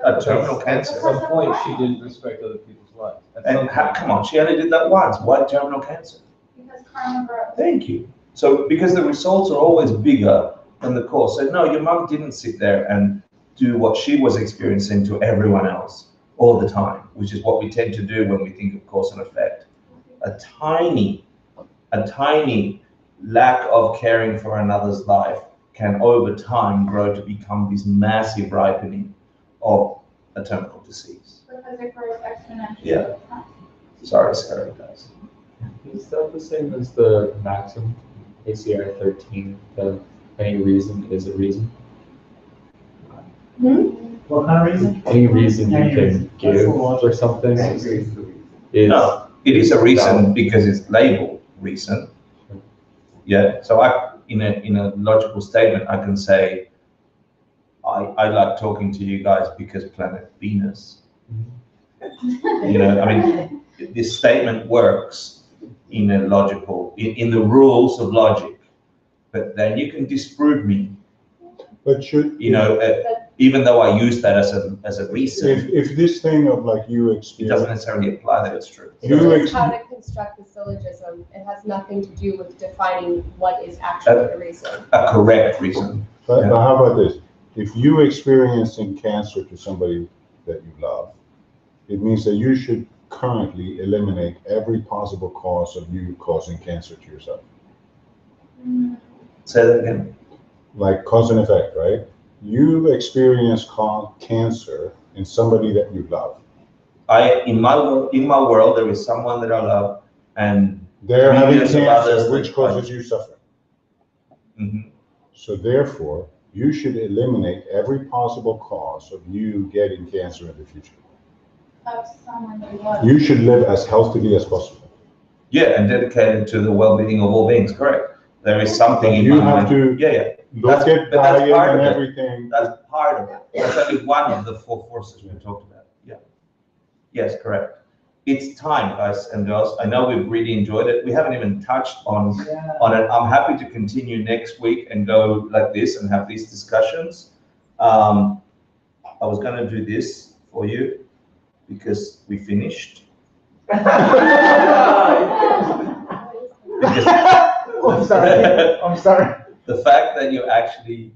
a terminal cancer? At some point, she didn't respect other people's lives. And come on, she only did that once. Why terminal cancer? Because karma grows. Thank you. So because the results are always bigger than the cause. So no, your mom didn't sit there and do what she was experiencing to everyone else all the time, which is what we tend to do when we think of cause and effect. A tiny lack of caring for another's life can over time grow to become this massive ripening of a terminal disease. Because it grows exponentially. Yeah. Sorry, Sarah, guys. Is that the same as the maxim, ACI 13, that any reason is a reason? What kind of reason? Any reason you can give for something is no, it is a reason because it's labeled reason. Yeah, so in a logical statement, I can say, I like talking to you guys because planet Venus. You know, I mean, this statement works in a logical, in the rules of logic, but then you can disprove me. But should you know, even though I use that as a reason, if this thing of like you experience, it doesn't necessarily apply that it's true. It's how to construct the syllogism. It has nothing to do with defining what is actually a reason. A correct reason. But how about this? If you experiencing cancer to somebody that you love, it means that you should currently eliminate every possible cause of you causing cancer to yourself. Say that again. Like cause and effect, right? You experience cancer in somebody that you love. In my world, there is someone that I love, and they're having cancer, which causes you suffering. So therefore, you should eliminate every possible cause of you getting cancer in the future. Of someone you love. You should live as healthily as possible. Yeah, and dedicated to the well-being of all beings. Correct. There is something in you my have mind. to look at diet and everything. That's part of it. That's only one of the four forces we talked about. Yeah. Yes, correct. it's time, guys and girls. I know we've really enjoyed it. We haven't even touched on it. I'm happy to continue next week and go like this and have these discussions. I was going to do this for you because we finished. I'm sorry. The fact that you actually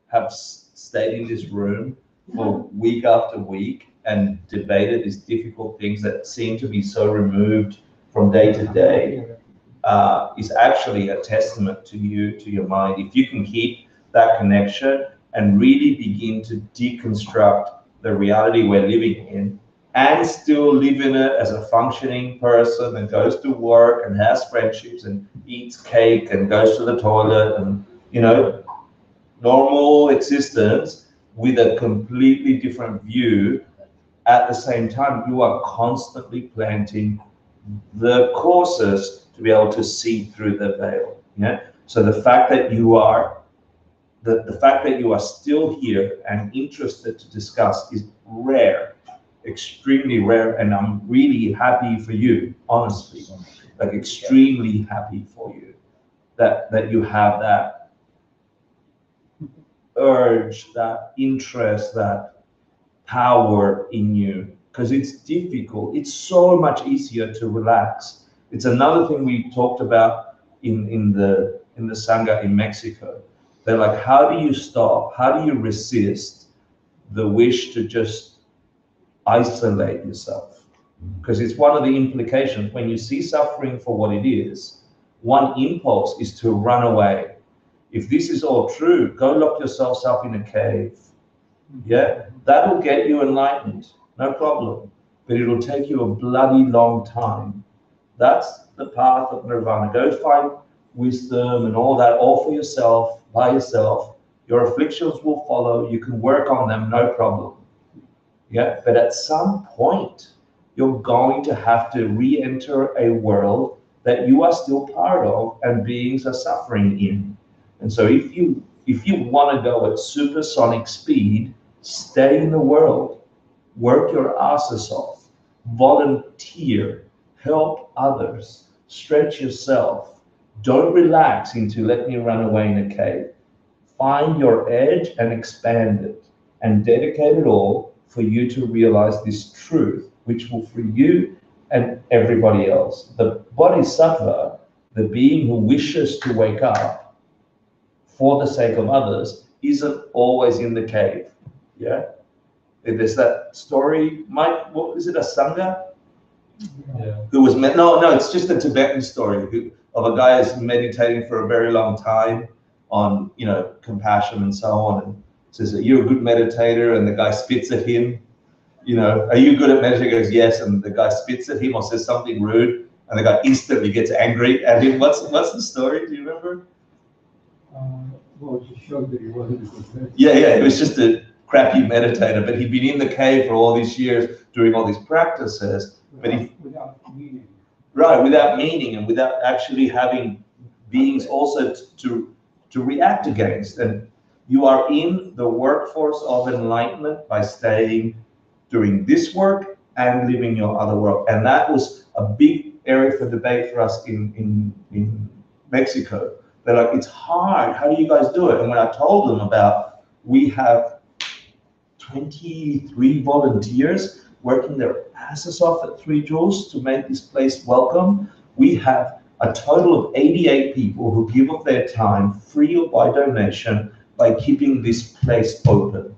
have stayed in this room for week after week and debated these difficult things that seem to be so removed from day to day is actually a testament to you, to your mind. If you can keep that connection and really begin to deconstruct the reality we're living in and still live in it as a functioning person that goes to work and has friendships and eats cake and goes to the toilet and, you know, normal existence with a completely different view. At the same time, you are constantly planting the courses to be able to see through the veil. Yeah. So the fact that you are the fact that you are still here and interested to discuss is rare, extremely rare, and I'm really happy for you, honestly, like extremely happy for you that you have that urge, that interest, that power in you, because it's difficult. It's so much easier to relax. It's another thing we talked about in the Sangha in Mexico. They're like, how do you stop? How do you resist the wish to just isolate yourself? Because it's one of the implications. When you see suffering for what it is, one impulse is to run away. If this is all true, go lock yourselves up in a cave. Yeah, that'll get you enlightened, no problem. But it'll take you a bloody long time. That's the path of nirvana. Go find wisdom and all that, all for yourself, by yourself. Your afflictions will follow. You can work on them, no problem. Yeah, but at some point, you're going to have to re-enter a world that you are still part of and beings are suffering in. And so if you want to go at supersonic speed, stay in the world, work your asses off, volunteer, help others, stretch yourself. Don't relax into let me run away in a cave. Find your edge and expand it and dedicate it all for you to realize this truth, which will free you and everybody else. The bodhisattva, the being who wishes to wake up for the sake of others, isn't always in the cave. Yeah. There's that story, Mike, what is it, a Sangha? Yeah. Who was, no, it's just a Tibetan story of a guy who's meditating for a very long time on, you know, compassion and so on, and says, are you a good meditator? And the guy spits at him, you know, are you good at meditating? He goes, yes. And the guy spits at him or says something rude, and the guy instantly gets angry at him. What's the story? Do you remember? Well, it just showed that he wasn't a good meditator. Yeah, it was just a crappy meditator, but he'd been in the cave for all these years doing all these practices, without meaning. Right, without meaning and without actually having beings also to react against. And you are in the workforce of enlightenment by staying, doing this work and living your other world. And that was a big area for debate for us in Mexico. They're like, it's hard. How do you guys do it? And when I told them about, we have 23 volunteers working their asses off at 3 Joules to make this place welcome. We have a total of 88 people who give of their time, free or by donation, by keeping this place open.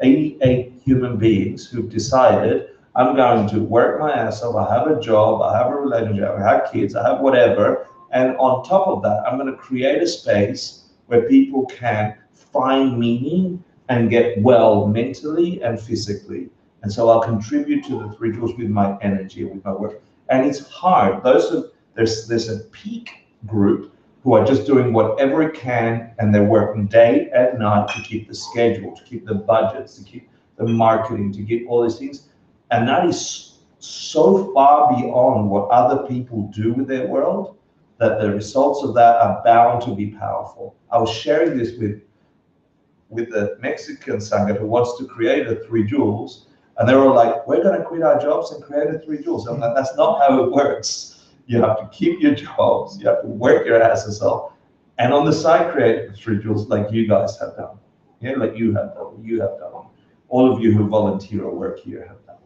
88 human beings who've decided, I'm going to work my ass off, I have a job, I have a relationship, I have kids, I have whatever, and on top of that, I'm going to create a space where people can find meaning and get well mentally and physically. And so I'll contribute to the 3 Joules with my energy, with my work. And it's hard. There's a peak group who are just doing whatever it can, and they're working day and night to keep the schedule, to keep the budgets, to keep the marketing, to keep all these things. And that is so far beyond what other people do with their world that the results of that are bound to be powerful. I was sharing this with the Mexican Sangha who wants to create a 3 Joules, And they're all like, we're going to quit our jobs and create a 3 joules. I'm like, that's not how it works. You have to keep your jobs. You have to work your asses off. And on the side, create the 3 joules like you guys have done. Yeah, like you have done. All of you who volunteer or work here have done.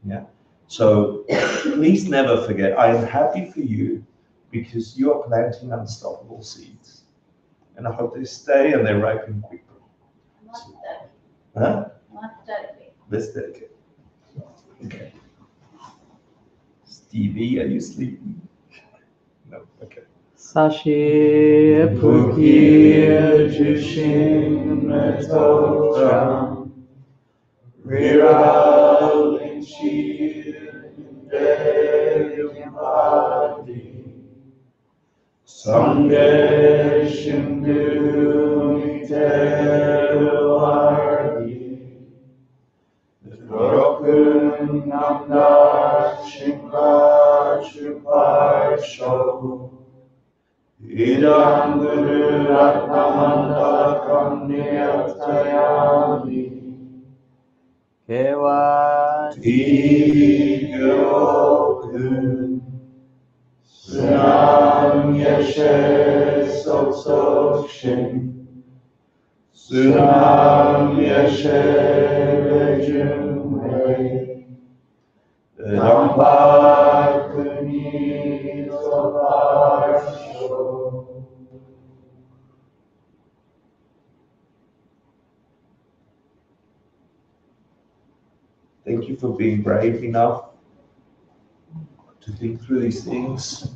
Yeah. So please never forget, I am happy for you because you are planting unstoppable seeds. And I hope they stay and they ripen quickly. Huh? Let's dedicate. Okay. Stevie, are you sleeping? No, okay. Sashi Puki Jushin Metotra Viral Inchi Devimadi Sange Shindu Niteruardi Rokun Namda Shinka Chuparsho Idam Guru Ratnamanda Kanyatayami Kewa Tigokun Sunam Yeshe Sokshin Sunam Yeshe Vejumwe Rampa Kuni Soparsho. Thank you for being brave enough to think through these things.